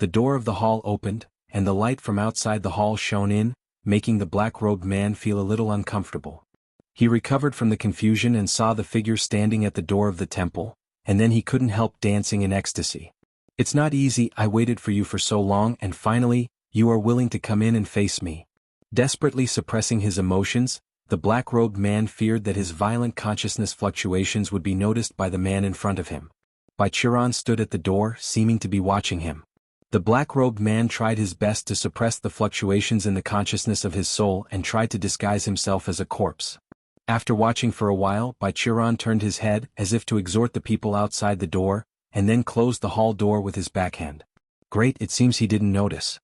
The door of the hall opened, and the light from outside the hall shone in, making the black-robed man feel a little uncomfortable. He recovered from the confusion and saw the figure standing at the door of the temple, and then he couldn't help dancing in ecstasy. "It's not easy, I waited for you for so long and finally, you are willing to come in and face me." Desperately suppressing his emotions, the black-robed man feared that his violent consciousness fluctuations would be noticed by the man in front of him. Baichuran stood at the door, seeming to be watching him. The black-robed man tried his best to suppress the fluctuations in the consciousness of his soul and tried to disguise himself as a corpse. After watching for a while, Baichuran turned his head as if to exhort the people outside the door, and then closed the hall door with his backhand. Great, it seems he didn't notice.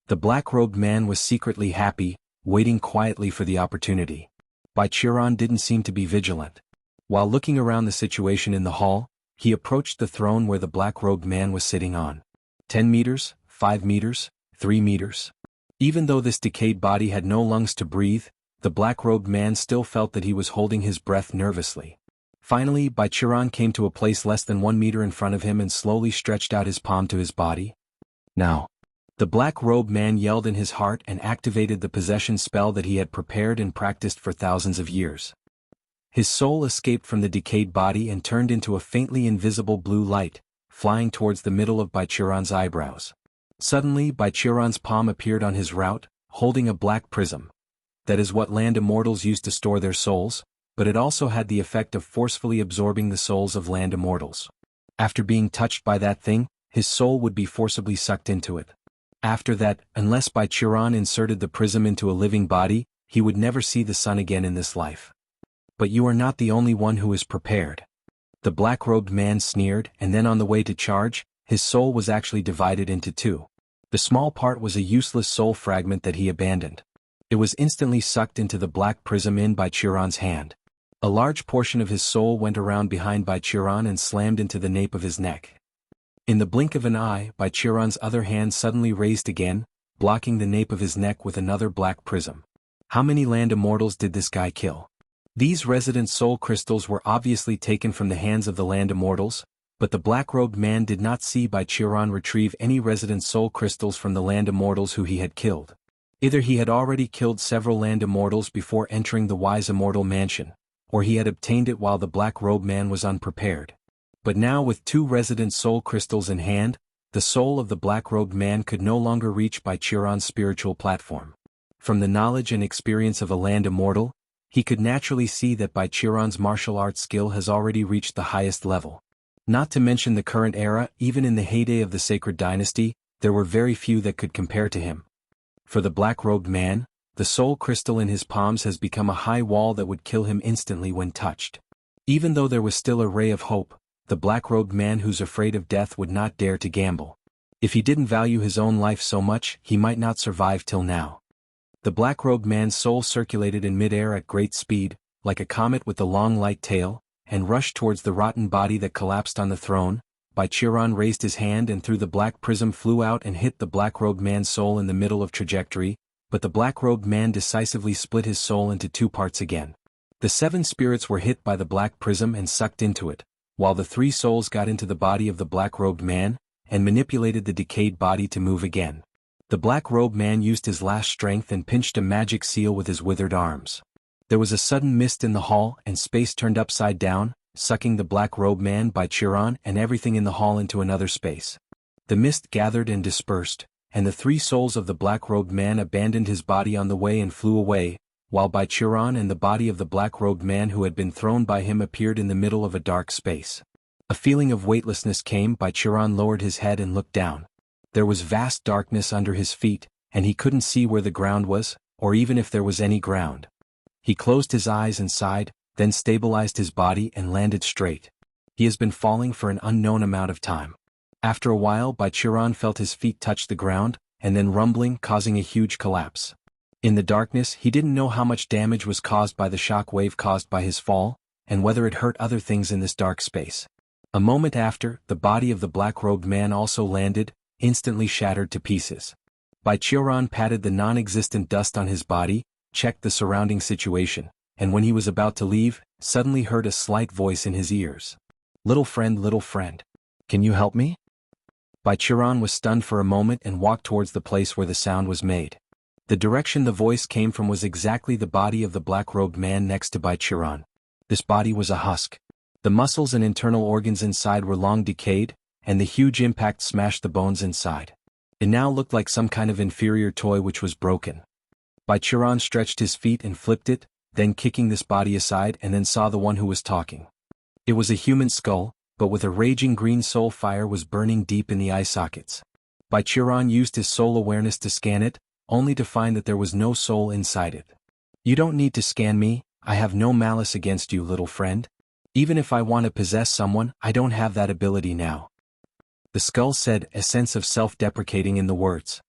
The black-robed man was secretly happy, waiting quietly for the opportunity. Baichuran didn't seem to be vigilant. While looking around the situation in the hall, he approached the throne where the black-robed man was sitting on. 10 meters, 5 meters, 3 meters. Even though this decayed body had no lungs to breathe, the black-robed man still felt that he was holding his breath nervously. Finally, Baichuran came to a place less than 1 meter in front of him and slowly stretched out his palm to his body. "Now." The black-robed man yelled in his heart and activated the possession spell that he had prepared and practiced for thousands of years. His soul escaped from the decayed body and turned into a faintly invisible blue light, flying towards the middle of Baichuran's eyebrows. Suddenly, Baichuran's palm appeared on his route, holding a black prism. That is what land immortals use to store their souls, but it also had the effect of forcefully absorbing the souls of land immortals. After being touched by that thing, his soul would be forcibly sucked into it. After that, unless Baichuran inserted the prism into a living body, he would never see the sun again in this life. "But you are not the only one who is prepared." The black-robed man sneered, and then on the way to charge, his soul was actually divided into two. The small part was a useless soul fragment that he abandoned. It was instantly sucked into the black prism in Baichuran's hand. A large portion of his soul went around behind Baichuran and slammed into the nape of his neck. In the blink of an eye, Baichuran's other hand suddenly raised again, blocking the nape of his neck with another black prism. How many land immortals did this guy kill? These resident soul crystals were obviously taken from the hands of the land immortals, but the black-robed man did not see Baichuran retrieve any resident soul crystals from the land immortals who he had killed. Either he had already killed several land immortals before entering the wise immortal mansion, or he had obtained it while the black-robed man was unprepared. But now with 2 resident soul crystals in hand, the soul of the black-robed man could no longer reach Baichuran's spiritual platform. From the knowledge and experience of a land immortal, he could naturally see that Baichuran's martial arts skill has already reached the highest level. Not to mention the current era, even in the heyday of the sacred dynasty, there were very few that could compare to him. For the black-robed man, the soul crystal in his palms has become a high wall that would kill him instantly when touched. Even though there was still a ray of hope, the black-robed man who's afraid of death would not dare to gamble. If he didn't value his own life so much, he might not survive till now. The black-robed man's soul circulated in mid-air at great speed, like a comet with a long light tail, and rushed towards the rotten body that collapsed on the throne. Baichuran raised his hand and through the black prism flew out and hit the black-robed man's soul in the middle of trajectory, but the black-robed man decisively split his soul into 2 parts again. The 7 spirits were hit by the black prism and sucked into it, while the 3 souls got into the body of the black-robed man, and manipulated the decayed body to move again. The black-robed man used his last strength and pinched a magic seal with his withered arms. There was a sudden mist in the hall and space turned upside down, sucking the black-robed man Baichuran and everything in the hall into another space. The mist gathered and dispersed, and the 3 souls of the black-robed man abandoned his body on the way and flew away, while Baichuran and the body of the black-robed man who had been thrown by him appeared in the middle of a dark space. A feeling of weightlessness came. Baichuran lowered his head and looked down. There was vast darkness under his feet, and he couldn't see where the ground was, or even if there was any ground. He closed his eyes and sighed, then stabilized his body and landed straight. He has been falling for an unknown amount of time. After a while, Baichuran felt his feet touch the ground, and then rumbling, causing a huge collapse. In the darkness, he didn't know how much damage was caused by the shock wave caused by his fall, and whether it hurt other things in this dark space. A moment after, the body of the black-robed man also landed, instantly shattered to pieces. Baichuran patted the non-existent dust on his body, checked the surrounding situation, and when he was about to leave, suddenly heard a slight voice in his ears. Little friend, can you help me?" Bai Qiran was stunned for a moment and walked towards the place where the sound was made. The direction the voice came from was exactly the body of the black-robed man next to Bai Qiran. This body was a husk. The muscles and internal organs inside were long decayed, and the huge impact smashed the bones inside. It now looked like some kind of inferior toy which was broken. Bai Qiran stretched his feet and flipped it, then kicking this body aside and then saw the one who was talking. It was a human skull, but with a raging green soul fire was burning deep in the eye sockets. Bai Qiran used his soul awareness to scan it, only to find that there was no soul inside it. You don't need to scan me, I have no malice against you, little friend. Even if I want to possess someone, I don't have that ability now. The skull said, a sense of self-deprecating in the words.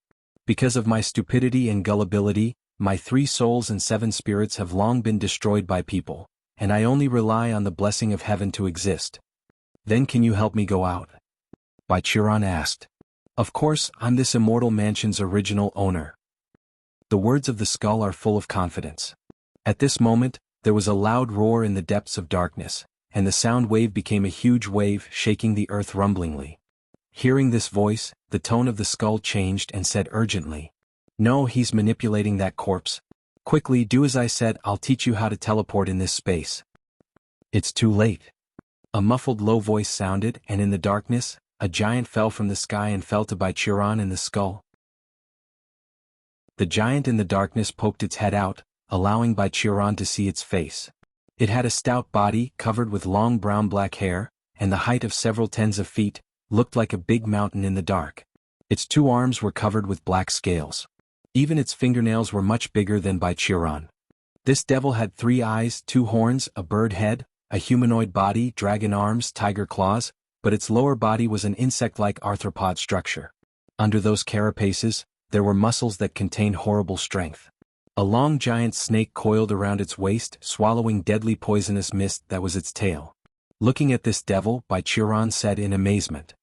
Because of my stupidity and gullibility, my 3 souls and 7 spirits have long been destroyed by people, and I only rely on the blessing of heaven to exist. Then can you help me go out? Bai Qiran asked. Of course, I'm this immortal mansion's original owner. The words of the skull are full of confidence. At this moment, there was a loud roar in the depths of darkness, and the sound wave became a huge wave shaking the earth rumblingly. Hearing this voice, the tone of the skull changed and said urgently, No, he's manipulating that corpse. Quickly do as I said, I'll teach you how to teleport in this space. It's too late. A muffled low voice sounded, and in the darkness, a giant fell from the sky and fell to Bai Qiran in the skull. The giant in the darkness poked its head out, allowing Bai Qiran to see its face. It had a stout body covered with long brown-black hair, and the height of several tens of feet, looked like a big mountain in the dark. Its 2 arms were covered with black scales. Even its fingernails were much bigger than Bai Qiran. This devil had 3 eyes, 2 horns, a bird head, a humanoid body, dragon arms, tiger claws, but its lower body was an insect-like arthropod structure. Under those carapaces, there were muscles that contained horrible strength. A long giant snake coiled around its waist, swallowing deadly poisonous mist that was its tail. Looking at this devil, Bai Qiran said in amazement,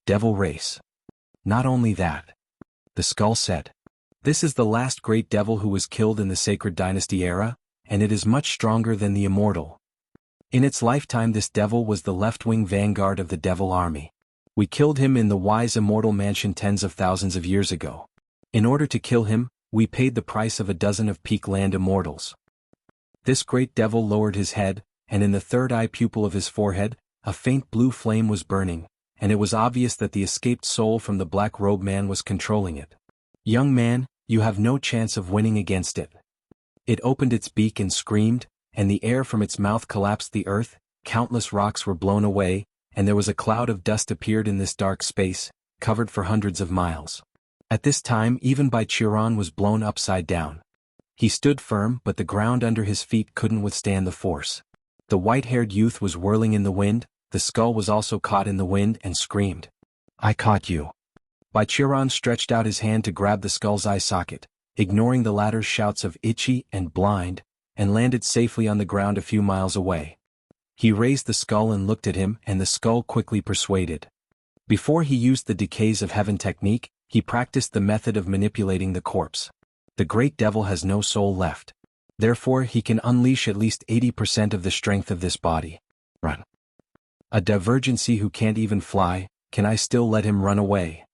Devil race. Not only that. The skull said. This is the last great devil who was killed in the Sacred Dynasty era, and it is much stronger than the immortal. In its lifetime this devil was the left-wing vanguard of the devil army. We killed him in the wise immortal mansion tens of thousands of years ago. In order to kill him, we paid the price of a dozen of peak land immortals. This great devil lowered his head, and in the 3rd eye pupil of his forehead, a faint blue flame was burning, and it was obvious that the escaped soul from the black-robed man was controlling it. Young man, you have no chance of winning against it. It opened its beak and screamed, and the air from its mouth collapsed the earth, countless rocks were blown away, and there was a cloud of dust appeared in this dark space, covered for hundreds of miles. At this time even Bai Qiran was blown upside down. He stood firm, but the ground under his feet couldn't withstand the force. The white-haired youth was whirling in the wind, the skull was also caught in the wind and screamed. I caught you. Bai Qiran stretched out his hand to grab the skull's eye socket, ignoring the latter's shouts of itchy and blind, and landed safely on the ground a few miles away. He raised the skull and looked at him, and the skull quickly persuaded. Before he used the decays of heaven technique, he practiced the method of manipulating the corpse. The great devil has no soul left. Therefore he can unleash at least 80% of the strength of this body. Run. A divergency who can't even fly, can I still let him run away?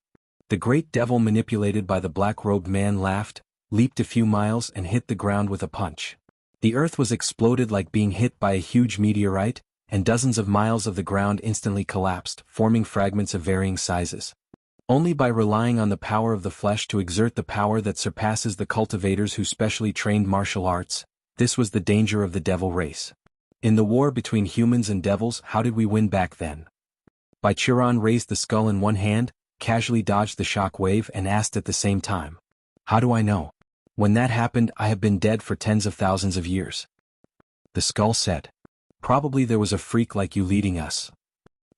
The great devil manipulated by the black-robed man laughed, leaped a few miles and hit the ground with a punch. The earth was exploded like being hit by a huge meteorite, and dozens of miles of the ground instantly collapsed, forming fragments of varying sizes. Only by relying on the power of the flesh to exert the power that surpasses the cultivators who specially trained martial arts, this was the danger of the devil race. In the war between humans and devils, how did we win back then? Bai Qiran raised the skull in one hand, casually dodged the shock wave and asked at the same time. How do I know? When that happened, I have been dead for tens of thousands of years. The skull said. Probably there was a freak like you leading us.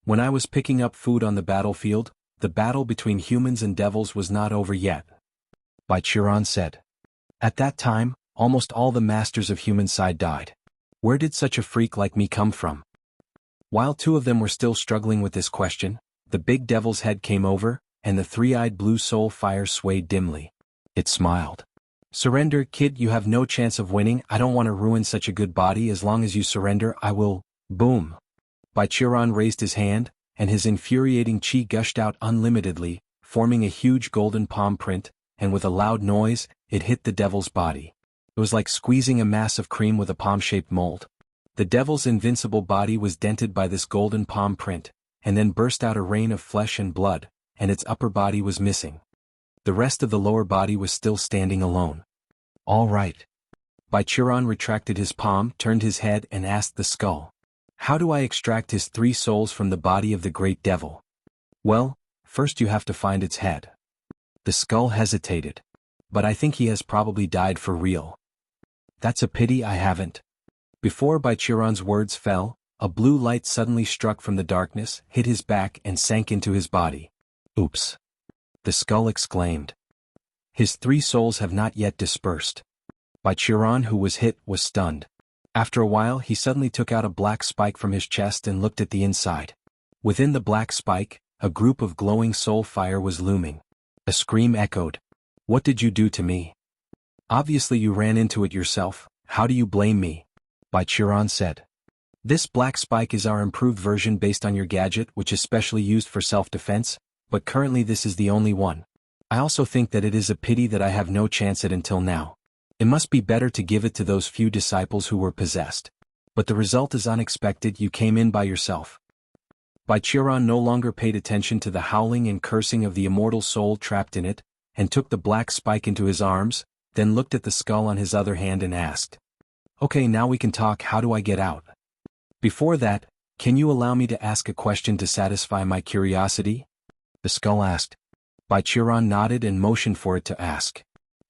When I was picking up food on the battlefield, the battle between humans and devils was not over yet. Bai Qiran said. At that time, almost all the masters of human side died. Where did such a freak like me come from? While 2 of them were still struggling with this question, the big devil's head came over, and the 3-eyed blue soul fire swayed dimly. It smiled. Surrender, kid, you have no chance of winning. I don't want to ruin such a good body. As long as you surrender, I will. Boom. Bai Qiran raised his hand, and his infuriating chi gushed out unlimitedly, forming a huge golden palm print, and with a loud noise, it hit the devil's body. It was like squeezing a mass of cream with a palm-shaped mold. The devil's invincible body was dented by this golden palm print, and then burst out a rain of flesh and blood, and its upper body was missing. The rest of the lower body was still standing alone. "All right." Baichuran retracted his palm, turned his head, and asked the skull, "How do I extract his 3 souls from the body of the great devil?" "Well, first you have to find its head." The skull hesitated. "But I think he has probably died for real." "That's a pity I haven't." Before Baichuran's words fell, a blue light suddenly struck from the darkness, hit his back, and sank into his body. "Oops!" the skull exclaimed. "His 3 souls have not yet dispersed." Baichuran, who was hit, was stunned. After a while he suddenly took out a black spike from his chest and looked at the inside. Within the black spike, a group of glowing soul fire was looming. A scream echoed. "What did you do to me?" "Obviously you ran into it yourself. How do you blame me?" Baichuran said. "This black spike is our improved version based on your gadget, which is specially used for self-defense, but currently this is the only one. I also think that it is a pity that I have no chance at until now. It must be better to give it to those few disciples who were possessed. But the result is unexpected. You came in by yourself." Baichuran no longer paid attention to the howling and cursing of the immortal soul trapped in it, and took the black spike into his arms, then looked at the skull on his other hand and asked, "Okay, now we can talk. How do I get out?" "Before that, can you allow me to ask a question to satisfy my curiosity?" the skull asked. Baichuran nodded and motioned for it to ask.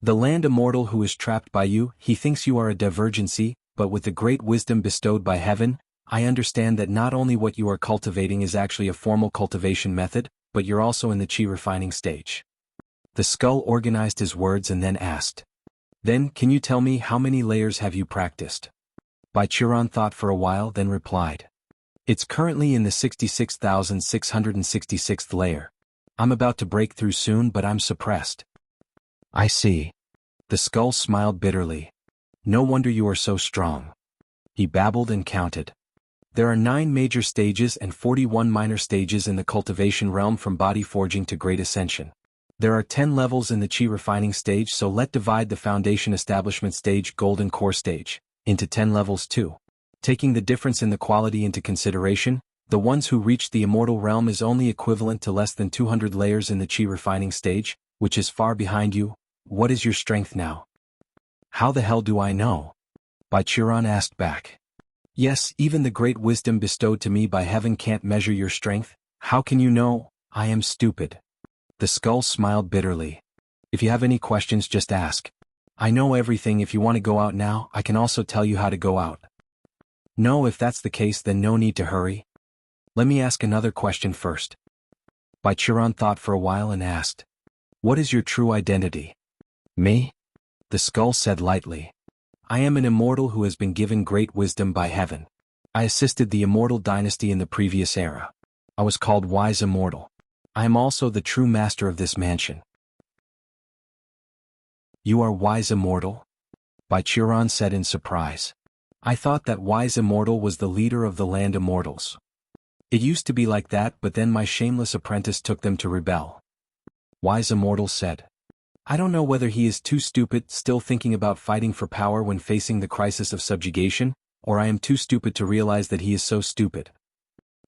"The land immortal who is trapped by you, he thinks you are a divergency, but with the great wisdom bestowed by heaven, I understand that not only what you are cultivating is actually a formal cultivation method, but you're also in the chi refining stage." The skull organized his words and then asked, "Then, can you tell me how many layers have you practiced?" Baichuran thought for a while, then replied, "It's currently in the 66,666th layer. I'm about to break through soon, but I'm suppressed." "I see." The skull smiled bitterly. "No wonder you are so strong." He babbled and counted. "There are 9 major stages and 41 minor stages in the cultivation realm from body forging to great ascension. There are 10 levels in the chi refining stage, so let's divide the foundation establishment stage, golden core stage, into 10 levels too. Taking the difference in the quality into consideration, the ones who reach the immortal realm is only equivalent to less than 200 layers in the chi refining stage, which is far behind you. What is your strength now?" "How the hell do I know?" Baichuran asked back. "Yes, even the great wisdom bestowed to me by heaven can't measure your strength. How can you know? I am stupid." The skull smiled bitterly. "If you have any questions, just ask. I know everything. If you want to go out now, I can also tell you how to go out." "No, if that's the case, then no need to hurry. Let me ask another question first." Baichuran thought for a while and asked, "What is your true identity?" "Me?" the skull said lightly. "I am an immortal who has been given great wisdom by heaven. I assisted the immortal dynasty in the previous era. I was called Wise Immortal. I am also the true master of this mansion." "You are Wise Immortal?" Baichuran said in surprise. "I thought that Wise Immortal was the leader of the land immortals. It used to be like that, but then my shameless apprentice took them to rebel." Wise Immortal said, "I don't know whether he is too stupid, still thinking about fighting for power when facing the crisis of subjugation, or I am too stupid to realize that he is so stupid."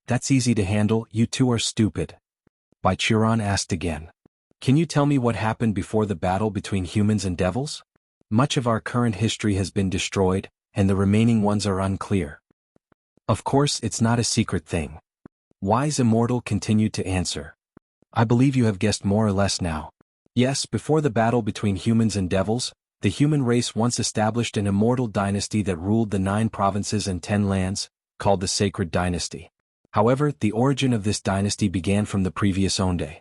"That's easy to handle. You two are stupid." Baichuran asked again, "Can you tell me what happened before the battle between humans and devils? Much of our current history has been destroyed, and the remaining ones are unclear." "Of course, it's not a secret thing." Wise Immortal continued to answer. "I believe you have guessed more or less now. Yes, before the battle between humans and devils, the human race once established an immortal dynasty that ruled the 9 provinces and 10 lands, called the Sacred Dynasty. However, the origin of this dynasty began from the previous Onde."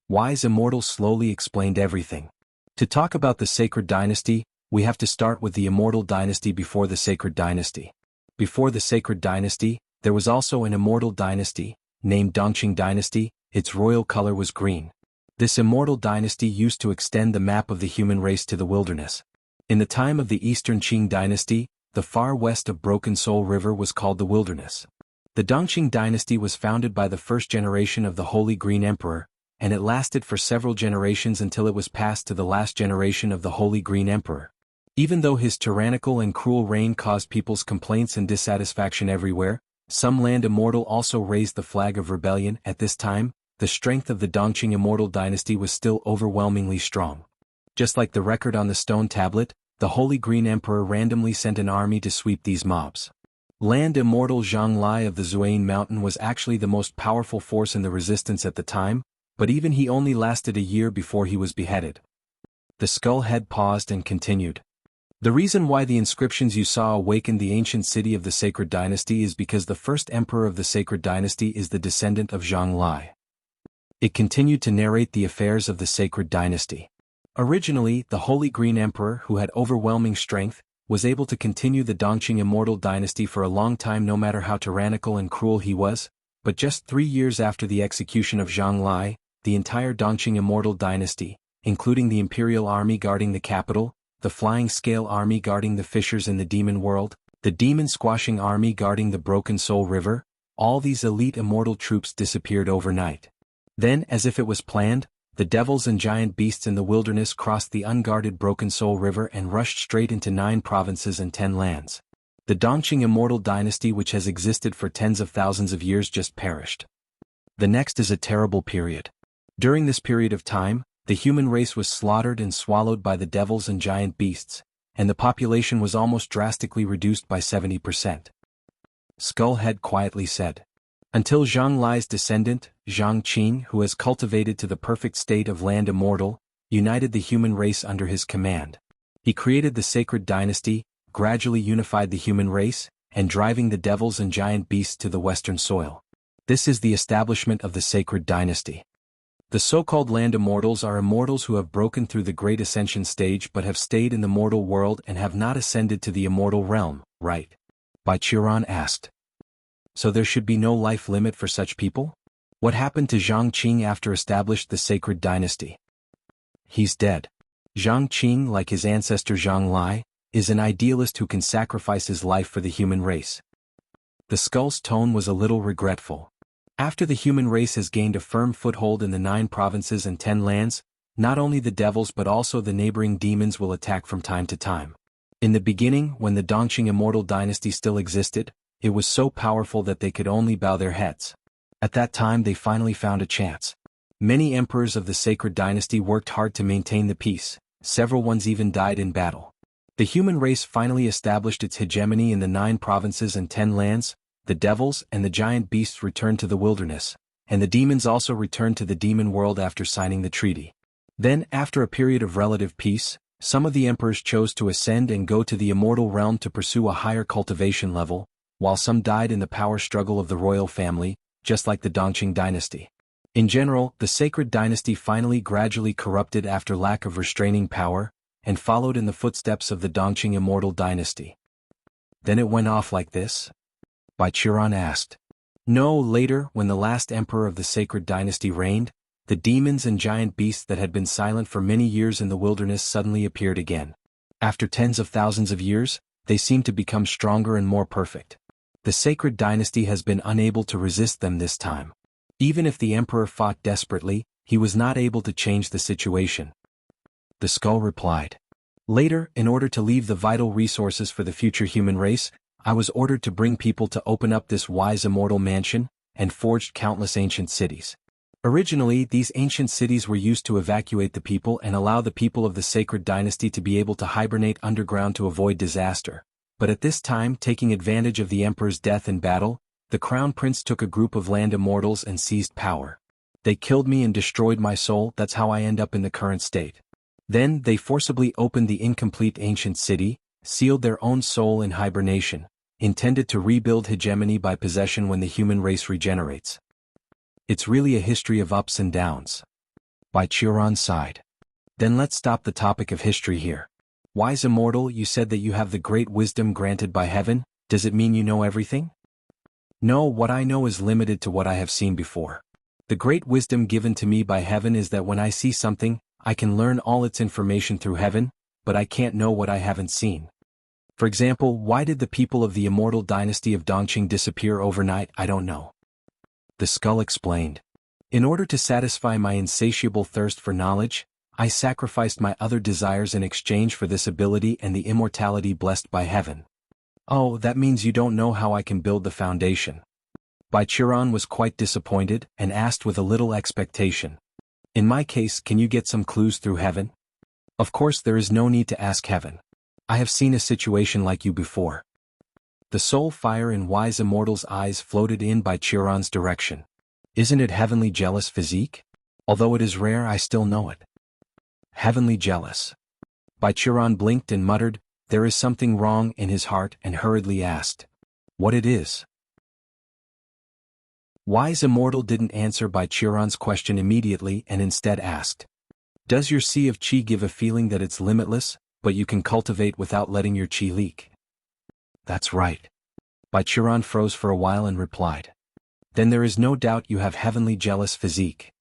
Wise Immortal slowly explained everything. "To talk about the Sacred Dynasty, we have to start with the immortal dynasty before the Sacred Dynasty. Before the Sacred Dynasty, there was also an immortal dynasty, named Dongqing Dynasty. Its royal color was green. This immortal dynasty used to extend the map of the human race to the wilderness. In the time of the Eastern Qing Dynasty, the far west of Broken Soul River was called the wilderness. The Dongqing dynasty was founded by the first generation of the Holy Green Emperor, and it lasted for several generations until it was passed to the last generation of the Holy Green Emperor. Even though his tyrannical and cruel reign caused people's complaints and dissatisfaction everywhere, some land immortal also raised the flag of rebellion. At this time, the strength of the Dongqing immortal dynasty was still overwhelmingly strong. Just like the record on the stone tablet, the Holy Green Emperor randomly sent an army to sweep these mobs. Land immortal Zhang Lai of the Zuain Mountain was actually the most powerful force in the resistance at the time, but even he only lasted a year before he was beheaded. The skull head paused and continued. The reason why the inscriptions you saw awakened the ancient city of the Sacred Dynasty is because the first emperor of the Sacred Dynasty is the descendant of Zhang Lai. It continued to narrate the affairs of the Sacred Dynasty. Originally, the Holy Green Emperor, who had overwhelming strength, was able to continue the Dongqing immortal dynasty for a long time no matter how tyrannical and cruel he was, but just 3 years after the execution of Zhang Lai, the entire Dongqing immortal dynasty, including the imperial army guarding the capital, the flying scale army guarding the fissures in the demon world, the demon squashing army guarding the Broken Soul River, all these elite immortal troops disappeared overnight. Then, as if it was planned, the devils and giant beasts in the wilderness crossed the unguarded Broken Soul River and rushed straight into 9 provinces and 10 lands. The Dongqing immortal dynasty, which has existed for tens of thousands of years, just perished. The next is a terrible period. During this period of time, the human race was slaughtered and swallowed by the devils and giant beasts, and the population was almost drastically reduced by 70%. Skullhead quietly said. Until Zhang Lai's descendant, Zhang Qing, who has cultivated to the perfect state of land immortal, united the human race under his command. He created the Sacred Dynasty, gradually unified the human race, and driving the devils and giant beasts to the western soil. This is the establishment of the Sacred Dynasty. The so-called land immortals are immortals who have broken through the Great Ascension stage but have stayed in the mortal world and have not ascended to the immortal realm, right? Bai Qiran asked. So there should be no life limit for such people? What happened to Zhang Qing after established the Sacred Dynasty? He's dead. Zhang Qing, like his ancestor Zhang Lai, is an idealist who can sacrifice his life for the human race. The skull's tone was a little regretful. After the human race has gained a firm foothold in the 9 provinces and 10 lands, not only the devils but also the neighboring demons will attack from time to time. In the beginning, when the Dongqing immortal dynasty still existed, it was so powerful that they could only bow their heads. At that time they finally found a chance. Many emperors of the Sacred Dynasty worked hard to maintain the peace, several ones even died in battle. The human race finally established its hegemony in the 9 provinces and 10 lands, the devils and the giant beasts returned to the wilderness, and the demons also returned to the demon world after signing the treaty. Then, after a period of relative peace, some of the emperors chose to ascend and go to the immortal realm to pursue a higher cultivation level, while some died in the power struggle of the royal family, just like the Dongqing dynasty. In general, the Sacred Dynasty finally gradually corrupted after lack of restraining power, and followed in the footsteps of the Dongqing immortal dynasty. Then it went off like this? Bai Qiran asked. No, later, when the last emperor of the Sacred Dynasty reigned, the demons and giant beasts that had been silent for many years in the wilderness suddenly appeared again. After tens of thousands of years, they seemed to become stronger and more perfect. The Sacred Dynasty has been unable to resist them this time. Even if the emperor fought desperately, he was not able to change the situation. The skull replied. Later, in order to leave the vital resources for the future human race, I was ordered to bring people to open up this wise immortal mansion, and forged countless ancient cities. Originally, these ancient cities were used to evacuate the people and allow the people of the Sacred Dynasty to be able to hibernate underground to avoid disaster. But at this time, taking advantage of the emperor's death in battle, the crown prince took a group of land immortals and seized power. They killed me and destroyed my soul. That's how I end up in the current state. Then, they forcibly opened the incomplete ancient city, sealed their own soul in hibernation, intended to rebuild hegemony by possession when the human race regenerates. It's really a history of ups and downs. Bai Qiran sighed. Then let's stop the topic of history here. Wise immortal, you said that you have the great wisdom granted by heaven. Does it mean you know everything? No, what I know is limited to what I have seen before. The great wisdom given to me by heaven is that when I see something, I can learn all its information through heaven, but I can't know what I haven't seen. For example, why did the people of the immortal dynasty of Dongqing disappear overnight? I don't know. The skull explained. In order to satisfy my insatiable thirst for knowledge, I sacrificed my other desires in exchange for this ability and the immortality blessed by heaven. Oh, that means you don't know how I can build the foundation. Bai Qiran was quite disappointed and asked with a little expectation. In my case, can you get some clues through heaven? Of course, there is no need to ask heaven. I have seen a situation like you before. The soul fire in wise immortal's eyes floated in Bai Qiran's direction. Isn't it heavenly jealous physique? Although it is rare, I still know it. Heavenly jealous. Bai Qiran blinked and muttered, there is something wrong in his heart, and hurriedly asked, what it is? Wise immortal didn't answer Bai Qiran's question immediately and instead asked, does your sea of qi give a feeling that it's limitless, but you can cultivate without letting your qi leak? That's right. Bai Qiran froze for a while and replied. Then there is no doubt you have heavenly jealous physique.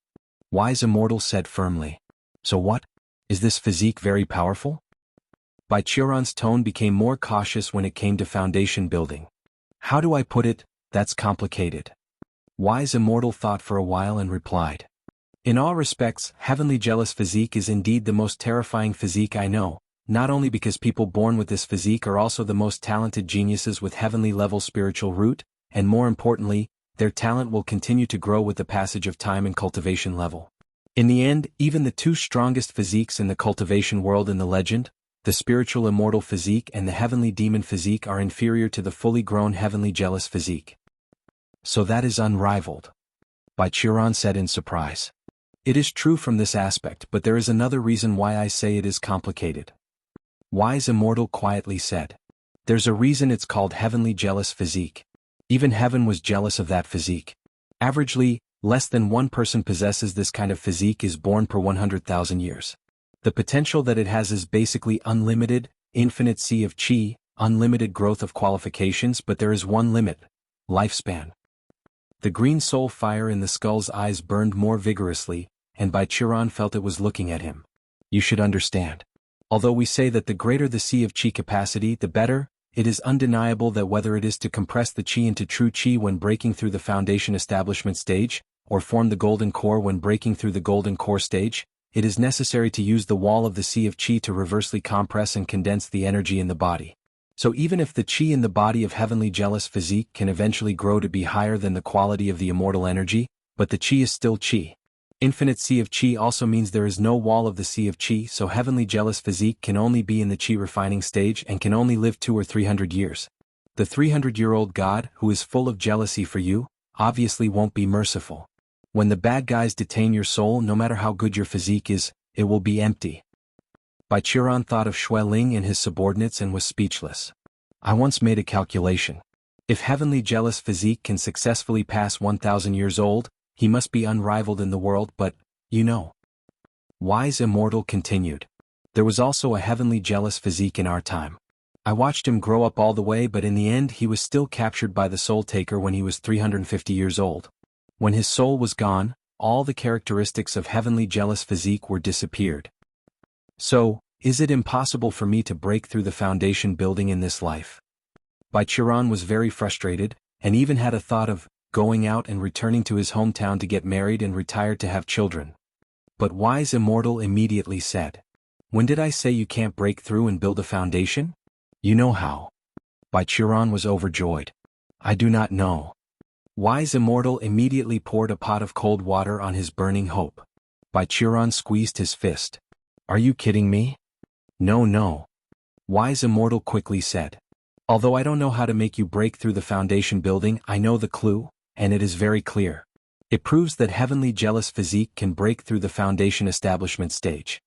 Wise immortal said firmly. So what? Is this physique very powerful? Bai Qiran's tone became more cautious when it came to foundation building. How do I put it? That's complicated. Wise immortal thought for a while and replied. In all respects, heavenly jealous physique is indeed the most terrifying physique I know, not only because people born with this physique are also the most talented geniuses with heavenly level spiritual root, and more importantly, their talent will continue to grow with the passage of time and cultivation level. In the end, even the two strongest physiques in the cultivation world in the legend, the spiritual immortal physique and the heavenly demon physique, are inferior to the fully grown heavenly jealous physique. So that is unrivaled. Bai Qiran said in surprise. It is true from this aspect, but there is another reason why I say it is complicated. Wise immortal quietly said. There's a reason it's called heavenly jealous physique. Even heaven was jealous of that physique. Averagely, less than one person possesses this kind of physique is born per 100,000 years. The potential that it has is basically unlimited, infinite sea of qi, unlimited growth of qualifications, but there is one limit: lifespan. The green soul fire in the skull's eyes burned more vigorously, and Bai Qiran felt it was looking at him. You should understand. Although we say that the greater the sea of qi capacity, the better, it is undeniable that whether it is to compress the qi into true qi when breaking through the foundation establishment stage, or form the golden core when breaking through the golden core stage, it is necessary to use the wall of the sea of qi to reversely compress and condense the energy in the body. So even if the qi in the body of heavenly jealous physique can eventually grow to be higher than the quality of the immortal energy, but the qi is still qi. Infinite sea of qi also means there is no wall of the sea of qi, so heavenly jealous physique can only be in the qi refining stage and can only live 200 or 300 years. The 300-year-old god, who is full of jealousy for you, obviously won't be merciful. When the bad guys detain your soul, no matter how good your physique is, it will be empty. Bai Qiran thought of Xue Ling and his subordinates and was speechless. I once made a calculation. If heavenly jealous physique can successfully pass 1,000 years old, he must be unrivaled in the world, but, you know. Wise immortal continued. There was also a heavenly jealous physique in our time. I watched him grow up all the way, but in the end he was still captured by the soul taker when he was 350 years old. When his soul was gone, all the characteristics of heavenly jealous physique were disappeared. So, is it impossible for me to break through the foundation building in this life? Bai Qiran was very frustrated, and even had a thought of going out and returning to his hometown to get married and retire to have children. But wise immortal immediately said, when did I say you can't break through and build a foundation? You know how. Bai Qiran was overjoyed. I do not know. Wise immortal immediately poured a pot of cold water on his burning hope. Bai Qiran squeezed his fist. Are you kidding me? No, no. Wise immortal quickly said. Although I don't know how to make you break through the foundation building, I know the clue, and it is very clear. It proves that heavenly jealous physique can break through the foundation establishment stage.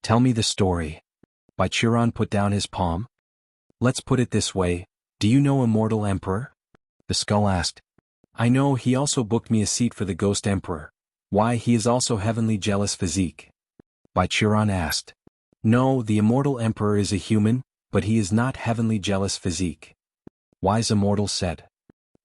Tell me the story. Bai Qiran put down his palm. Let's put it this way, do you know Immortal Emperor? The skull asked. I know, he also booked me a seat for the Ghost Emperor. Why, he is also heavenly jealous physique? Bai Qiran asked. No, the Immortal Emperor is a human, but he is not heavenly jealous physique. Wise Immortal said.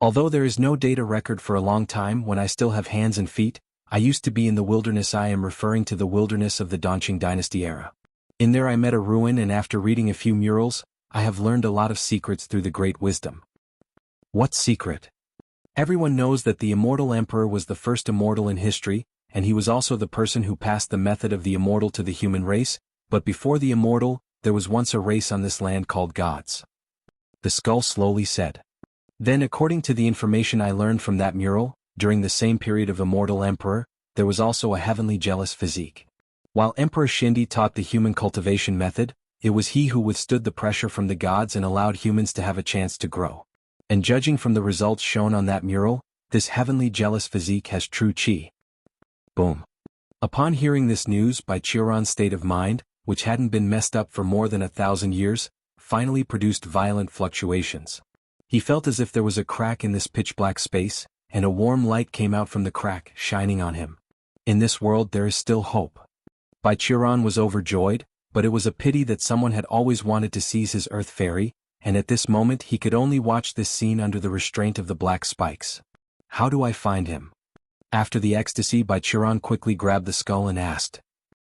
Although there is no data record for a long time when I still have hands and feet, I used to be in the wilderness. I am referring to the wilderness of the Dongqing dynasty era. In there I met a ruin, and after reading a few murals, I have learned a lot of secrets through the great wisdom. What secret? Everyone knows that the immortal emperor was the first immortal in history, and he was also the person who passed the method of the immortal to the human race, but before the immortal, there was once a race on this land called gods. The skull slowly said. Then according to the information I learned from that mural, during the same period of immortal emperor, there was also a heavenly jealous physique. While Emperor Shindi taught the human cultivation method, it was he who withstood the pressure from the gods and allowed humans to have a chance to grow. And judging from the results shown on that mural, this heavenly jealous physique has true chi. Boom. Upon hearing this news, Bai Qiuran's state of mind, which hadn't been messed up for more than 1,000 years, finally produced violent fluctuations. He felt as if there was a crack in this pitch-black space, and a warm light came out from the crack, shining on him. In this world there is still hope. Bai Qiuran was overjoyed, but it was a pity that someone had always wanted to seize his earth fairy, and at this moment he could only watch this scene under the restraint of the black spikes. How do I find him? After the ecstasy, Bai Qiuran quickly grabbed the skull and asked.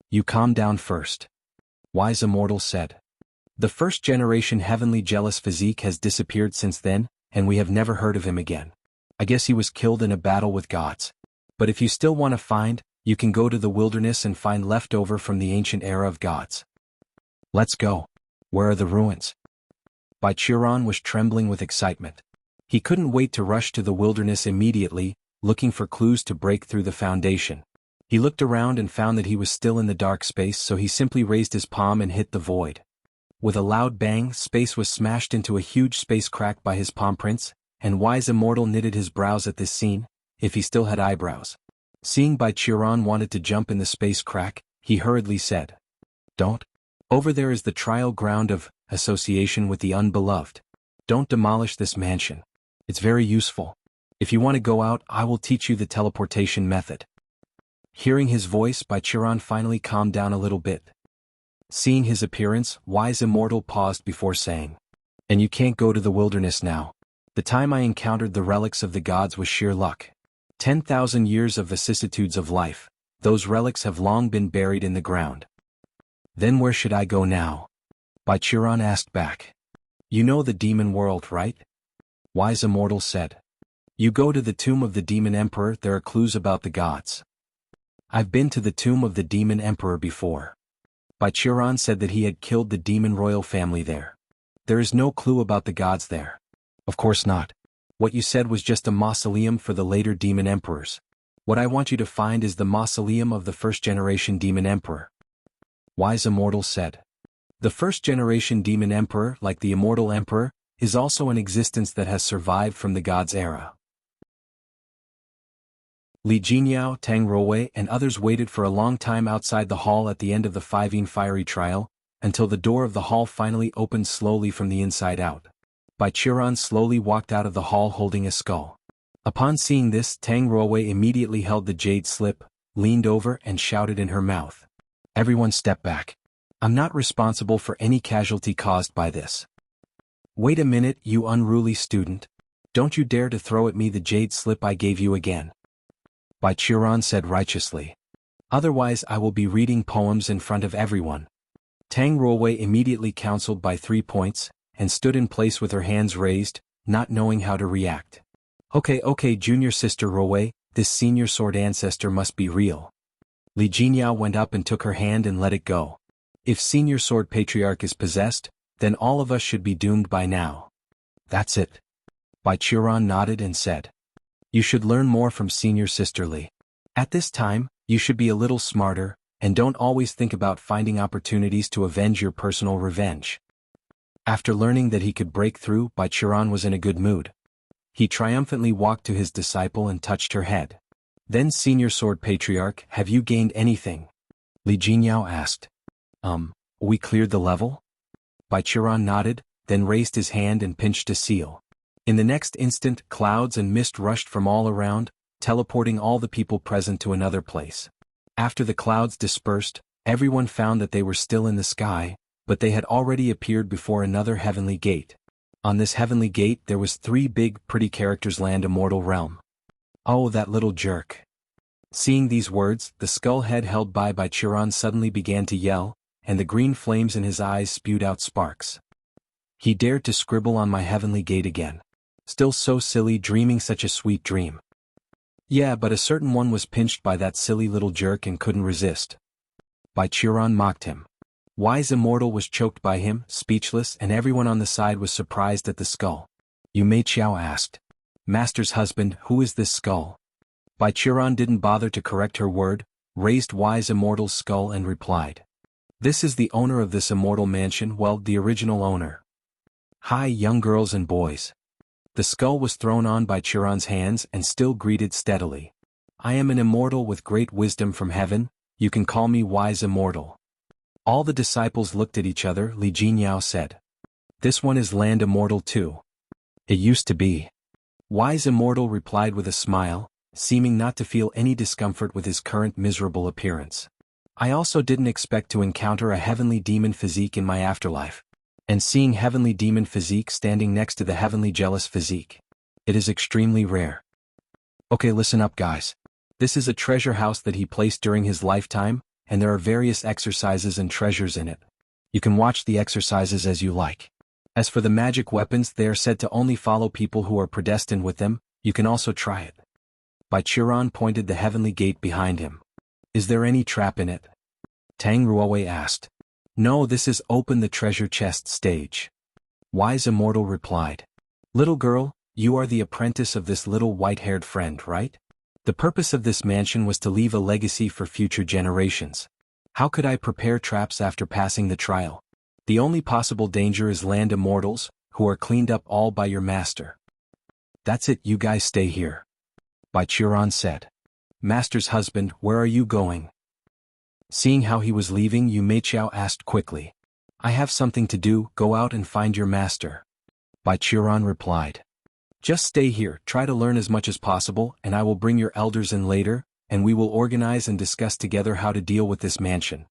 You calm down first. Wise immortal said. The first generation heavenly jealous physique has disappeared since then, and we have never heard of him again. I guess he was killed in a battle with gods. But if you still want to find, you can go to the wilderness and find leftover from the ancient era of gods. Let's go. Where are the ruins? Bai Qiuran was trembling with excitement. He couldn't wait to rush to the wilderness immediately, looking for clues to break through the foundation. He looked around and found that he was still in the dark space, so he simply raised his palm and hit the void. With a loud bang, space was smashed into a huge space crack by his palm prints, and Wise Immortal knitted his brows at this scene, if he still had eyebrows. Seeing Bai Qiuran wanted to jump in the space crack, he hurriedly said, Don't. Over there is the trial ground of association with the unbeloved. Don't demolish this mansion. It's very useful. If you want to go out, I will teach you the teleportation method. Hearing his voice, Bai Qiuran finally calmed down a little bit. Seeing his appearance, Wise Immortal paused before saying, And you can't go to the wilderness now. The time I encountered the relics of the gods was sheer luck. 10,000 years of vicissitudes of life, those relics have long been buried in the ground. Then where should I go now? Bai Qiuran asked back. You know the demon world, right? Wise Immortal said. You go to the tomb of the demon emperor, there are clues about the gods. I've been to the tomb of the demon emperor before. Bai Qiuran said that he had killed the demon royal family there. There is no clue about the gods there. Of course not. What you said was just a mausoleum for the later demon emperors. What I want you to find is the mausoleum of the first-generation demon emperor. Wise Immortal said. The first-generation demon emperor, like the immortal emperor, is also an existence that has survived from the gods' era. Li Jingyao, Tang Ruowei, and others waited for a long time outside the hall at the end of the Five-Yin fiery trial, until the door of the hall finally opened slowly from the inside out. Bai Qiuran slowly walked out of the hall holding a skull. Upon seeing this, Tang Ruowei immediately held the jade slip, leaned over and shouted in her mouth. Everyone step back. I'm not responsible for any casualty caused by this. Wait a minute, you unruly student. Don't you dare to throw at me the jade slip I gave you again. Bai Qiuran said righteously. Otherwise I will be reading poems in front of everyone. Tang Ruowei immediately counseled by 3 points, and stood in place with her hands raised, not knowing how to react. Okay, junior sister Ruowei, this senior sword ancestor must be real. Li Jingyao went up and took her hand and let it go. If senior sword patriarch is possessed, then all of us should be doomed by now. That's it. Bai Qiuran nodded and said. You should learn more from senior sister Li. At this time, you should be a little smarter, and don't always think about finding opportunities to avenge your personal revenge. After learning that he could break through, Bai Qiuran was in a good mood. He triumphantly walked to his disciple and touched her head. Then Senior Sword Patriarch, have you gained anything? Li Jingyao asked. We cleared the level? Bai Qiuran nodded, then raised his hand and pinched a seal. In the next instant, clouds and mist rushed from all around, teleporting all the people present to another place. After the clouds dispersed, everyone found that they were still in the sky, but they had already appeared before another heavenly gate. On this heavenly gate there was 3 big, pretty characters land immortal realm. Oh, that little jerk. Seeing these words, the skull head held by Bai Qiuran suddenly began to yell, and the green flames in his eyes spewed out sparks. He dared to scribble on my heavenly gate again. Still so silly, dreaming such a sweet dream. Yeah, but a certain one was pinched by that silly little jerk and couldn't resist. Bai Qiran mocked him. Wise Immortal was choked by him, speechless, and everyone on the side was surprised at the skull. Yu Meiqiao asked. Master's husband, who is this skull? Bai Qiran didn't bother to correct her word, raised Wise Immortal's skull and replied. This is the owner of this immortal mansion, well, the original owner. Hi, young girls and boys. The skull was thrown on by Chiron's hands and still greeted steadily. I am an immortal with great wisdom from heaven, you can call me Wise Immortal. All the disciples looked at each other. Li Jingyao said. This one is Land Immortal too. It used to be. Wise Immortal replied with a smile, seeming not to feel any discomfort with his current miserable appearance. I also didn't expect to encounter a heavenly demon physique in my afterlife. And seeing heavenly demon physique standing next to the heavenly jealous physique. It is extremely rare. Okay, listen up guys. This is a treasure house that he placed during his lifetime, and there are various exercises and treasures in it. You can watch the exercises as you like. As for the magic weapons, they are said to only follow people who are predestined with them, you can also try it. Bai Qiran pointed the heavenly gate behind him. Is there any trap in it? Tang Ruowei asked. No, this is open the treasure chest stage. Wise Immortal replied. Little girl, you are the apprentice of this little white-haired friend, right? The purpose of this mansion was to leave a legacy for future generations. How could I prepare traps after passing the trial? The only possible danger is Land Immortals, who are cleaned up all by your master. That's it, you guys stay here. Bai Qiran said. Master's husband, where are you going? Seeing how he was leaving, Yu Meiqiao asked quickly. I have something to do, go out and find your master. Bai Qiran replied. Just stay here, try to learn as much as possible, and I will bring your elders in later, and we will organize and discuss together how to deal with this mansion.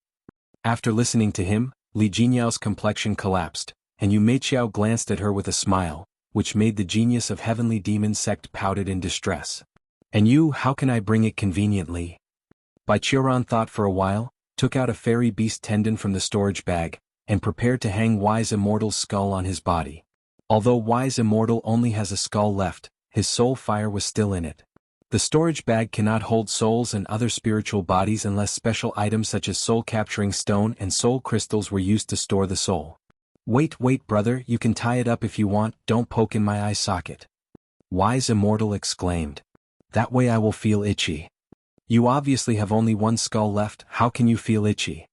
After listening to him, Li Jinyao's complexion collapsed, and Yu Meiqiao glanced at her with a smile, which made the genius of Heavenly Demon Sect pouted in distress. And you, how can I bring it conveniently? Bai Qiran thought for a while, took out a fairy beast tendon from the storage bag, and prepared to hang Wise Immortal's skull on his body. Although Wise Immortal only has a skull left, his soul fire was still in it. The storage bag cannot hold souls and other spiritual bodies unless special items such as soul-capturing stone and soul crystals were used to store the soul. Wait, brother, you can tie it up if you want, don't poke in my eye socket. Wise Immortal exclaimed. That way I will feel itchy. You obviously have only one skull left, how can you feel itchy?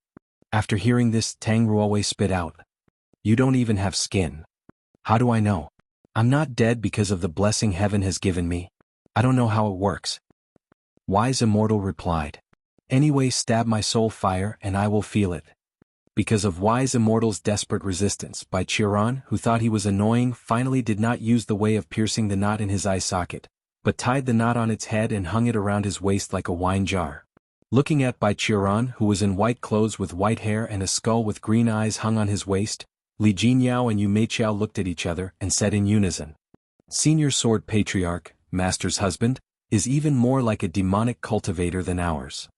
After hearing this, Tang Ruowei spit out. You don't even have skin. How do I know? I'm not dead because of the blessing heaven has given me. I don't know how it works. Wise Immortal replied. Anyway, stab my soul fire and I will feel it. Because of Wise Immortal's desperate resistance, Bai Qiran, who thought he was annoying, finally did not use the way of piercing the knot in his eye socket, but tied the knot on its head and hung it around his waist like a wine jar. Looking at Bai Qiran, who was in white clothes with white hair and a skull with green eyes hung on his waist, Li Jingyao and Yu Meiqiao looked at each other and said in unison. Senior Sword Patriarch, Master's husband, is even more like a demonic cultivator than ours.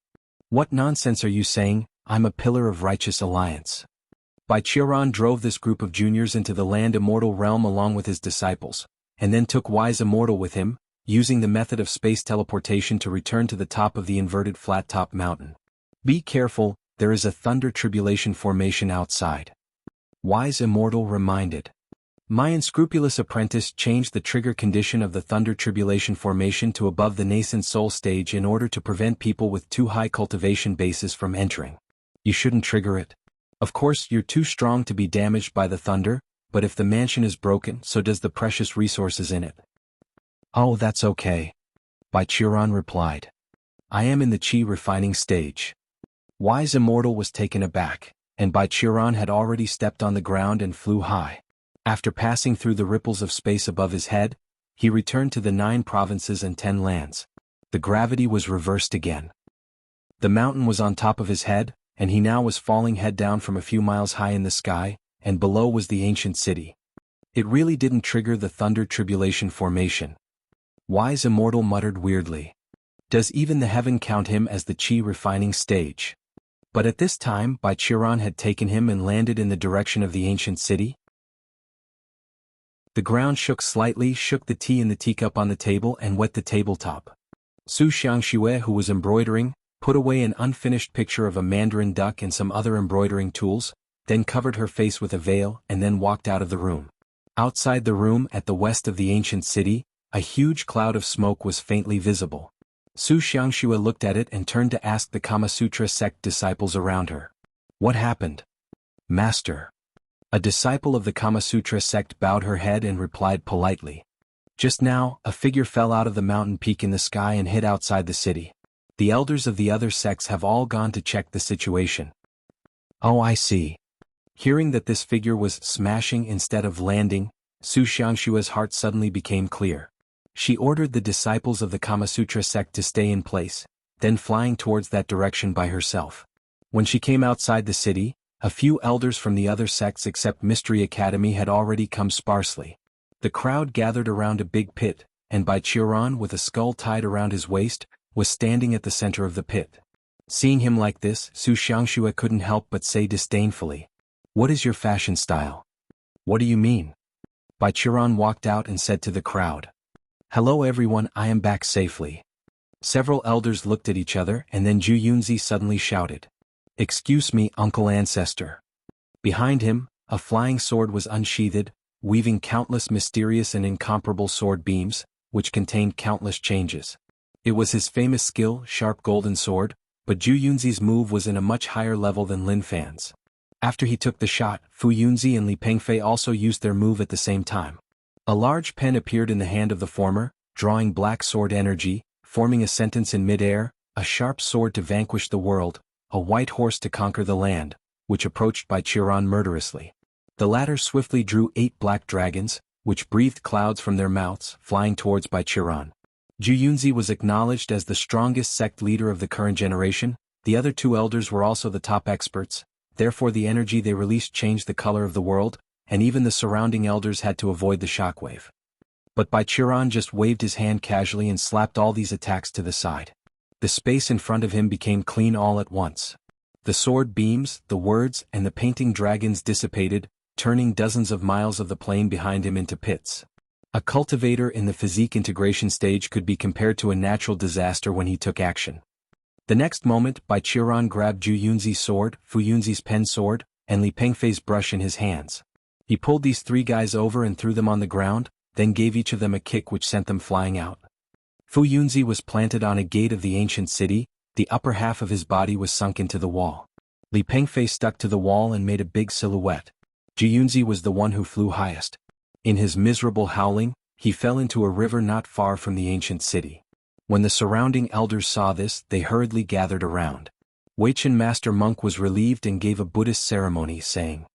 What nonsense are you saying? I'm a pillar of righteous alliance. Bai Qiran drove this group of juniors into the Land Immortal realm along with his disciples, and then took Wise Immortal with him, using the method of space teleportation to return to the top of the inverted flat-top mountain. Be careful, there is a thunder tribulation formation outside. Wise Immortal reminded. My unscrupulous apprentice changed the trigger condition of the thunder tribulation formation to above the nascent soul stage in order to prevent people with too high cultivation bases from entering. You shouldn't trigger it. Of course, you're too strong to be damaged by the thunder, but if the mansion is broken, so does the precious resources in it. Oh, that's okay. Bai Qiran replied. I am in the chi refining stage. Wise Immortal was taken aback, and Bai Qiran had already stepped on the ground and flew high. After passing through the ripples of space above his head, he returned to the 9 provinces and 10 lands. The gravity was reversed again. The mountain was on top of his head, and he now was falling head down from a few miles high in the sky, and below was the ancient city. It really didn't trigger the thunder tribulation formation. Wise Immortal muttered weirdly. Does even the heaven count him as the chi refining stage? But at this time, Bai Qiran had taken him and landed in the direction of the ancient city. The ground shook slightly, shook the tea in the teacup on the table and wet the tabletop. Su Xiangxue, who was embroidering, put away an unfinished picture of a mandarin duck and some other embroidering tools, then covered her face with a veil and then walked out of the room. Outside the room at the west of the ancient city, a huge cloud of smoke was faintly visible. Su Xiangxue looked at it and turned to ask the Kama Sutra sect disciples around her. What happened? Master. A disciple of the Kama Sutra sect bowed her head and replied politely. Just now, a figure fell out of the mountain peak in the sky and hid outside the city. The elders of the other sects have all gone to check the situation. Oh, I see. Hearing that this figure was smashing instead of landing, Su Xiangshua's heart suddenly became clear. She ordered the disciples of the Kama Sutra sect to stay in place, then flying towards that direction by herself. When she came outside the city, a few elders from the other sects except Mystery Academy had already come sparsely. The crowd gathered around a big pit, and Bai Qiran, with a skull tied around his waist, was standing at the center of the pit. Seeing him like this, Su Xiangxue couldn't help but say disdainfully, "What is your fashion style?" "What do you mean?" Bai Qiran walked out and said to the crowd, "Hello everyone, I am back safely." Several elders looked at each other and then Zhu Yunzi suddenly shouted, "Excuse me, Uncle Ancestor." Behind him, a flying sword was unsheathed, weaving countless mysterious and incomparable sword beams, which contained countless changes. It was his famous skill, sharp golden sword, but Zhu Yunzi's move was in a much higher level than Lin Fan's. After he took the shot, Fu Yunzi and Li Pengfei also used their move at the same time. A large pen appeared in the hand of the former, drawing black sword energy, forming a sentence in mid-air, a sharp sword to vanquish the world, a white horse to conquer the land, which approached Bai Qiran murderously. The latter swiftly drew 8 black dragons, which breathed clouds from their mouths, flying towards Bai Qiran. Zhu Yunzi was acknowledged as the strongest sect leader of the current generation. The other 2 elders were also the top experts, therefore the energy they released changed the color of the world, and even the surrounding elders had to avoid the shockwave. But Bai Qiran just waved his hand casually and slapped all these attacks to the side. The space in front of him became clean all at once. The sword beams, the words, and the painting dragons dissipated, turning dozens of miles of the plain behind him into pits. A cultivator in the physique integration stage could be compared to a natural disaster when he took action. The next moment, Bai Qiran grabbed Zhu Yunzi's sword, Fu Yunzi's pen sword, and Li Pengfei's brush in his hands. He pulled these 3 guys over and threw them on the ground, then gave each of them a kick which sent them flying out. Fu Yunzi was planted on a gate of the ancient city, the upper half of his body was sunk into the wall. Li Pengfei stuck to the wall and made a big silhouette. Zhu Yunzi was the one who flew highest. In his miserable howling, he fell into a river not far from the ancient city. When the surrounding elders saw this, they hurriedly gathered around. Weichen Master Monk was relieved and gave a Buddhist ceremony, saying,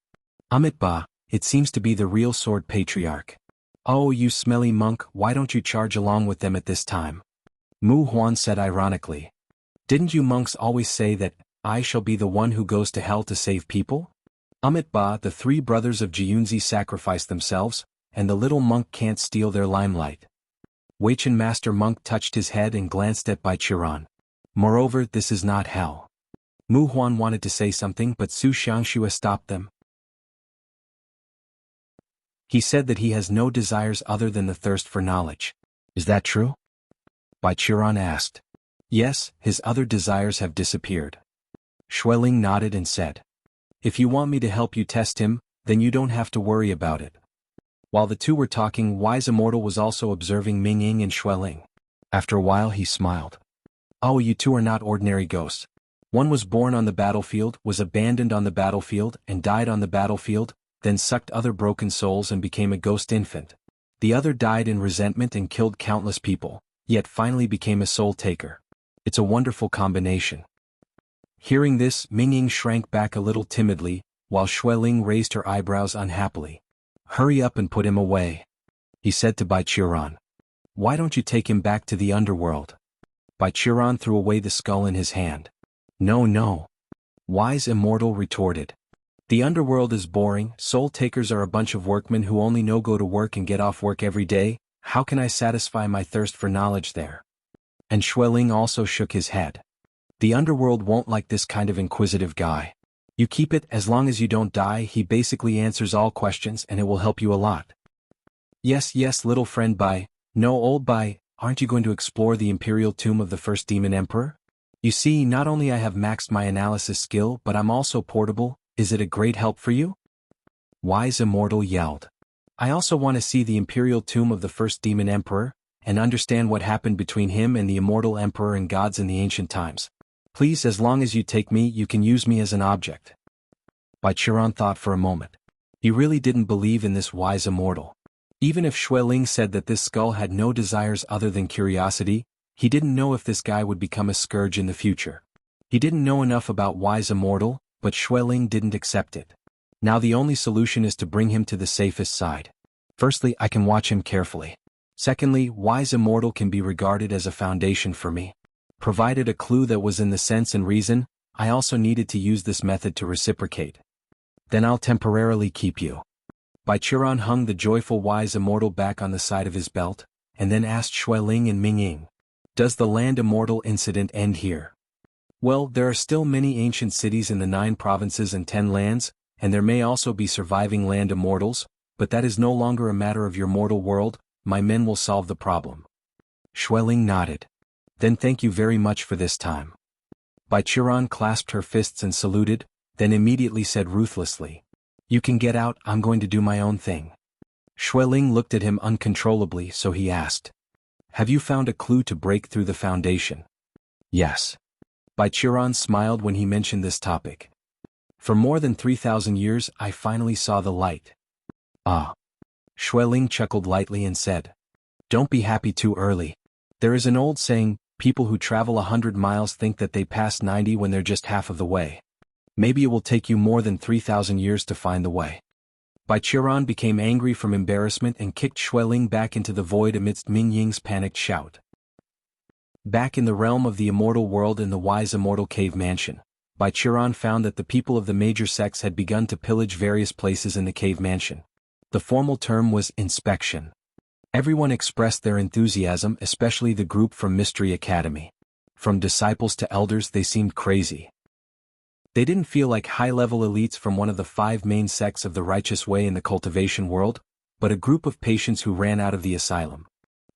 "Amitba, it seems to be the real sword patriarch. Oh, you smelly monk, why don't you charge along with them at this time?" Mu Huan said ironically, "Didn't you monks always say that, I shall be the one who goes to hell to save people?" Amitba, the 3 brothers of Jiyunzi sacrificed themselves, and the little monk can't steal their limelight. Weichen Master Monk touched his head and glanced at Bai Qiran. Moreover, this is not hell. Mu Huan wanted to say something but Su Xiangxue stopped them. He said that he has no desires other than the thirst for knowledge. Is that true? Bai Qiran asked. Yes, his other desires have disappeared. Xueling nodded and said, "If you want me to help you test him, then you don't have to worry about it." While the 2 were talking, Wise Immortal was also observing Mingying and Xueling. After a while he smiled. "Oh, you 2 are not ordinary ghosts. One was born on the battlefield, was abandoned on the battlefield, and died on the battlefield, then sucked other broken souls and became a ghost infant. The other died in resentment and killed countless people, yet finally became a soul taker. It's a wonderful combination." Hearing this, Mingying shrank back a little timidly, while Xueling raised her eyebrows unhappily. "Hurry up and put him away," he said to Bai Qiran. "Why don't you take him back to the underworld?" Bai Qiran threw away the skull in his hand. No. Wise Immortal retorted. "The underworld is boring, soul takers are a bunch of workmen who only know go to work and get off work every day, how can I satisfy my thirst for knowledge there?" And Xueling also shook his head. "The underworld won't like this kind of inquisitive guy. You keep it as long as you don't die, he basically answers all questions and it will help you a lot." Yes, yes, little friend Bai. No, old Bai, aren't you going to explore the imperial tomb of the first demon emperor? You see, not only I have maxed my analysis skill but I'm also portable. Is it a great help for you? Wise Immortal yelled. I also want to see the imperial tomb of the first demon emperor, and understand what happened between him and the immortal emperor and gods in the ancient times. Please, as long as you take me, you can use me as an object. Bai Qiran thought for a moment. He really didn't believe in this wise immortal. Even if Xueling said that this skull had no desires other than curiosity, he didn't know if this guy would become a scourge in the future. He didn't know enough about wise immortal, but Xueling didn't accept it. Now the only solution is to bring him to the safest side. Firstly, I can watch him carefully. Secondly, wise immortal can be regarded as a foundation for me. Provided a clue that was in the sense and reason, I also needed to use this method to reciprocate. Then I'll temporarily keep you. Bai Qiran hung the joyful wise immortal back on the side of his belt, and then asked Xueling and Mingying, does the land immortal incident end here? Well, there are still many ancient cities in the 9 provinces and 10 lands, and there may also be surviving land immortals, but that is no longer a matter of your mortal world. My men will solve the problem. Xueling nodded. Then thank you very much for this time. Bai Qiran clasped her fists and saluted, then immediately said ruthlessly, you can get out, I'm going to do my own thing. Xueling looked at him uncontrollably, so he asked, have you found a clue to break through the foundation? Yes. Bai Qiran smiled when he mentioned this topic. For more than 3,000 years I finally saw the light. Ah. Xueling chuckled lightly and said, don't be happy too early. There is an old saying, people who travel 100 miles think that they passed 90 when they're just half of the way. Maybe it will take you more than 3,000 years to find the way. Bai Qiran became angry from embarrassment and kicked Xueling back into the void amidst Mingying's panicked shout. Back in the realm of the immortal world in the wise immortal cave mansion, Bai Qiran found that the people of the major sects had begun to pillage various places in the cave mansion. The formal term was inspection. Everyone expressed their enthusiasm, especially the group from Mystery Academy. From disciples to elders, they seemed crazy. They didn't feel like high-level elites from one of the 5 main sects of the righteous way in the cultivation world, but a group of patients who ran out of the asylum.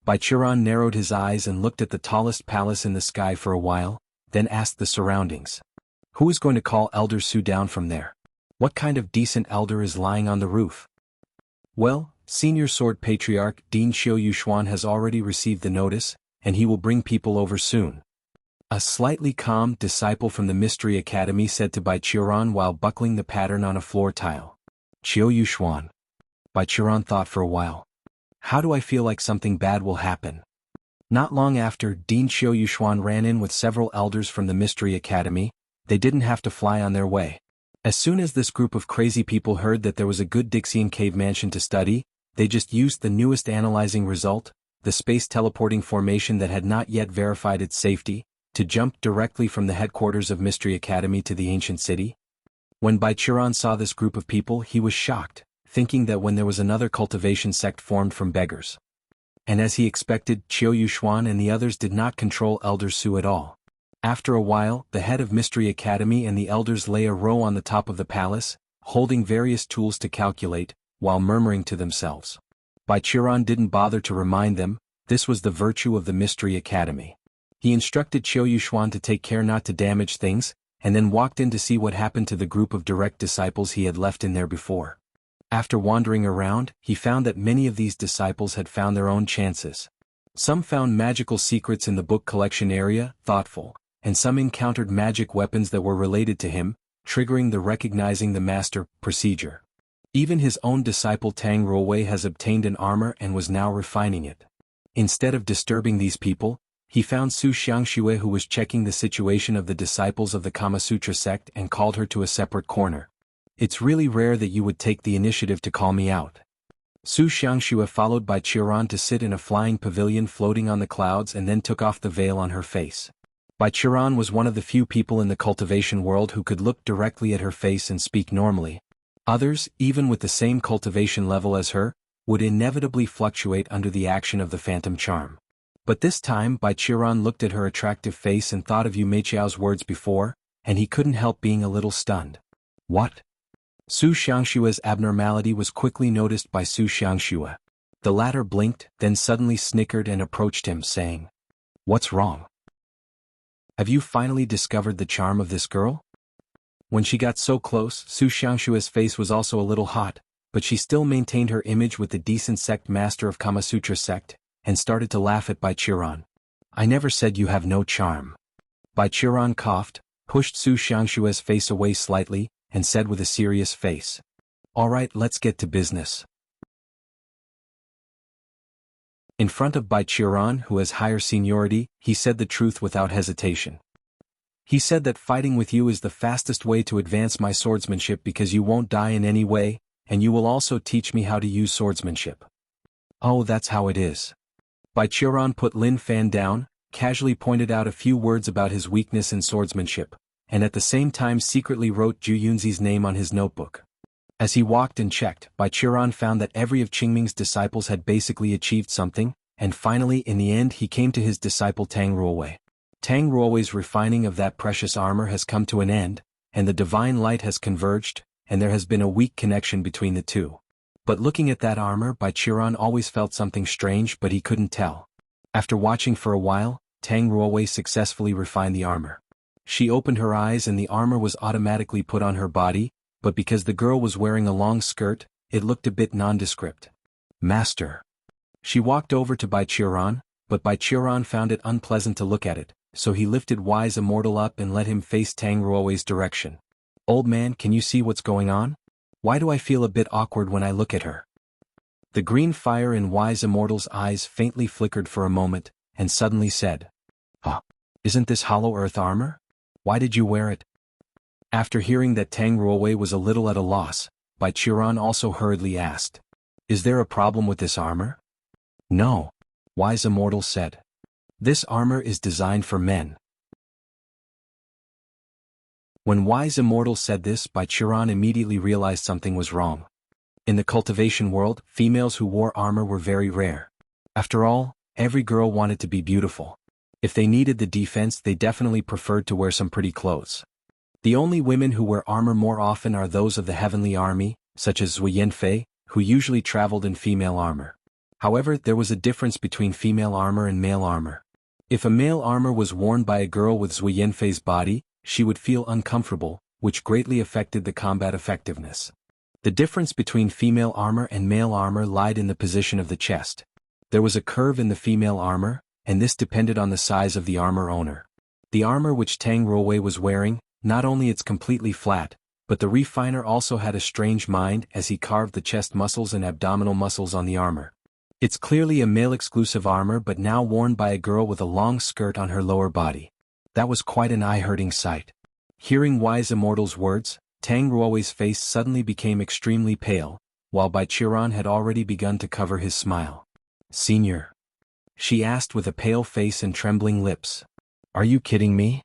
Bai Qiran narrowed his eyes and looked at the tallest palace in the sky for a while, then asked the surroundings. Who is going to call Elder Su down from there? What kind of decent elder is lying on the roof? Well, Senior Sword Patriarch Dean Xiao Yuxuan has already received the notice, and he will bring people over soon. A slightly calm disciple from the Mystery Academy said to Bai Qiran while buckling the pattern on a floor tile. Xiao Yuxuan. Bai Qiran thought for a while. How do I feel like something bad will happen? Not long after, Dean Xiao Yuxuan ran in with several elders from the Mystery Academy. They didn't have to fly on their way. As soon as this group of crazy people heard that there was a good Dixian cave mansion to study, they just used the newest analyzing result, the space teleporting formation that had not yet verified its safety, to jump directly from the headquarters of Mystery Academy to the ancient city. When Bai Qiran saw this group of people, he was shocked, thinking that when there was another cultivation sect formed from beggars. And as he expected, Qiao Yuxuan and the others did not control Elder Su at all. After a while, the head of Mystery Academy and the elders lay a row on the top of the palace, holding various tools to calculate, while murmuring to themselves. Bai Qiran didn't bother to remind them, this was the virtue of the Mystery Academy. He instructed Qiao Yuxuan to take care not to damage things, and then walked in to see what happened to the group of direct disciples he had left in there before. After wandering around, he found that many of these disciples had found their own chances. Some found magical secrets in the book collection area, thoughtful, and some encountered magic weapons that were related to him, triggering the recognizing the master procedure. Even his own disciple Tang Ruowei has obtained an armor and was now refining it. Instead of disturbing these people, he found Su Xiangxue who was checking the situation of the disciples of the Kama Sutra sect and called her to a separate corner. It's really rare that you would take the initiative to call me out. Su Xiangxue followed Bai Qiran to sit in a flying pavilion floating on the clouds and then took off the veil on her face. Bai Qiran was one of the few people in the cultivation world who could look directly at her face and speak normally. Others, even with the same cultivation level as her, would inevitably fluctuate under the action of the phantom charm. But this time Bai Qiran looked at her attractive face and thought of Yu Meiqiao's words before, and he couldn't help being a little stunned. What? Su Xiangxue's abnormality was quickly noticed by Su Xiangxue. The latter blinked, then suddenly snickered and approached him, saying, "What's wrong? Have you finally discovered the charm of this girl?" When she got so close, Su Xiangshua's face was also a little hot, but she still maintained her image with the decent sect master of Kamasutra sect, and started to laugh at Bai Qiran. "I never said you have no charm." Bai Qiran coughed, pushed Su Xiangshua's face away slightly, and said with a serious face, "All right, let's get to business." In front of Bai Qiran, who has higher seniority, he said the truth without hesitation. He said that fighting with you is the fastest way to advance my swordsmanship because you won't die in any way, and you will also teach me how to use swordsmanship. Oh, that's how it is. Bai Qiran put Lin Fan down, casually pointed out a few words about his weakness in swordsmanship, and at the same time secretly wrote Zhu Yunzi's name on his notebook. As he walked and checked, Bai Qiran found that every of Qingming's disciples had basically achieved something, and finally in the end he came to his disciple Tang Ruowei. Tang Ruowei's refining of that precious armor has come to an end, and the divine light has converged, and there has been a weak connection between the two. But looking at that armor, Bai Qiran always felt something strange, but he couldn't tell. After watching for a while, Tang Ruowei successfully refined the armor. She opened her eyes and the armor was automatically put on her body, but because the girl was wearing a long skirt, it looked a bit nondescript. "Master." She walked over to Bai Qiran, but Bai Qiran found it unpleasant to look at it, so he lifted Wise Immortal up and let him face Tang Ruowei's direction. "Old man, can you see what's going on? Why do I feel a bit awkward when I look at her?" The green fire in Wise Immortal's eyes faintly flickered for a moment, and suddenly said, "Huh, isn't this hollow earth armor? Why did you wear it?" After hearing that Tang Ruowei was a little at a loss, Bai Qiran also hurriedly asked, "Is there a problem with this armor?" "No," Wise Immortal said. "This armor is designed for men." When Wise Immortal said this, Bai Qiran immediately realized something was wrong. In the cultivation world, females who wore armor were very rare. After all, every girl wanted to be beautiful. If they needed the defense, they definitely preferred to wear some pretty clothes. The only women who wear armor more often are those of the heavenly army, such as Zui Yanfei, who usually traveled in female armor. However, there was a difference between female armor and male armor. If a male armor was worn by a girl with Zui Yanfei's body, she would feel uncomfortable, which greatly affected the combat effectiveness. The difference between female armor and male armor lied in the position of the chest. There was a curve in the female armor, and this depended on the size of the armor owner. The armor which Tang Ruowei was wearing, not only it's completely flat, but the refiner also had a strange mind as he carved the chest muscles and abdominal muscles on the armor. It's clearly a male-exclusive armor but now worn by a girl with a long skirt on her lower body. That was quite an eye-hurting sight. Hearing Wise Immortal's words, Tang Ruowei's face suddenly became extremely pale, while Bai Qiran had already begun to cover his smile. "Senior?" she asked with a pale face and trembling lips. "Are you kidding me?"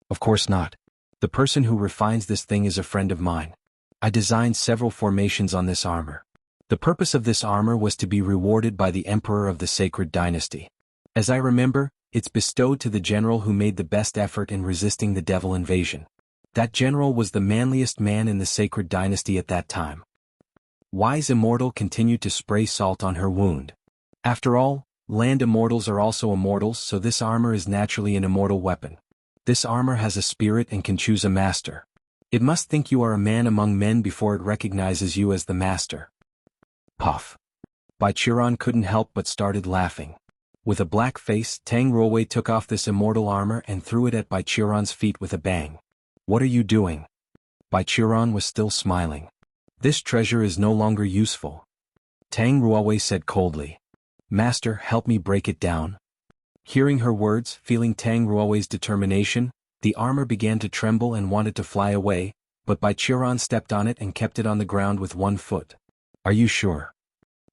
"Of course not. The person who refines this thing is a friend of mine. I designed several formations on this armor. The purpose of this armor was to be rewarded by the Emperor of the Sacred Dynasty. As I remember, it's bestowed to the general who made the best effort in resisting the devil invasion. That general was the manliest man in the Sacred Dynasty at that time." Wise Immortal continued to spray salt on her wound. After all, land immortals are also immortals, so this armor is naturally an immortal weapon. This armor has a spirit and can choose a master. It must think you are a man among men before it recognizes you as the master. Puff. Bai Qiran couldn't help but started laughing. With a black face, Tang Ruowei took off this immortal armor and threw it at Bai Qiran's feet with a bang. "What are you doing?" Bai Qiran was still smiling. "This treasure is no longer useful," Tang Ruowei said coldly. "Master, help me break it down." Hearing her words, feeling Tang Ruowei's determination, the armor began to tremble and wanted to fly away, but Bai Qiran stepped on it and kept it on the ground with one foot. "Are you sure?"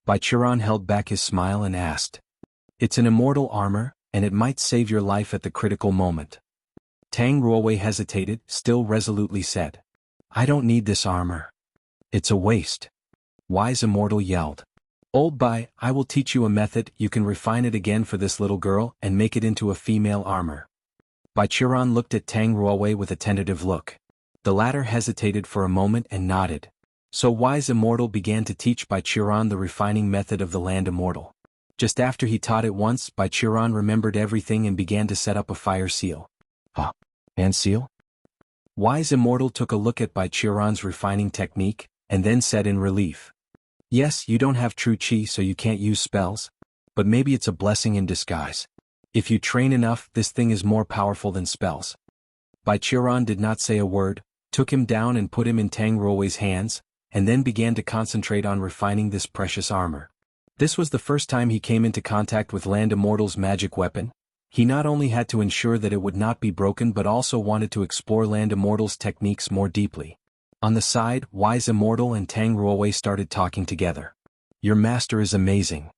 Bai Qiran held back his smile and asked. "It's an immortal armor, and it might save your life at the critical moment." Tang Ruowei hesitated, still resolutely said, "I don't need this armor. It's a waste." Wise Immortal yelled, "Old Bai, I will teach you a method. You can refine it again for this little girl and make it into a female armor." Bai Qiran looked at Tang Ruowei with a tentative look. The latter hesitated for a moment and nodded. So Wise Immortal began to teach Bai Qiran the refining method of the land immortal. Just after he taught it once, Bai Qiran remembered everything and began to set up a fire seal. Huh? And seal? Wise Immortal took a look at Bai Qiran's refining technique, and then said in relief. Yes, you don't have true qi so you can't use spells. But maybe it's a blessing in disguise. If you train enough, this thing is more powerful than spells. Bai Qiran did not say a word, took him down and put him in Tang Ruowei's hands, and then began to concentrate on refining this precious armor. This was the first time he came into contact with Land Immortal's magic weapon. He not only had to ensure that it would not be broken but also wanted to explore Land Immortal's techniques more deeply. On the side, Wise Immortal and Tang Ruowei started talking together. Your master is amazing.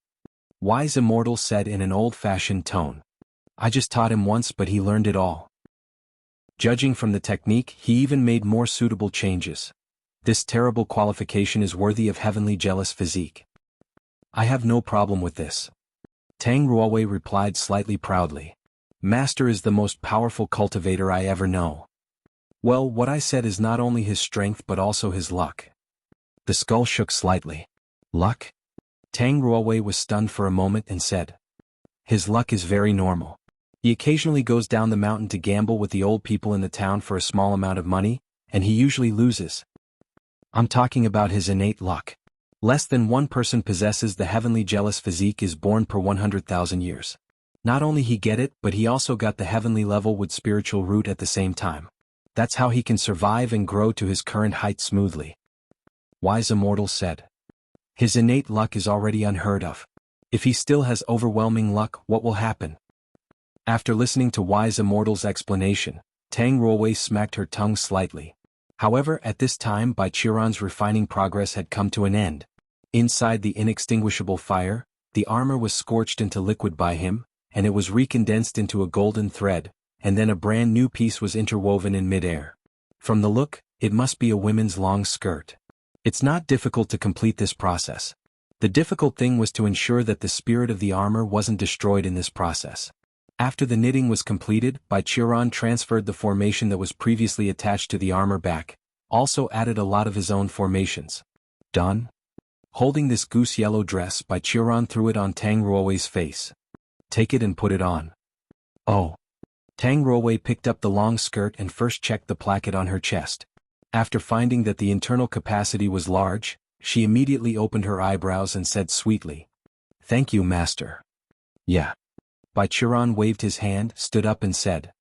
Wise Immortal said in an old-fashioned tone. I just taught him once but he learned it all. Judging from the technique, he even made more suitable changes. This terrible qualification is worthy of heavenly jealous physique. I have no problem with this. Tang Ruowei replied slightly proudly. Master is the most powerful cultivator I ever know. Well, what I said is not only his strength but also his luck. The skull shook slightly. Luck? Tang Ruowei was stunned for a moment and said. His luck is very normal. He occasionally goes down the mountain to gamble with the old people in the town for a small amount of money, and he usually loses. I'm talking about his innate luck. Less than one person possesses the heavenly jealous physique is born per 100,000 years. Not only he get it, but he also got the heavenly level with spiritual root at the same time. That's how he can survive and grow to his current height smoothly. Wise Immortal said. His innate luck is already unheard of. If he still has overwhelming luck, what will happen? After listening to Wise Immortal's explanation, Tang Ruowei smacked her tongue slightly. However, at this time Bai Qiran's refining progress had come to an end. Inside the inextinguishable fire, the armor was scorched into liquid by him, and it was recondensed into a golden thread, and then a brand new piece was interwoven in midair. From the look, it must be a women's long skirt. It's not difficult to complete this process. The difficult thing was to ensure that the spirit of the armor wasn't destroyed in this process. After the knitting was completed, Bai Qiran transferred the formation that was previously attached to the armor back, also added a lot of his own formations. Done? Holding this goose yellow dress, Bai Qiran threw it on Tang Ruowei's face. Take it and put it on. Oh. Tang Ruowei picked up the long skirt and first checked the placket on her chest. After finding that the internal capacity was large, she immediately opened her eyebrows and said sweetly. Thank you, master. Yeah. Bai Qiran waved his hand, stood up and said.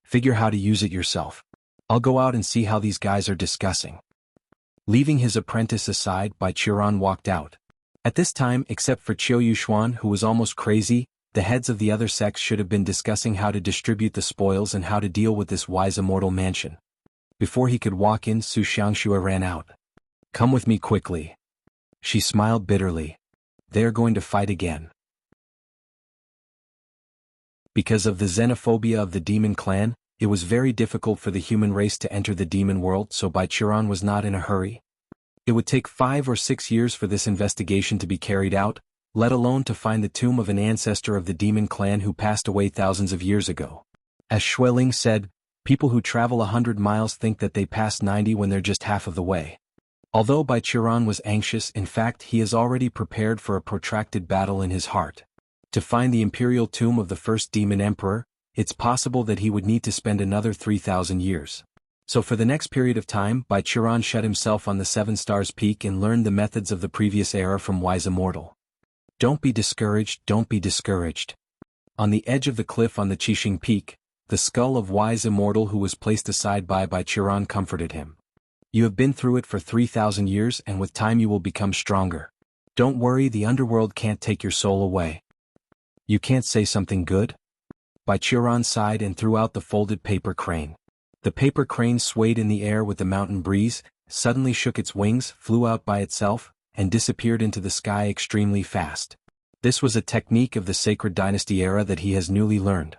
Figure how to use it yourself. I'll go out and see how these guys are discussing. Leaving his apprentice aside, Bai Qiran walked out. At this time, except for Qiu Yuxuan, who was almost crazy, the heads of the other sects should have been discussing how to distribute the spoils and how to deal with this Wise Immortal mansion. Before he could walk in, Su Xiangxue ran out. Come with me quickly. She smiled bitterly. They are going to fight again. Because of the xenophobia of the demon clan, it was very difficult for the human race to enter the demon world, so Bai Qiran was not in a hurry. It would take 5 or 6 years for this investigation to be carried out, let alone to find the tomb of an ancestor of the demon clan who passed away thousands of years ago. As Xueling said, people who travel 100 miles think that they passed 90 when they're just half of the way. Although Bai Qiran was anxious, in fact he is already prepared for a protracted battle in his heart. To find the imperial tomb of the first demon emperor, it's possible that he would need to spend another 3,000 years. So for the next period of time, Bai Qiran shut himself on the 7 Stars Peak and learned the methods of the previous era from Wise Immortal. Don't be discouraged, don't be discouraged. On the edge of the cliff on the Qixing Peak, the skull of Wise Immortal who was placed aside by Bai Qiran comforted him. You have been through it for 3,000 years and with time you will become stronger. Don't worry, the underworld can't take your soul away. You can't say something good? Bai Qiran sighed and threw out the folded paper crane. The paper crane swayed in the air with the mountain breeze, suddenly shook its wings, flew out by itself, and disappeared into the sky extremely fast. This was a technique of the Sacred Dynasty era that he has newly learned.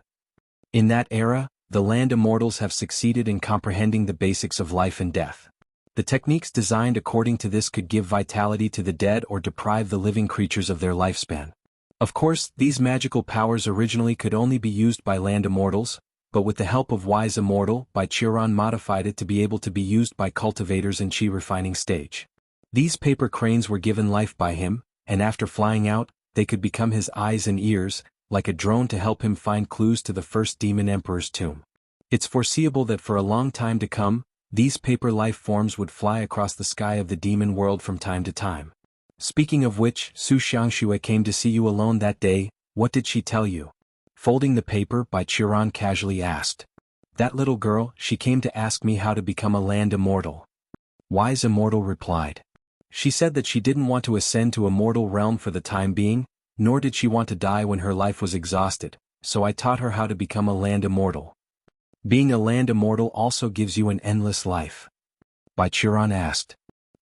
In that era, the land immortals have succeeded in comprehending the basics of life and death. The techniques designed according to this could give vitality to the dead or deprive the living creatures of their lifespan. Of course, these magical powers originally could only be used by land immortals, but with the help of Wise Immortal, Bai Qiran modified it to be able to be used by cultivators in Qi refining stage. These paper cranes were given life by him, and after flying out, they could become his eyes and ears, like a drone to help him find clues to the first demon emperor's tomb. It's foreseeable that for a long time to come, these paper life forms would fly across the sky of the demon world from time to time. Speaking of which, Su Xiangxue came to see you alone that day. What did she tell you? Folding the paper, Bai Qiran casually asked. That little girl, she came to ask me how to become a land immortal. Wise Immortal replied. She said that she didn't want to ascend to a mortal realm for the time being, nor did she want to die when her life was exhausted, so I taught her how to become a land immortal. Being a land immortal also gives you an endless life? Bai Qiran asked.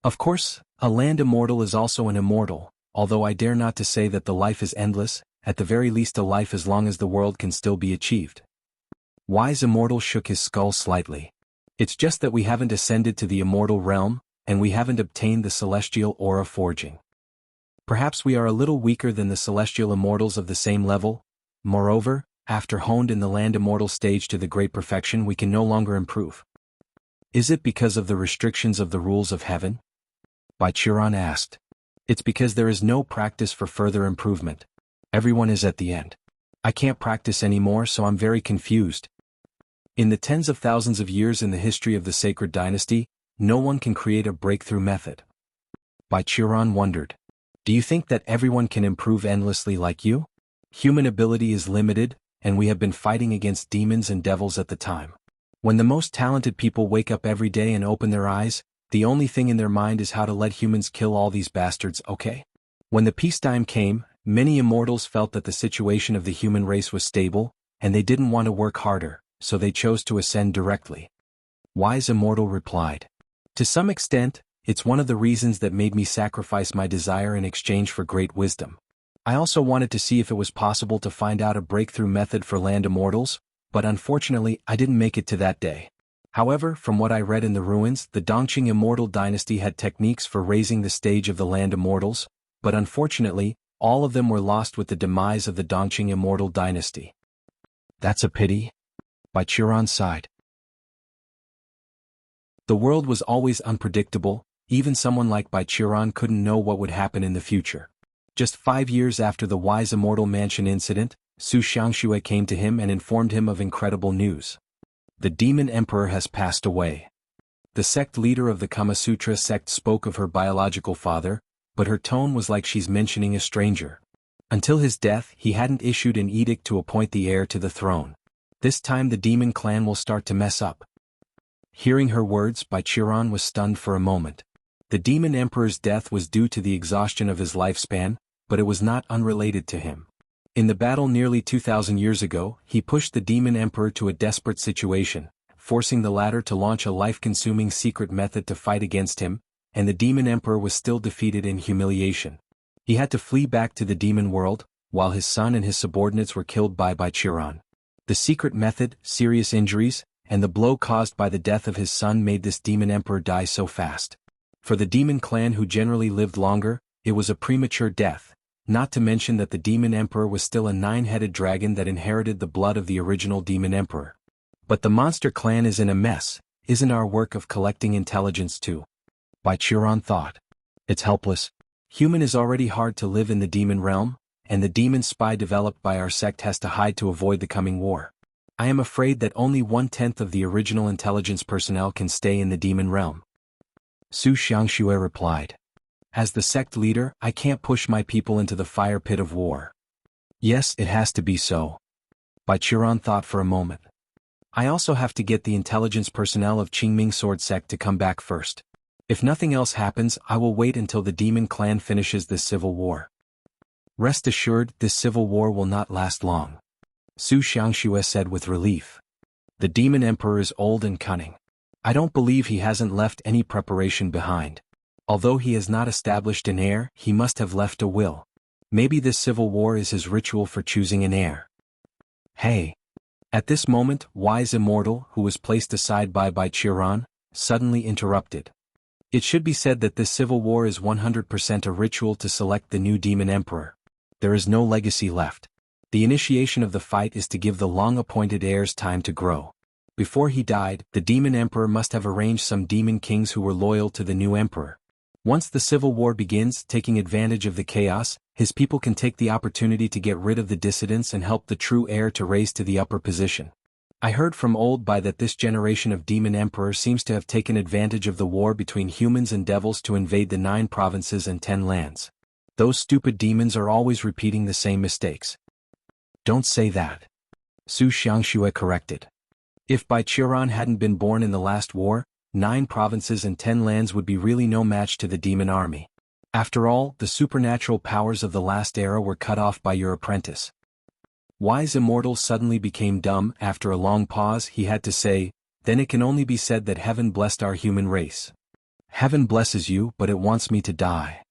Of course, a land immortal is also an immortal, although I dare not to say that the life is endless, at the very least a life as long as the world can still be achieved. Wise Immortal shook his skull slightly. It's just that we haven't ascended to the immortal realm, and we haven't obtained the celestial aura forging. Perhaps we are a little weaker than the celestial immortals of the same level. Moreover, after honed in the land immortal stage to the great perfection, we can no longer improve. Is it because of the restrictions of the rules of heaven? Bai Qiran asked. It's because there is no practice for further improvement. Everyone is at the end. I can't practice anymore, so I'm very confused. In the tens of thousands of years in the history of the sacred dynasty, no one can create a breakthrough method. Bai Qiran wondered. Do you think that everyone can improve endlessly like you? Human ability is limited, and we have been fighting against demons and devils at the time. When the most talented people wake up every day and open their eyes, the only thing in their mind is how to let humans kill all these bastards, okay? When the peacetime came, many immortals felt that the situation of the human race was stable, and they didn't want to work harder, so they chose to ascend directly. Wise Immortal replied. To some extent, it's one of the reasons that made me sacrifice my desire in exchange for great wisdom. I also wanted to see if it was possible to find out a breakthrough method for land immortals, but unfortunately I didn't make it to that day. However, from what I read in the ruins, the Dongqing Immortal Dynasty had techniques for raising the stage of the land immortals, but unfortunately, all of them were lost with the demise of the Dongqing Immortal Dynasty. That's a pity. Bai Qiran sighed. The world was always unpredictable, even someone like Bai Qiran couldn't know what would happen in the future. Just 5 years after the Wise Immortal Mansion incident, Su Xiangxue came to him and informed him of incredible news. The demon emperor has passed away. The sect leader of the Kama Sutra sect spoke of her biological father, but her tone was like she's mentioning a stranger. Until his death, he hadn't issued an edict to appoint the heir to the throne. This time the demon clan will start to mess up. Hearing her words, Bai Qiran was stunned for a moment. The demon emperor's death was due to the exhaustion of his lifespan, but it was not unrelated to him. In the battle nearly 2,000 years ago, he pushed the demon emperor to a desperate situation, forcing the latter to launch a life-consuming secret method to fight against him, and the demon emperor was still defeated in humiliation. He had to flee back to the demon world, while his son and his subordinates were killed by Bai Qiran. The secret method, serious injuries, and the blow caused by the death of his son made this demon emperor die so fast. For the demon clan who generally lived longer, it was a premature death, not to mention that the demon emperor was still a 9-headed dragon that inherited the blood of the original demon emperor. But the monster clan is in a mess. Isn't our work of collecting intelligence too? Bai Qiran thought. It's helpless. Human is already hard to live in the demon realm, and the demon spy developed by our sect has to hide to avoid the coming war. I am afraid that only 1/10 of the original intelligence personnel can stay in the demon realm. Su Xiangxue replied. As the sect leader, I can't push my people into the fire pit of war. Yes, it has to be so. Bai Qiran thought for a moment. I also have to get the intelligence personnel of Qingming Sword Sect to come back first. If nothing else happens, I will wait until the demon clan finishes this civil war. Rest assured, this civil war will not last long. Su Xiangxue said with relief. The demon emperor is old and cunning. I don't believe he hasn't left any preparation behind. Although he has not established an heir, he must have left a will. Maybe this civil war is his ritual for choosing an heir. Hey! At this moment, Wise Immortal, who was placed aside by Bai Qiran, suddenly interrupted. It should be said that this civil war is 100% a ritual to select the new demon emperor. There is no legacy left. The initiation of the fight is to give the long-appointed heirs time to grow. Before he died, the demon emperor must have arranged some demon kings who were loyal to the new emperor. Once the civil war begins, taking advantage of the chaos, his people can take the opportunity to get rid of the dissidents and help the true heir to raise to the upper position. I heard from Old Bai that this generation of demon emperor seems to have taken advantage of the war between humans and devils to invade the 9 provinces and 10 lands. Those stupid demons are always repeating the same mistakes. Don't say that. Su Xiangxue corrected. If Bai Qiran hadn't been born in the last war, 9 provinces and 10 lands would be really no match to the demon army. After all, the supernatural powers of the last era were cut off by your apprentice. Wise Immortal suddenly became dumb. After a long pause he had to say, then it can only be said that heaven blessed our human race. Heaven blesses you, but it wants me to die.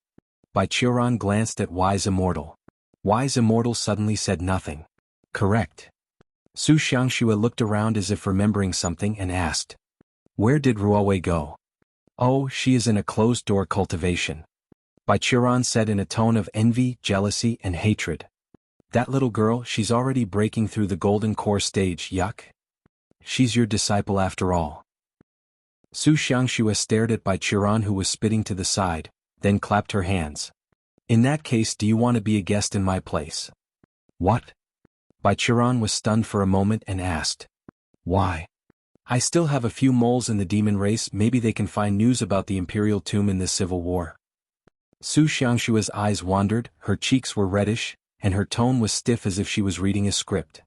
Bai Qiran glanced at Wise Immortal. Wise Immortal suddenly said nothing. Correct. Su Xiangxue looked around as if remembering something and asked, where did Ruowei go? Oh, she is in a closed-door cultivation. Bai Qiran said in a tone of envy, jealousy, and hatred. That little girl, she's already breaking through the golden core stage, yuck. She's your disciple after all. Su Xiangxue stared at Bai Qiran, who was spitting to the side, then clapped her hands. In that case, do you want to be a guest in my place? What? Bai Qiran was stunned for a moment and asked. Why? I still have a few moles in the demon race, maybe they can find news about the imperial tomb in this civil war. Su Xiangxue's eyes wandered, her cheeks were reddish, and her tone was stiff as if she was reading a script.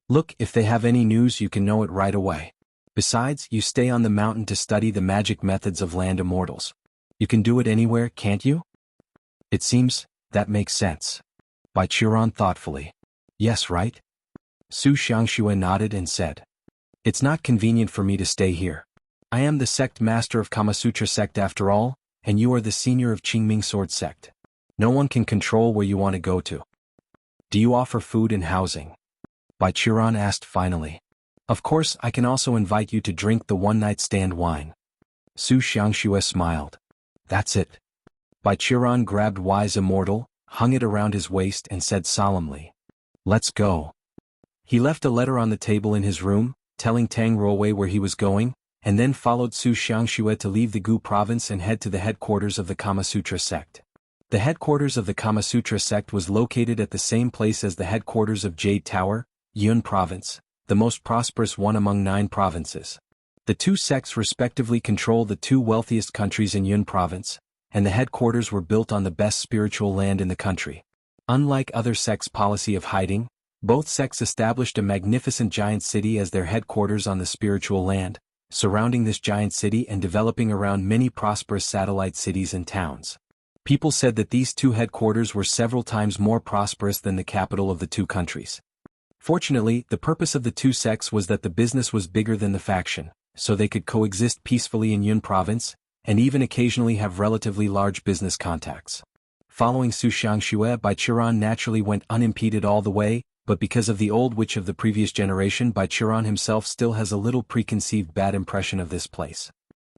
Look, if they have any news you can know it right away. Besides, you stay on the mountain to study the magic methods of land immortals. You can do it anywhere, can't you? It seems, that makes sense. Bai Qiran thoughtfully. Yes, right? Su Xiangxue nodded and said. It's not convenient for me to stay here. I am the sect master of Kamasutra sect after all, and you are the senior of Qingming sword sect. No one can control where you want to go to. Do you offer food and housing? Bai Qiran asked finally. Of course, I can also invite you to drink the one-night stand wine. Su Xiangxue smiled. That's it. Bai Qiran grabbed Wise Immortal, hung it around his waist and said solemnly. Let's go. He left a letter on the table in his room, telling Tang Ruowei where he was going, and then followed Su Xiangxue to leave the Gu province and head to the headquarters of the Kamasutra sect. The headquarters of the Kamasutra sect was located at the same place as the headquarters of Jade Tower, Yun province, the most prosperous one among 9 provinces. The 2 sects respectively control the 2 wealthiest countries in Yun province, and the headquarters were built on the best spiritual land in the country. Unlike other sects' policy of hiding, both sects established a magnificent giant city as their headquarters on the spiritual land, surrounding this giant city and developing around many prosperous satellite cities and towns. People said that these 2 headquarters were several times more prosperous than the capital of the 2 countries. Fortunately, the purpose of the 2 sects was that the business was bigger than the faction, so they could coexist peacefully in Yun province, and even occasionally have relatively large business contacts. Following Su Xiangxue, Bai Qiran naturally went unimpeded all the way, but because of the old witch of the previous generation, Bai Qiran himself still has a little preconceived bad impression of this place.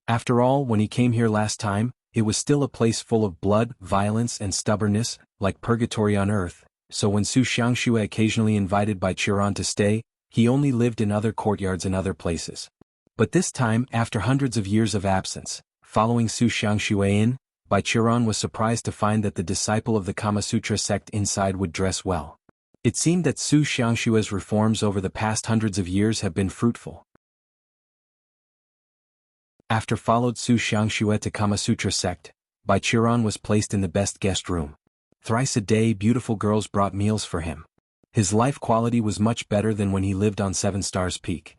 After all, when he came here last time, it was still a place full of blood, violence and stubbornness, like purgatory on earth, so when Su Xiangxue occasionally invited Bai Qiran to stay, he only lived in other courtyards and other places. But this time, after hundreds of years of absence, following Su Xiangxue in, Bai Qiran was surprised to find that the disciple of the Kamasutra sect inside would dress well. It seemed that Su Xiangxue's reforms over the past hundreds of years have been fruitful. After followed Su Xiangxue to Kamasutra sect, Bai Qiran was placed in the best guest room. Thrice a day beautiful girls brought meals for him. His life quality was much better than when he lived on 7 Stars Peak.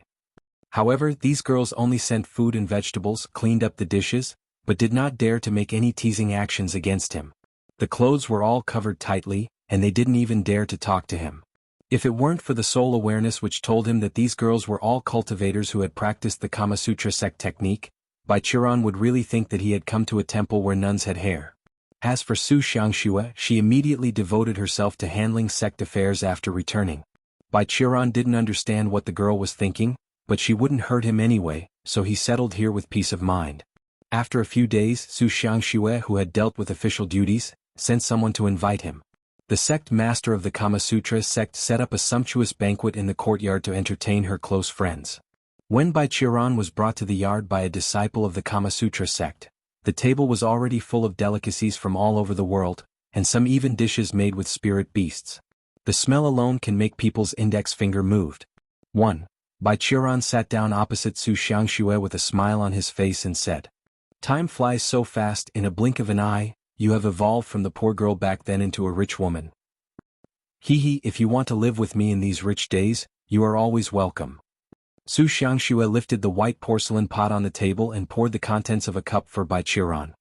However, these girls only sent food and vegetables, cleaned up the dishes, but did not dare to make any teasing actions against him. The clothes were all covered tightly, and they didn't even dare to talk to him. If it weren't for the soul awareness which told him that these girls were all cultivators who had practiced the Kamasutra sect technique, Bai Qiran would really think that he had come to a temple where nuns had hair. As for Su Xiangxue, she immediately devoted herself to handling sect affairs after returning. Bai Qiran didn't understand what the girl was thinking, but she wouldn't hurt him anyway, so he settled here with peace of mind. After a few days, Su Xiangxue, who had dealt with official duties, sent someone to invite him. The sect master of the Kamasutra sect set up a sumptuous banquet in the courtyard to entertain her close friends. When Bai Qiran was brought to the yard by a disciple of the Kamasutra sect, The table was already full of delicacies from all over the world, and some even dishes made with spirit beasts. The smell alone can make people's index finger moved. 1. Bai Qiran sat down opposite Su Xiangxue with a smile on his face and said, "Time flies so fast, in a blink of an eye, you have evolved from the poor girl back then into a rich woman. Hee, if you want to live with me in these rich days, you are always welcome." Su Xiangxue lifted the white porcelain pot on the table and poured the contents of a cup for Bai Qiran.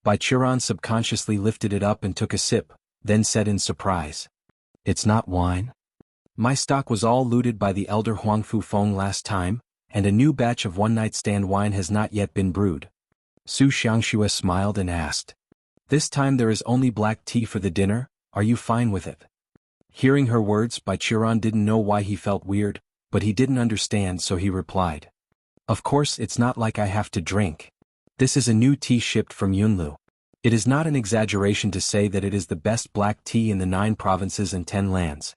Bai Qiran subconsciously lifted it up and took a sip, then said in surprise, "It's not wine? My stock was all looted by the elder Huang Fufeng last time, and a new batch of one-night stand wine has not yet been brewed." Su Xiangxue smiled and asked, "This time there is only black tea for the dinner, are you fine with it?" Hearing her words, Bai Qiran didn't know why he felt weird, but he didn't understand, so he replied, "Of course it's not like I have to drink. This is a new tea shipped from Yunlu. It is not an exaggeration to say that it is the best black tea in the 9 provinces and 10 lands."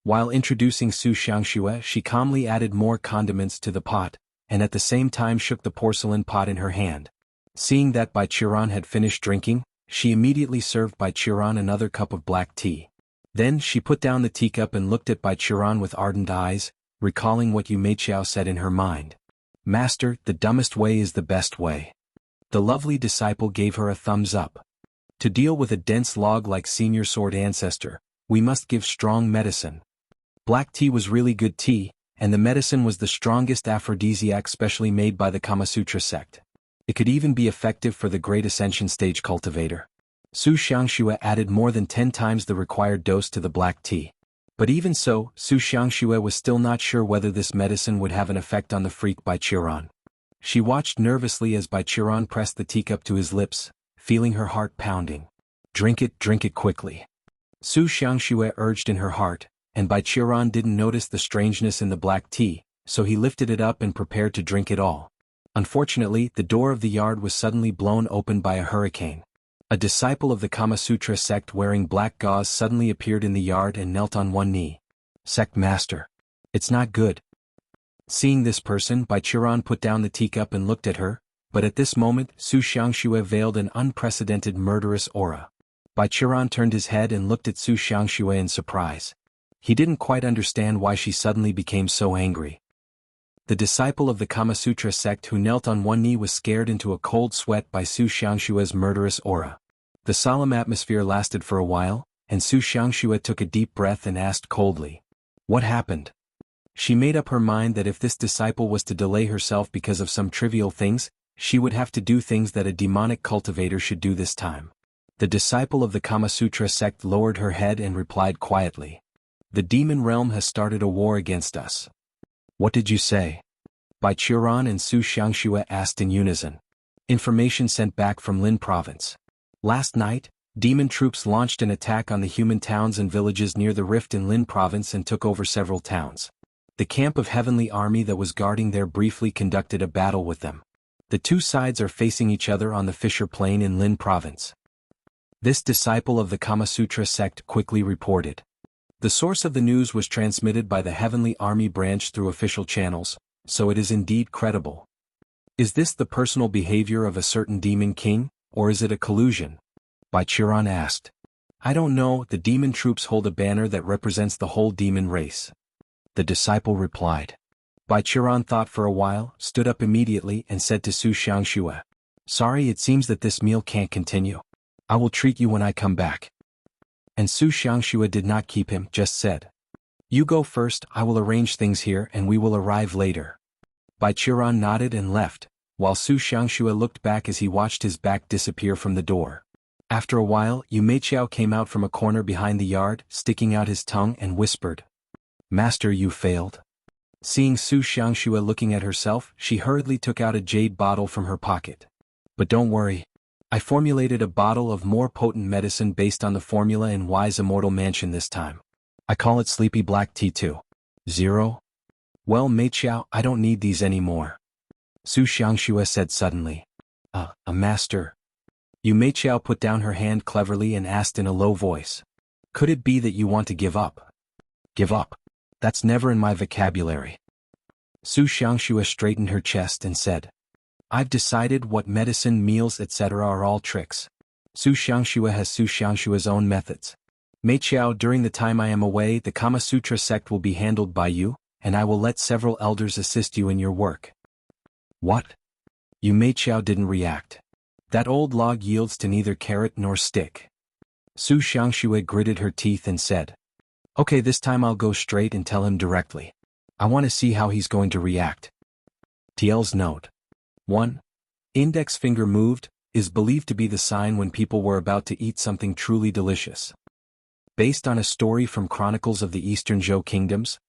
While introducing Su Xiangxue, she calmly added more condiments to the pot, and at the same time shook the porcelain pot in her hand. Seeing that Bai Qiran had finished drinking, she immediately served Bai Qiran another cup of black tea. Then she put down the teacup and looked at Bai Qiran with ardent eyes, recalling what Yu Meiqiao said in her mind. "Master, the dumbest way is the best way." The lovely disciple gave her a thumbs up. "To deal with a dense log like Senior Sword Ancestor, we must give strong medicine." Black tea was really good tea, and the medicine was the strongest aphrodisiac specially made by the Kamasutra sect. It could even be effective for the Great Ascension Stage cultivator. Su Xiangxue added more than 10 times the required dose to the black tea. But even so, Su Xiangxue was still not sure whether this medicine would have an effect on the freak Bai Qiran. She watched nervously as Bai Qiran pressed the teacup to his lips, feeling her heart pounding. Drink it quickly." Su Xiangxue urged in her heart, and Bai Qiran didn't notice the strangeness in the black tea, so he lifted it up and prepared to drink it all. Unfortunately, the door of the yard was suddenly blown open by a hurricane. A disciple of the Kamasutra sect wearing black gauze suddenly appeared in the yard and knelt on one knee. "Sect master. It's not good." Seeing this person, Bai Qiran put down the teacup and looked at her, but at this moment Su Xiangxue veiled an unprecedented murderous aura. Bai Qiran turned his head and looked at Su Xiangxue in surprise. He didn't quite understand why she suddenly became so angry. The disciple of the Kamasutra sect who knelt on one knee was scared into a cold sweat by Su Xiangxue's murderous aura. The solemn atmosphere lasted for a while, and Su Xiangxue took a deep breath and asked coldly, "What happened?" She made up her mind that if this disciple was to delay herself because of some trivial things, she would have to do things that a demonic cultivator should do this time. The disciple of the Kamasutra sect lowered her head and replied quietly, "The demon realm has started a war against us." "What did you say?" Bai Qiran and Su Xiangxue asked in unison. Information sent back from Lin province. Last night, demon troops launched an attack on the human towns and villages near the rift in Lin province and took over several towns. The camp of heavenly army that was guarding there briefly conducted a battle with them. The two sides are facing each other on the Fisher Plain in Lin province. This disciple of the Kamasutra sect quickly reported. The source of the news was transmitted by the Heavenly Army branch through official channels, so it is indeed credible. Is this the personal behavior of a certain demon king, or is it a collusion? Bai Qiran asked. I don't know, the demon troops hold a banner that represents the whole demon race. The disciple replied. Bai Qiran thought for a while, stood up immediately and said to Su Xiangxue, "Sorry, it seems that this meal can't continue. I will treat you when I come back." And Su Xiangxue did not keep him, just said, "You go first, I will arrange things here and we will arrive later." Bai Qiran nodded and left, while Su Xiangxue looked back as he watched his back disappear from the door. After a while, Yu Meiqiao came out from a corner behind the yard, sticking out his tongue and whispered, "Master, you failed." Seeing Su Xiangxue looking at herself, she hurriedly took out a jade bottle from her pocket. "But don't worry. I formulated a bottle of more potent medicine based on the formula in Wise Immortal Mansion this time. I call it Sleepy Black Tea 2.0. Well, Meiqiao, I don't need these anymore." Su Xiangxue said suddenly. A master." Yu Meiqiao put down her hand cleverly and asked in a low voice. "Could it be that you want to give up?" "Give up? That's never in my vocabulary." Su Xiangxue straightened her chest and said, I've decided what medicine, meals, etc. are all tricks. Su Xiangxue has Su Xiangshue's own methods. Mei Qiao, during the time I am away, the Kama Sutra sect will be handled by you, and I will let several elders assist you in your work. What? You? Mei Qiao didn't react. That old log yields to neither carrot nor stick. Su Xiangxue gritted her teeth and said, Okay, this time I'll go straight and tell him directly. I want to see how he's going to react. TL's note. 1. Index finger moved, is believed to be the sign when people were about to eat something truly delicious. Based on a story from Chronicles of the Eastern Zhou Kingdoms.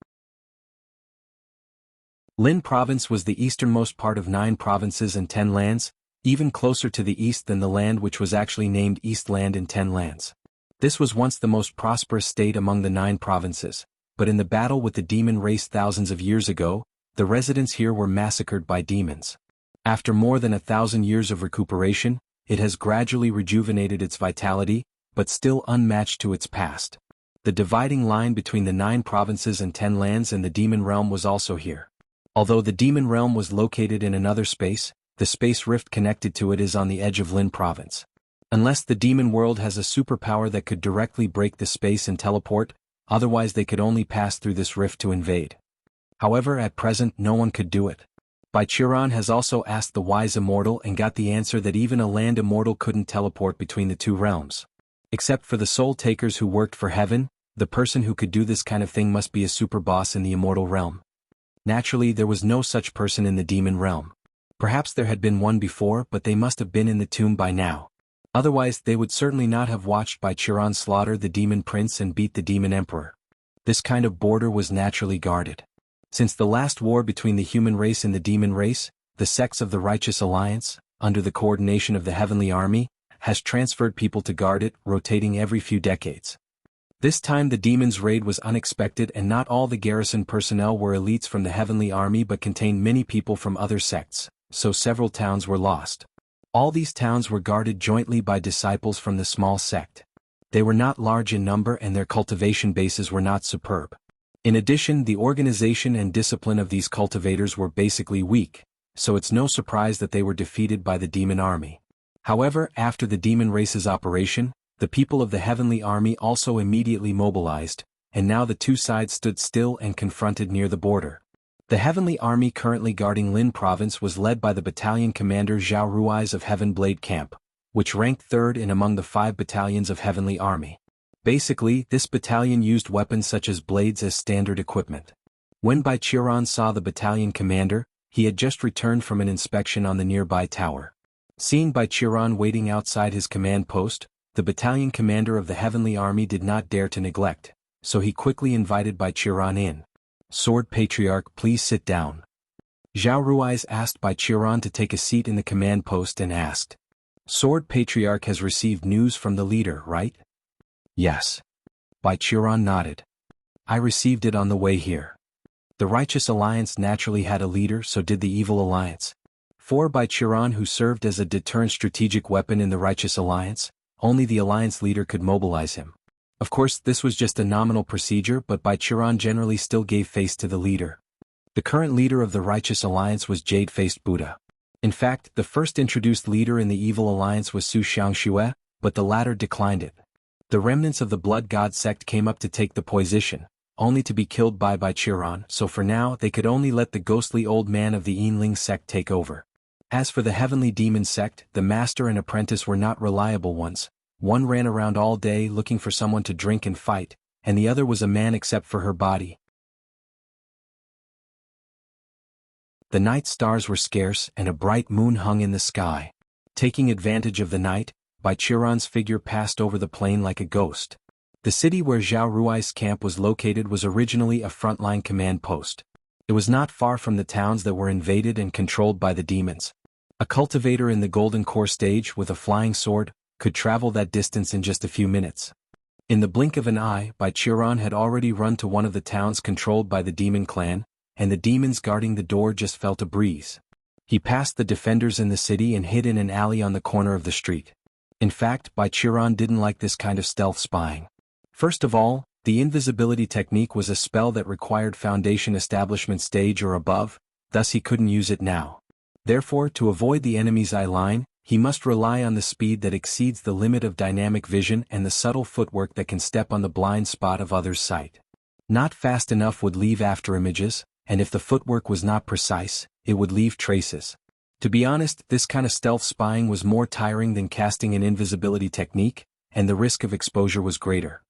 Lin Province was the easternmost part of 9 provinces and 10 lands, even closer to the east than the land which was actually named East Land in 10 lands. This was once the most prosperous state among the 9 provinces, but in the battle with the demon race thousands of years ago, the residents here were massacred by demons. After more than 1,000 years of recuperation, it has gradually rejuvenated its vitality, but still unmatched to its past. The dividing line between the 9 provinces and 10 lands and the demon realm was also here. Although the demon realm was located in another space, the space rift connected to it is on the edge of Lin Province. Unless the demon world has a superpower that could directly break the space and teleport, otherwise they could only pass through this rift to invade. However, at present no one could do it. Bai Qiran has also asked the wise immortal and got the answer that even a land immortal couldn't teleport between the 2 realms. Except for the soul takers who worked for heaven, the person who could do this kind of thing must be a super boss in the immortal realm. Naturally, there was no such person in the demon realm. Perhaps there had been one before, but they must have been in the tomb by now. Otherwise, they would certainly not have watched Bai Qiran slaughter the demon prince and beat the demon emperor. This kind of border was naturally guarded. Since the last war between the human race and the demon race, the sects of the Righteous Alliance, under the coordination of the Heavenly Army, has transferred people to guard it, rotating every few decades. This time the demons' raid was unexpected and not all the garrison personnel were elites from the Heavenly Army but contained many people from other sects, so several towns were lost. All these towns were guarded jointly by disciples from the small sect. They were not large in number and their cultivation bases were not superb. In addition, the organization and discipline of these cultivators were basically weak, so it's no surprise that they were defeated by the demon army. However, after the demon race's operation, the people of the Heavenly Army also immediately mobilized, and now the 2 sides stood still and confronted near the border. The Heavenly Army currently guarding Lin Province was led by the battalion commander Zhao Rui's of Heaven Blade Camp, which ranked 3rd in among the 5 battalions of Heavenly Army. Basically, this battalion used weapons such as blades as standard equipment. When Bai Qiran saw the battalion commander, he had just returned from an inspection on the nearby tower. Seeing Bai Qiran waiting outside his command post, the battalion commander of the Heavenly Army did not dare to neglect, so he quickly invited Bai Qiran in. Sword Patriarch, please sit down. Zhao Rui's asked Bai Qiran to take a seat in the command post and asked. Sword Patriarch has received news from the leader, right? Yes. Bai Qiran nodded. I received it on the way here. The Righteous Alliance naturally had a leader, so did the Evil Alliance. For Bai Qiran, who served as a deterrent strategic weapon in the Righteous Alliance, only the Alliance leader could mobilize him. Of course, this was just a nominal procedure, but Bai Qiran generally still gave face to the leader. The current leader of the Righteous Alliance was Jade-Faced Buddha. In fact, the first introduced leader in the Evil Alliance was Su Xiangxue, but the latter declined it. The remnants of the Blood God sect came up to take the position, only to be killed by Bai Qiran, so for now they could only let the ghostly old man of the Yinling sect take over. As for the Heavenly Demon sect, the master and apprentice were not reliable ones. One ran around all day looking for someone to drink and fight, and the other was a man except for her body. The night stars were scarce and a bright moon hung in the sky. Taking advantage of the night, Bai Qiran's figure passed over the plain like a ghost. The city where Zhao Rui's camp was located was originally a frontline command post. It was not far from the towns that were invaded and controlled by the demons. A cultivator in the Golden Core stage with a flying sword could travel that distance in just a few minutes. In the blink of an eye, Bai Qiran had already run to one of the towns controlled by the demon clan, and the demons guarding the door just felt a breeze. He passed the defenders in the city and hid in an alley on the corner of the street. In fact, Bai Qiran didn't like this kind of stealth spying. First of all, the invisibility technique was a spell that required Foundation Establishment stage or above, thus he couldn't use it now. Therefore, to avoid the enemy's eye line, he must rely on the speed that exceeds the limit of dynamic vision and the subtle footwork that can step on the blind spot of others' sight. Not fast enough would leave afterimages, and if the footwork was not precise, it would leave traces. To be honest, this kind of stealth spying was more tiring than casting an invisibility technique, and the risk of exposure was greater.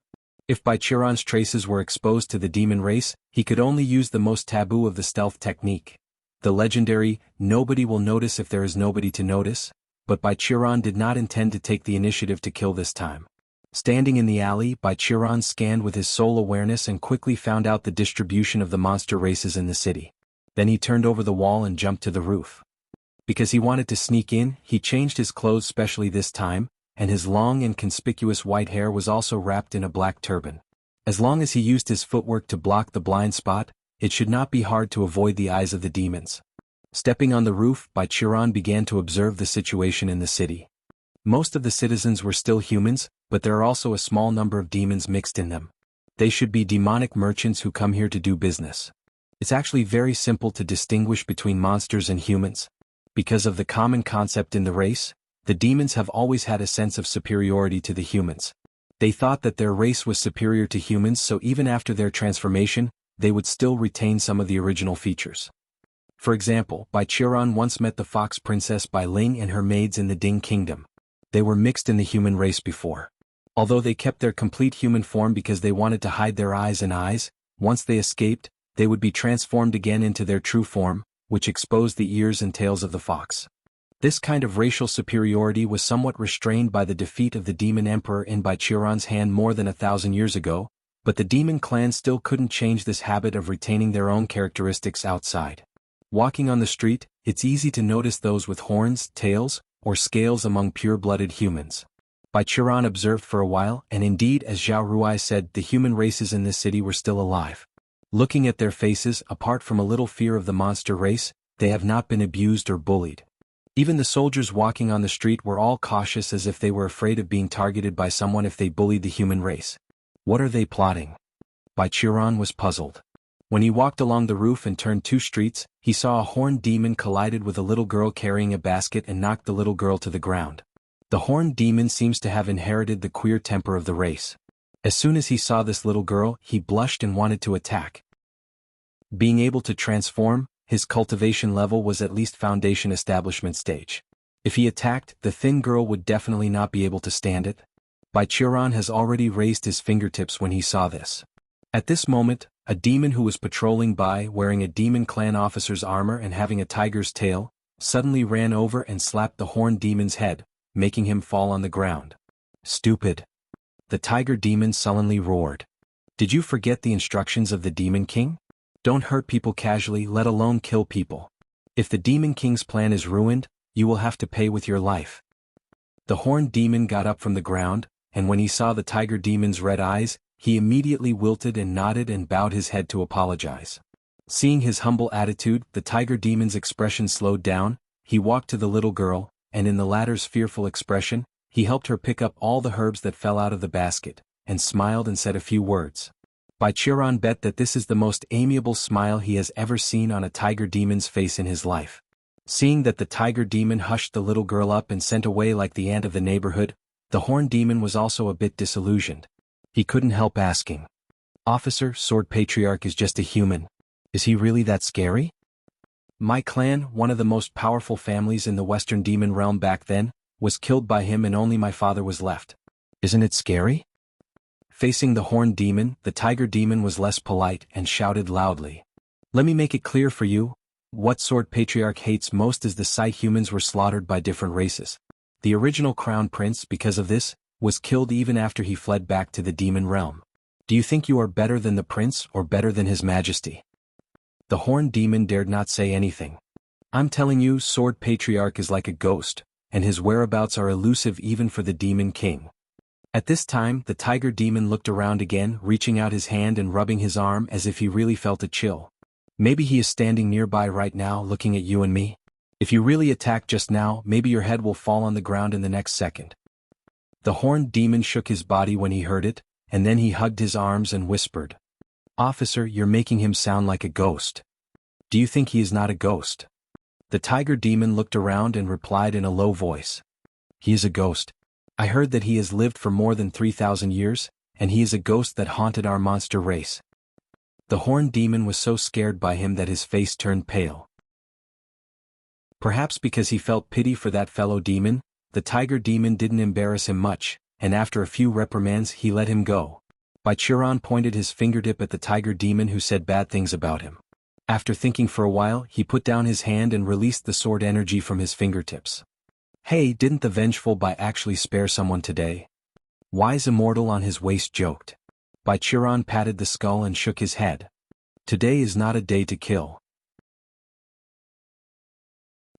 If Baichiron's traces were exposed to the demon race, he could only use the most taboo of the stealth technique, the legendary, nobody will notice if there is nobody to notice, but Baichiron did not intend to take the initiative to kill this time. Standing in the alley, Baichiron scanned with his soul awareness and quickly found out the distribution of the monster races in the city. Then he turned over the wall and jumped to the roof. Because he wanted to sneak in, he changed his clothes specially this time, and his long and conspicuous white hair was also wrapped in a black turban. As long as he used his footwork to block the blind spot, it should not be hard to avoid the eyes of the demons. Stepping on the roof, Baichiron began to observe the situation in the city. Most of the citizens were still humans, but there are also a small number of demons mixed in them. They should be demonic merchants who come here to do business. It's actually very simple to distinguish between monsters and humans. Because of the common concept in the race, the demons have always had a sense of superiority to the humans. They thought that their race was superior to humans, so even after their transformation, they would still retain some of the original features. For example, Baichiron once met the fox princess Bai Ling and her maids in the Ding kingdom. They were mixed in the human race before. Although they kept their complete human form because they wanted to hide their eyes, once they escaped, they would be transformed again into their true form, which exposed the ears and tails of the fox. This kind of racial superiority was somewhat restrained by the defeat of the demon emperor in Baichiron's hand more than 1,000 years ago, but the demon clan still couldn't change this habit of retaining their own characteristics outside. Walking on the street, it's easy to notice those with horns, tails, or scales among pure-blooded humans. Baichiron observed for a while, and indeed, as Zhao Ruai said, the human races in this city were still alive. Looking at their faces, apart from a little fear of the monster race, they have not been abused or bullied. Even the soldiers walking on the street were all cautious, as if they were afraid of being targeted by someone if they bullied the human race. What are they plotting? Baichiron was puzzled. When he walked along the roof and turned 2 streets, he saw a horned demon collided with a little girl carrying a basket and knocked the little girl to the ground. The horned demon seems to have inherited the queer temper of the race. As soon as he saw this little girl, he blushed and wanted to attack. Being able to transform, his cultivation level was at least foundation establishment stage. If he attacked, the thin girl would definitely not be able to stand it. Baichiron has already raised his fingertips when he saw this. At this moment, a demon who was patrolling by, wearing a demon clan officer's armor and having a tiger's tail, suddenly ran over and slapped the horned demon's head, making him fall on the ground. Stupid! The tiger demon sullenly roared. Did you forget the instructions of the Demon King? Don't hurt people casually, let alone kill people. If the Demon King's plan is ruined, you will have to pay with your life. The horned demon got up from the ground, and when he saw the tiger demon's red eyes, he immediately wilted and nodded and bowed his head to apologize. Seeing his humble attitude, the tiger demon's expression slowed down. He walked to the little girl, and in the latter's fearful expression, he helped her pick up all the herbs that fell out of the basket, and smiled and said a few words. Baichiron bet that this is the most amiable smile he has ever seen on a tiger demon's face in his life. Seeing that the tiger demon hushed the little girl up and sent away like the ant of the neighborhood, the horned demon was also a bit disillusioned. He couldn't help asking, "Officer, Sword Patriarch is just a human. Is he really that scary?" My clan, one of the most powerful families in the Western Demon Realm back then, was killed by him and only my father was left. Isn't it scary? Facing the horned demon, the tiger demon was less polite and shouted loudly. Let me make it clear for you. What Sword Patriarch hates most is the sight humans were slaughtered by different races. The original crown prince, because of this, was killed even after he fled back to the demon realm. Do you think you are better than the prince or better than his majesty? The horned demon dared not say anything. I'm telling you, Sword Patriarch is like a ghost, and his whereabouts are elusive even for the Demon King. At this time, the tiger demon looked around again, reaching out his hand and rubbing his arm as if he really felt a chill. Maybe he is standing nearby right now looking at you and me. If you really attack just now, maybe your head will fall on the ground in the next second. The horned demon shook his body when he heard it, and then he hugged his arms and whispered, "Officer, you're making him sound like a ghost. Do you think he is not a ghost?" The tiger demon looked around and replied in a low voice. He is a ghost. I heard that he has lived for more than 3,000 years, and he is a ghost that haunted our monster race. The horned demon was so scared by him that his face turned pale. Perhaps because he felt pity for that fellow demon, the tiger demon didn't embarrass him much, and after a few reprimands he let him go. Baichuran pointed his fingertip at the tiger demon who said bad things about him. After thinking for a while, he put down his hand and released the sword energy from his fingertips. Hey, didn't the vengeful Bai actually spare someone today? Wise Immortal on his waist joked. Baichuran patted the skull and shook his head. Today is not a day to kill.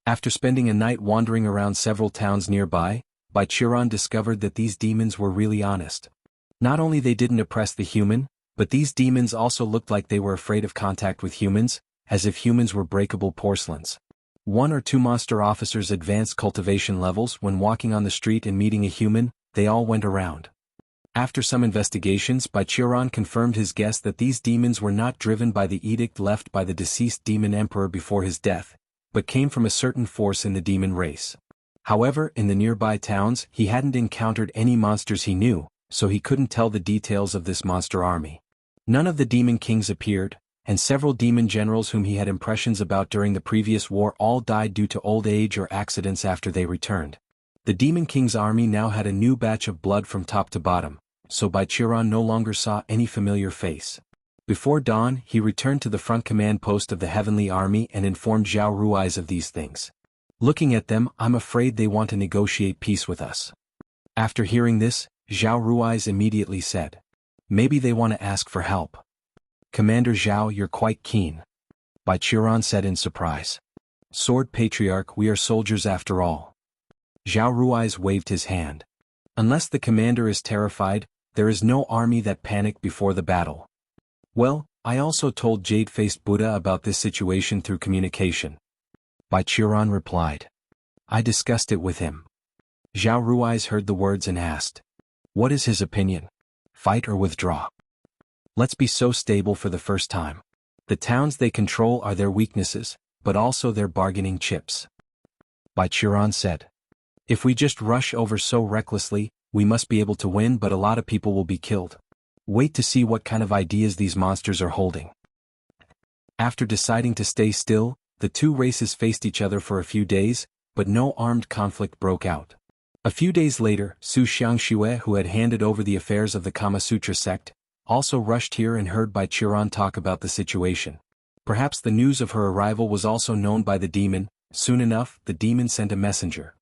After spending a night wandering around several towns nearby, Baichuran discovered that these demons were really honest. Not only they didn't oppress the human, but these demons also looked like they were afraid of contact with humans, as if humans were breakable porcelains. One or two monster officers advanced cultivation levels when walking on the street and meeting a human, they all went around. After some investigations, Baichuran confirmed his guess that these demons were not driven by the edict left by the deceased demon emperor before his death, but came from a certain force in the demon race. However, in the nearby towns, he hadn't encountered any monsters he knew, so he couldn't tell the details of this monster army. None of the demon kings appeared, and several demon generals whom he had impressions about during the previous war all died due to old age or accidents after they returned. The demon king's army now had a new batch of blood from top to bottom, so Baichuran no longer saw any familiar face. Before dawn, he returned to the front command post of the heavenly army and informed Zhao Ruiz of these things. Looking at them, I'm afraid they want to negotiate peace with us. After hearing this, Zhao Ruiz immediately said, maybe they want to ask for help. Commander Zhao, you're quite keen. Baichuran said in surprise. Sword Patriarch, we are soldiers after all. Zhao Ruiz waved his hand. Unless the commander is terrified, there is no army that panicked before the battle. Well, I also told Jade-Faced Buddha about this situation through communication. Baichuran replied. I discussed it with him. Zhao Ruiz heard the words and asked. What is his opinion? Fight or withdraw? Let's be so stable for the first time. The towns they control are their weaknesses, but also their bargaining chips. Baichuran said. If we just rush over so recklessly, we must be able to win, but a lot of people will be killed. Wait to see what kind of ideas these monsters are holding. After deciding to stay still, the two races faced each other for a few days, but no armed conflict broke out. A few days later, Su Xiangxue, who had handed over the affairs of the Kama Sutra sect, also rushed here and heard Baichuran talk about the situation. Perhaps the news of her arrival was also known by the demon. Soon enough, the demon sent a messenger.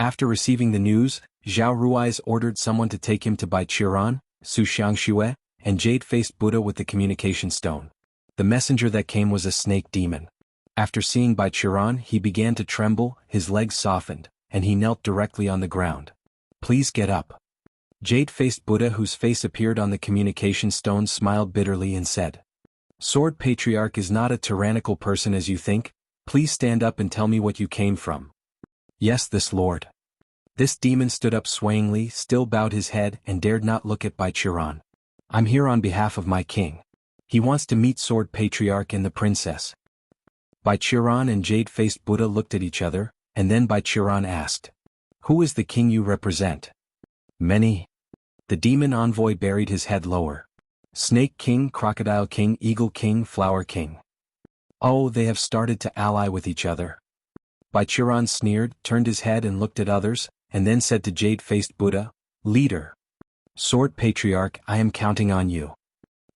After receiving the news, Zhao Ruiz ordered someone to take him to Baichuran, Su Xiangxue, and Jade-Faced Buddha with the communication stone. The messenger that came was a snake demon. After seeing Baichuran, he began to tremble, his legs softened, and he knelt directly on the ground. Please get up. Jade-Faced Buddha, whose face appeared on the communication stone, smiled bitterly and said, Sword Patriarch is not a tyrannical person as you think. Please stand up and tell me what you came from. Yes, this lord. This demon stood up swayingly, still bowed his head, and dared not look at Baichuran. I'm here on behalf of my king. He wants to meet Sword Patriarch and the princess. Baichuran and Jade-Faced Buddha looked at each other, and then Baichuran asked, Who is the king you represent? Many. The demon envoy buried his head lower. Snake King, Crocodile King, Eagle King, Flower King. Oh, they have started to ally with each other. Baichuran sneered, turned his head and looked at others, and then said to Jade-Faced Buddha, Leader. Sword Patriarch, I am counting on you.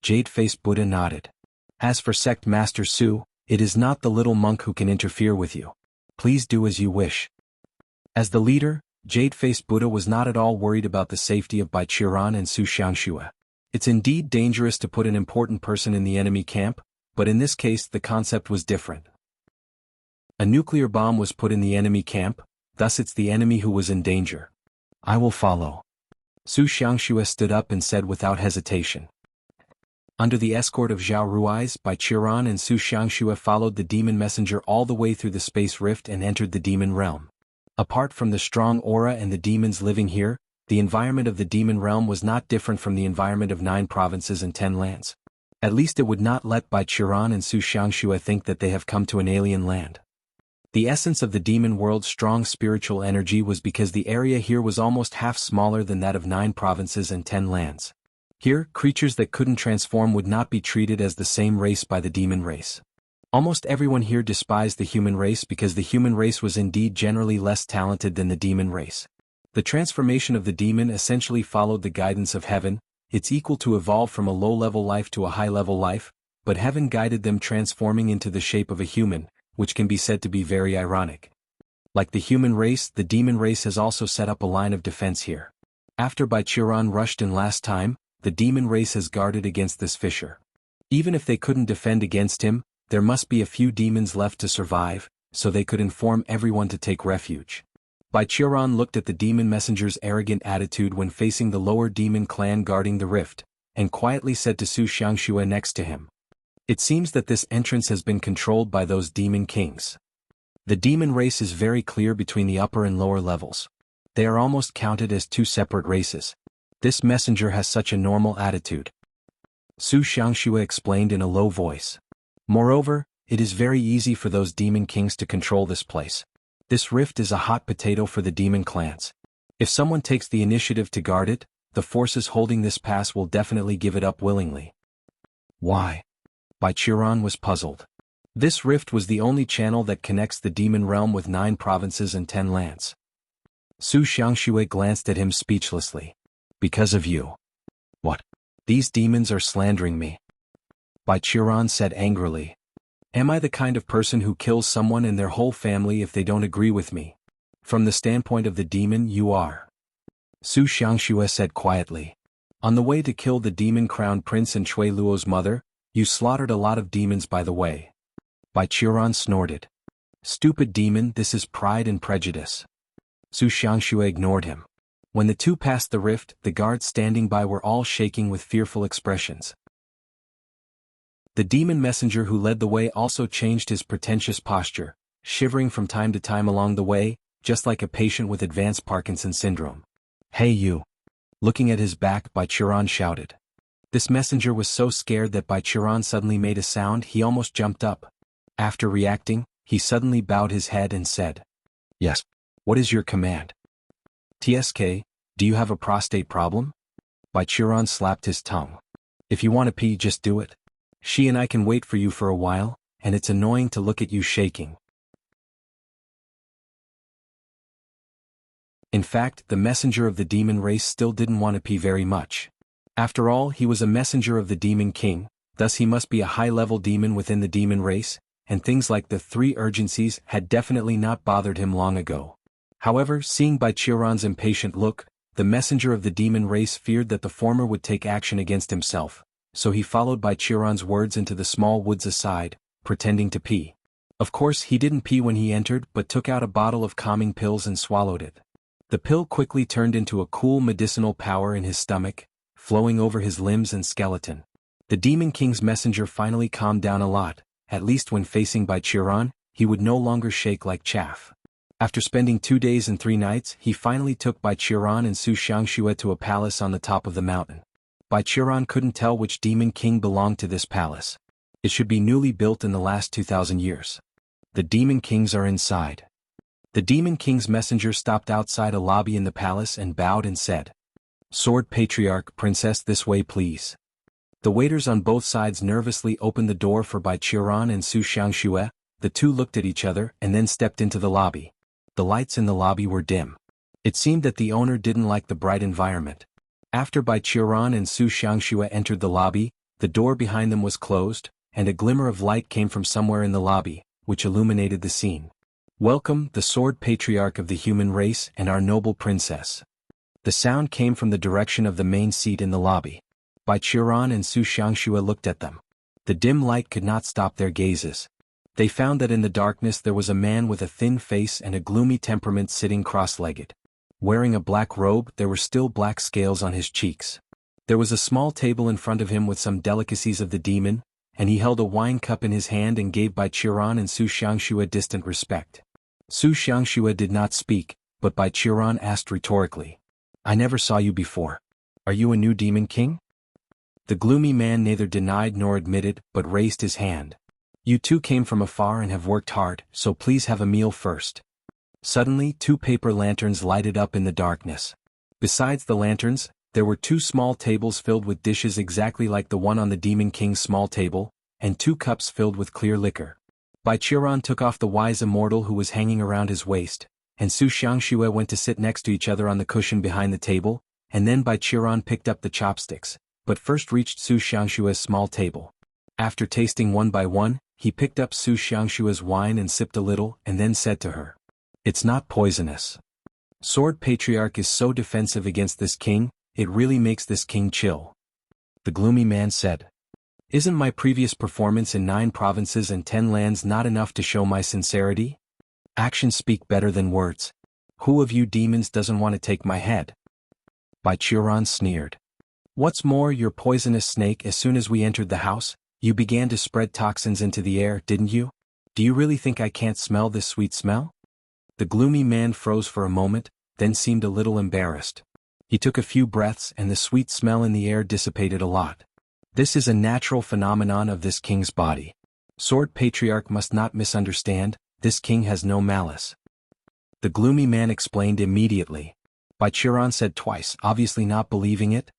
Jade-Faced Buddha nodded. As for Sect Master Su, it is not the little monk who can interfere with you. Please do as you wish. As the leader, Jade-Faced Buddha was not at all worried about the safety of Baichuran and Su Xiangxue. It's indeed dangerous to put an important person in the enemy camp, but in this case the concept was different. A nuclear bomb was put in the enemy camp, thus it's the enemy who was in danger. I will follow. Su Xiangxue stood up and said without hesitation. Under the escort of Zhao Ruiz, Baichuran and Su Xiangxue followed the demon messenger all the way through the space rift and entered the demon realm. Apart from the strong aura and the demons living here, the environment of the demon realm was not different from the environment of 9 provinces and 10 lands. At least it would not let Baichuran and Su Xiangxue think that they have come to an alien land. The essence of the demon world's strong spiritual energy was because the area here was almost half smaller than that of 9 provinces and 10 lands. Here, creatures that couldn't transform would not be treated as the same race by the demon race. Almost everyone here despised the human race because the human race was indeed generally less talented than the demon race. The transformation of the demon essentially followed the guidance of heaven. It's equal to evolve from a low-level life to a high-level life, but heaven guided them transforming into the shape of a human, which can be said to be very ironic. Like the human race, the demon race has also set up a line of defense here. After Baichuran rushed in last time, the demon race has guarded against this fissure. Even if they couldn't defend against him, there must be a few demons left to survive, so they could inform everyone to take refuge. Baichuran looked at the demon messenger's arrogant attitude when facing the lower demon clan guarding the rift, and quietly said to Su Xiangxue next to him. It seems that this entrance has been controlled by those demon kings. The demon race is very clear between the upper and lower levels. They are almost counted as 2 separate races. This messenger has such a normal attitude. Su Xiangxue explained in a low voice. Moreover, it is very easy for those demon kings to control this place. This rift is a hot potato for the demon clans. If someone takes the initiative to guard it, the forces holding this pass will definitely give it up willingly. Why? Baichuran was puzzled. This rift was the only channel that connects the demon realm with 9 provinces and 10 lands. Su Xiangxue glanced at him speechlessly. Because of you. What? These demons are slandering me. Baichuran said angrily. Am I the kind of person who kills someone and their whole family if they don't agree with me? From the standpoint of the demon, you are. Su Xiangxue said quietly. On the way to kill the demon crown prince and Chui Luo's mother, you slaughtered a lot of demons by the way. Baichuran snorted. Stupid demon, this is pride and prejudice. Su Xiangxue ignored him. When the two passed the rift, the guards standing by were all shaking with fearful expressions. The demon messenger who led the way also changed his pretentious posture, shivering from time to time along the way, just like a patient with advanced Parkinson's syndrome. Hey you! Looking at his back, Baichuran shouted. This messenger was so scared that Baichuran suddenly made a sound he almost jumped up. After reacting, he suddenly bowed his head and said, Yes. What is your command? TSK, do you have a prostate problem? Baichuran slapped his tongue. If you want to pee, just do it. She and I can wait for you for a while, and it's annoying to look at you shaking. In fact, the messenger of the demon race still didn't want to pee very much. After all, he was a messenger of the demon king, thus he must be a high-level demon within the demon race, and things like the 3 urgencies had definitely not bothered him long ago. However, seeing Baichuran's impatient look, the messenger of the demon race feared that the former would take action against himself, so he followed Baichuran's words into the small woods aside, pretending to pee. Of course, he didn't pee when he entered but took out a bottle of calming pills and swallowed it. The pill quickly turned into a cool medicinal power in his stomach, flowing over his limbs and skeleton. The Demon King's messenger finally calmed down a lot, at least when facing Baichuran, he would no longer shake like chaff. After spending 2 days and 3 nights, he finally took Baichuran and Su Xiangxue to a palace on the top of the mountain. Baichuran couldn't tell which demon king belonged to this palace. It should be newly built in the last 2,000 years. The demon kings are inside. The demon king's messenger stopped outside a lobby in the palace and bowed and said, Sword Patriarch, Princess, this way please. The waiters on both sides nervously opened the door for Baichuran and Su Xiangxue. The two looked at each other and then stepped into the lobby. The lights in the lobby were dim. It seemed that the owner didn't like the bright environment. After Baichuran and Su Xiangxue entered the lobby, the door behind them was closed, and a glimmer of light came from somewhere in the lobby, which illuminated the scene. Welcome, the Sword Patriarch of the human race and our noble princess. The sound came from the direction of the main seat in the lobby. Baichuran and Su Xiangxue looked at them. The dim light could not stop their gazes. They found that in the darkness there was a man with a thin face and a gloomy temperament sitting cross-legged. Wearing a black robe, there were still black scales on his cheeks. There was a small table in front of him with some delicacies of the demon, and he held a wine cup in his hand and gave Baichuran and Su Xiangxue distant respect. Su Xiangxue did not speak, but Baichuran asked rhetorically, I never saw you before. Are you a new demon king? The gloomy man neither denied nor admitted, but raised his hand. You two came from afar and have worked hard, so please have a meal first. Suddenly, two paper lanterns lighted up in the darkness. Besides the lanterns, there were two small tables filled with dishes exactly like the one on the Demon King's small table, and two cups filled with clear liquor. Bai Qiran took off the wise immortal who was hanging around his waist, and Su Xiangxue went to sit next to each other on the cushion behind the table, and then Bai Qiran picked up the chopsticks, but first reached Su Xiangxue's small table. After tasting one by one, he picked up Su Xiangxue's wine and sipped a little and then said to her, "It's not poisonous." Sword Patriarch is so defensive against this king, it really makes this king chill. The gloomy man said, "Isn't my previous performance in 9 provinces and 10 lands not enough to show my sincerity? Actions speak better than words. Who of you demons doesn't want to take my head?" Bai Qiran sneered. "What's more, your poisonous snake, as soon as we entered the house, you began to spread toxins into the air, didn't you? Do you really think I can't smell this sweet smell?" The gloomy man froze for a moment, then seemed a little embarrassed. He took a few breaths and the sweet smell in the air dissipated a lot. This is a natural phenomenon of this king's body. Sword Patriarch must not misunderstand, this king has no malice. The gloomy man explained immediately. Bai Qiran said twice, obviously not believing it.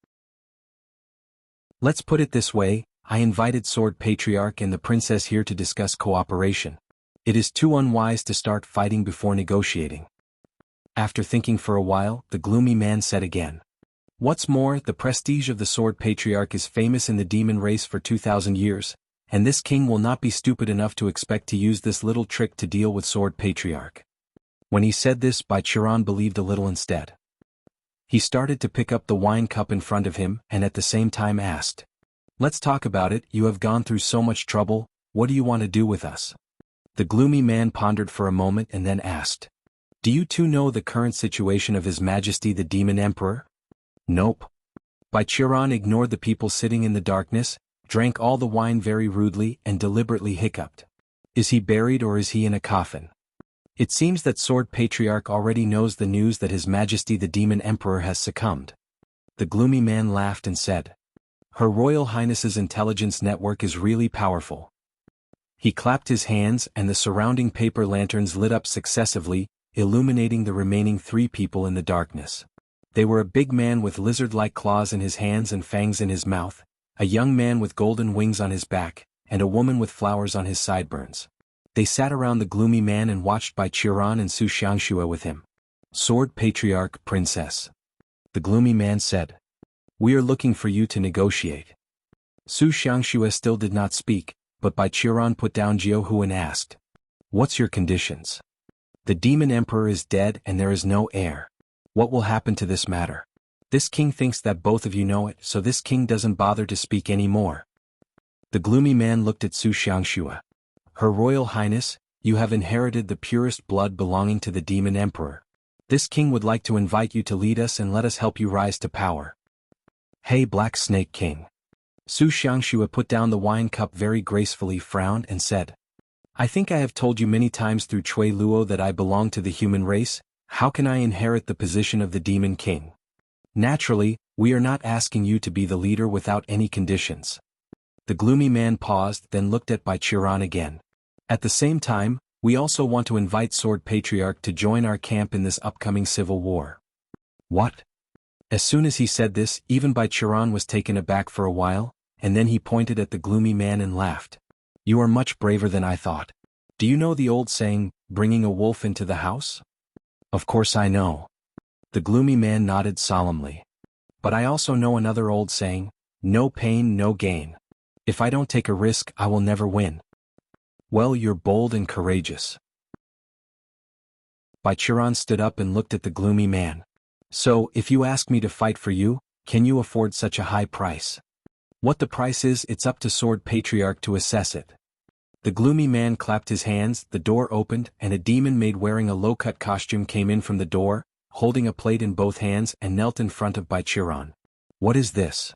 "Let's put it this way, I invited Sword Patriarch and the princess here to discuss cooperation. It is too unwise to start fighting before negotiating." After thinking for a while, the gloomy man said again, "What's more, the prestige of the Sword Patriarch is famous in the demon race for 2,000 years, and this king will not be stupid enough to expect to use this little trick to deal with Sword Patriarch." When he said this, Bai Qiran believed a little instead. He started to pick up the wine cup in front of him and at the same time asked, "Let's talk about it, you have gone through so much trouble, what do you want to do with us?" The gloomy man pondered for a moment and then asked, "Do you two know the current situation of His Majesty the Demon Emperor?" "Nope." Bai Qiran ignored the people sitting in the darkness, drank all the wine very rudely and deliberately hiccuped. "Is he buried or is he in a coffin?" It seems that Sword Patriarch already knows the news that His Majesty the Demon Emperor has succumbed. The gloomy man laughed and said, "Her Royal Highness's intelligence network is really powerful." He clapped his hands and the surrounding paper lanterns lit up successively, illuminating the remaining 3 people in the darkness. They were a big man with lizard-like claws in his hands and fangs in his mouth, a young man with golden wings on his back, and a woman with flowers on his sideburns. They sat around the gloomy man and watched Bai Qiran and Su Xiangxue with him. "Sword Patriarch, Princess," the gloomy man said, "we are looking for you to negotiate." Su Xiangxue still did not speak, but Bai Qiran put down Jiuhu and asked, "What's your conditions? The Demon Emperor is dead and there is no heir. What will happen to this matter? This king thinks that both of you know it, so this king doesn't bother to speak any more." The gloomy man looked at Su Xiangxue. "Her Royal Highness, you have inherited the purest blood belonging to the Demon Emperor. This king would like to invite you to lead us and let us help you rise to power." "Hey Black Snake King." Su Xiangxue put down the wine cup very gracefully, frowned and said, "I think I have told you many times through Chui Luo that I belong to the human race. How can I inherit the position of the Demon King? Naturally, we are not asking you to be the leader without any conditions." The gloomy man paused, then looked at Bai Qiran again. "At the same time, we also want to invite Sword Patriarch to join our camp in this upcoming civil war." "What?" As soon as he said this, even Bai Qiran was taken aback for a while, and then he pointed at the gloomy man and laughed. "You are much braver than I thought. Do you know the old saying, bringing a wolf into the house?" "Of course I know." The gloomy man nodded solemnly. "But I also know another old saying, no pain, no gain. If I don't take a risk, I will never win." "Well, you're bold and courageous." Bai Qiran stood up and looked at the gloomy man. "So, if you ask me to fight for you, can you afford such a high price?" "What the price is, it's up to Sword Patriarch to assess it." The gloomy man clapped his hands, the door opened, and a demon maid wearing a low-cut costume came in from the door, holding a plate in both hands and knelt in front of Bai Qiran. "What is this?"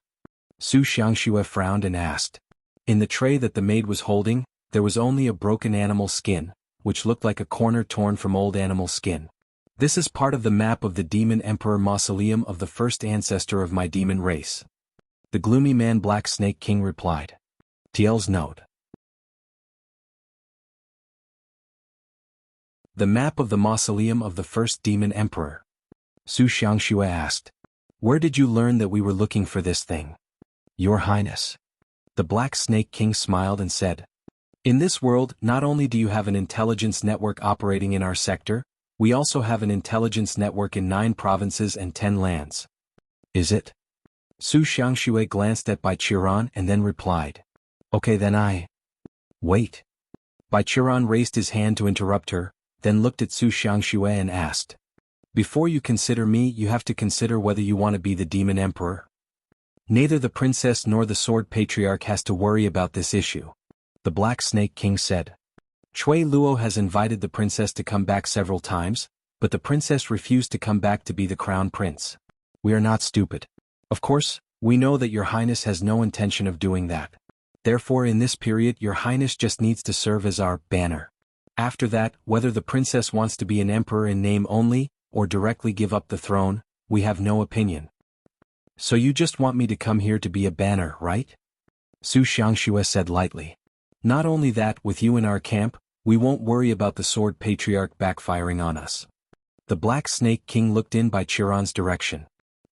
Su Xiangxue frowned and asked. In the tray that the maid was holding, there was only a broken animal skin, which looked like a corner torn from old animal skin. "This is part of the map of the Demon Emperor Mausoleum of the first ancestor of my demon race." The gloomy man Black Snake King replied. TL's note. The map of the mausoleum of the first demon emperor. Su Xiangxue asked. Where did you learn that we were looking for this thing? Your Highness. The Black Snake King smiled and said. In this world, not only do you have an intelligence network operating in our sector, we also have an intelligence network in 9 provinces and 10 lands. Is it? Su Xiangxue glanced at Bai Qiran and then replied. Okay then Wait. Bai Qiran raised his hand to interrupt her, then looked at Su Xiangxue and asked. Before you consider me, you have to consider whether you want to be the demon emperor. Neither the princess nor the sword patriarch has to worry about this issue. The Black Snake King said. Chui Luo has invited the princess to come back several times, but the princess refused to come back to be the crown prince. We are not stupid. Of course, we know that your highness has no intention of doing that. Therefore in this period your highness just needs to serve as our banner. After that, whether the princess wants to be an emperor in name only, or directly give up the throne, we have no opinion. So you just want me to come here to be a banner, right? Su Xiangxue said lightly. Not only that, with you in our camp, we won't worry about the sword patriarch backfiring on us. The Black Snake King looked in Bai Qiran's direction.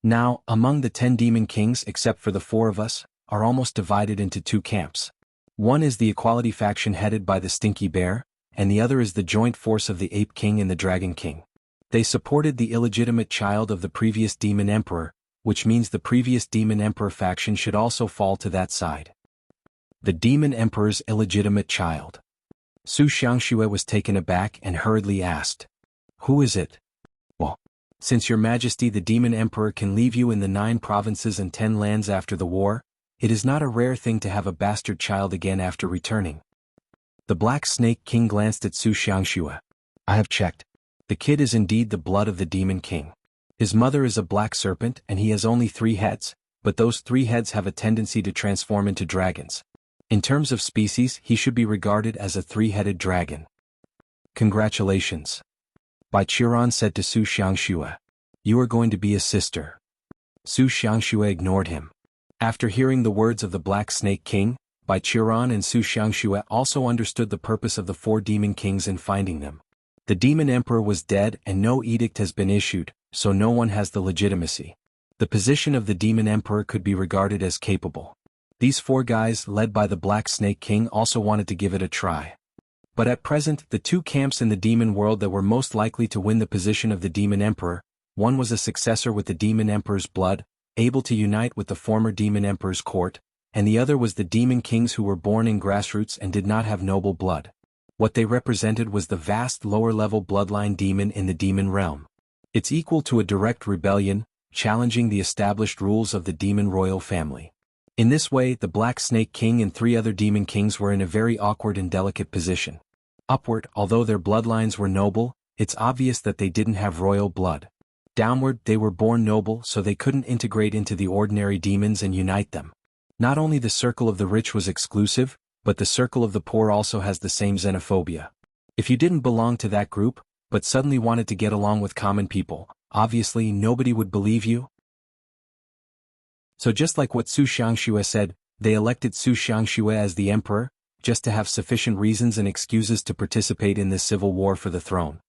Now, among the 10 demon kings except for the 4 of us, are almost divided into 2 camps. One is the Equality faction headed by the Stinky Bear, and the other is the joint force of the Ape King and the Dragon King. They supported the illegitimate child of the previous demon emperor, which means the previous demon emperor faction should also fall to that side. The demon emperor's illegitimate child. Su Xiangxue was taken aback and hurriedly asked. Who is it? Well, since your majesty the demon emperor can leave you in the 9 provinces and 10 lands after the war, it is not a rare thing to have a bastard child again after returning. The Black Snake King glanced at Su Xiangxue. I have checked. The kid is indeed the blood of the demon king. His mother is a black serpent and he has only 3 heads, but those 3 heads have a tendency to transform into dragons. In terms of species, he should be regarded as a 3-headed dragon. Congratulations. Bai Qiran said to Su Xiangxue. You are going to be a sister. Su Xiangxue ignored him. After hearing the words of the Black Snake King, Bai Qiran and Su Xiangxue also understood the purpose of the 4 demon kings in finding them. The demon emperor was dead and no edict has been issued, so no one has the legitimacy. The position of the demon emperor could be regarded as capable. These 4 guys, led by the Black Snake King, also wanted to give it a try. But at present, the 2 camps in the demon world that were most likely to win the position of the demon emperor, one was a successor with the demon emperor's blood, able to unite with the former demon emperor's court, and the other was the demon kings who were born in grassroots and did not have noble blood. What they represented was the vast lower-level bloodline demon in the demon realm. It's equal to a direct rebellion, challenging the established rules of the demon royal family. In this way, the Black Snake King and 3 other demon kings were in a very awkward and delicate position. Upward, although their bloodlines were noble, it's obvious that they didn't have royal blood. Downward, they were born noble so they couldn't integrate into the ordinary demons and unite them. Not only the circle of the rich was exclusive, but the circle of the poor also has the same xenophobia. If you didn't belong to that group, but suddenly wanted to get along with common people, obviously nobody would believe you. So just like what Su Xiangxue said, they elected Su Xiangxue as the emperor, just to have sufficient reasons and excuses to participate in this civil war for the throne.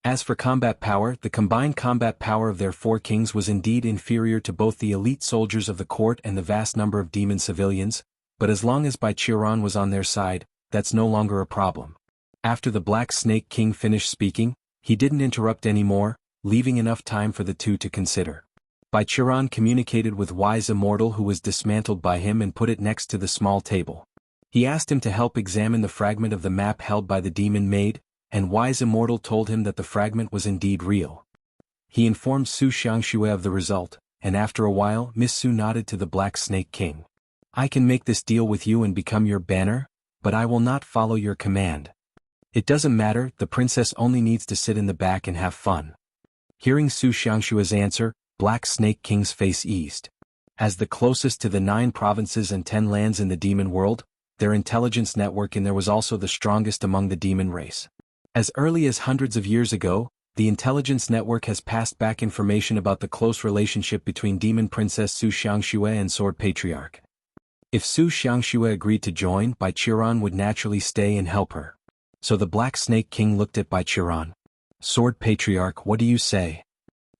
As for combat power, the combined combat power of their 4 kings was indeed inferior to both the elite soldiers of the court and the vast number of demon civilians, but as long as Bai Qiran was on their side, that's no longer a problem. After the Black Snake King finished speaking, he didn't interrupt anymore, leaving enough time for the 2 to consider. Bai Qiran communicated with Wise Immortal who was dismantled by him and put it next to the small table. He asked him to help examine the fragment of the map held by the demon maid, and Wise Immortal told him that the fragment was indeed real. He informed Su Xiangxue of the result, and after a while Miss Su nodded to the Black Snake King. I can make this deal with you and become your banner, but I will not follow your command. It doesn't matter, the princess only needs to sit in the back and have fun. Hearing Su Xiangxue's answer, Black Snake King's face eased. As the closest to the 9 provinces and 10 lands in the demon world, their intelligence network and there was also the strongest among the demon race. As early as hundreds of years ago, the intelligence network has passed back information about the close relationship between Demon Princess Su Xiangxue and Sword Patriarch. If Su Xiangxue agreed to join, Bai Qiran would naturally stay and help her. So the Black Snake King looked at Baichuran. Sword Patriarch, what do you say?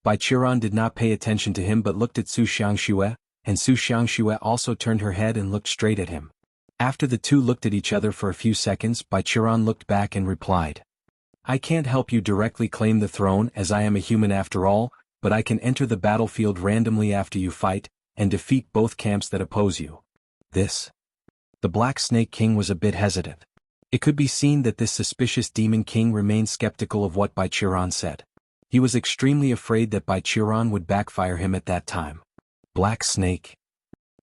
Baichuran did not pay attention to him but looked at Su Xiangxue, and Su Xiangxue also turned her head and looked straight at him. After the two looked at each other for a few seconds, Baichuran looked back and replied. I can't help you directly claim the throne as I am a human after all, but I can enter the battlefield randomly after you fight, and defeat both camps that oppose you. This. The Black Snake King was a bit hesitant. It could be seen that this suspicious Demon King remained skeptical of what Baichuran said. He was extremely afraid that Baichuran would backfire him at that time. Black Snake.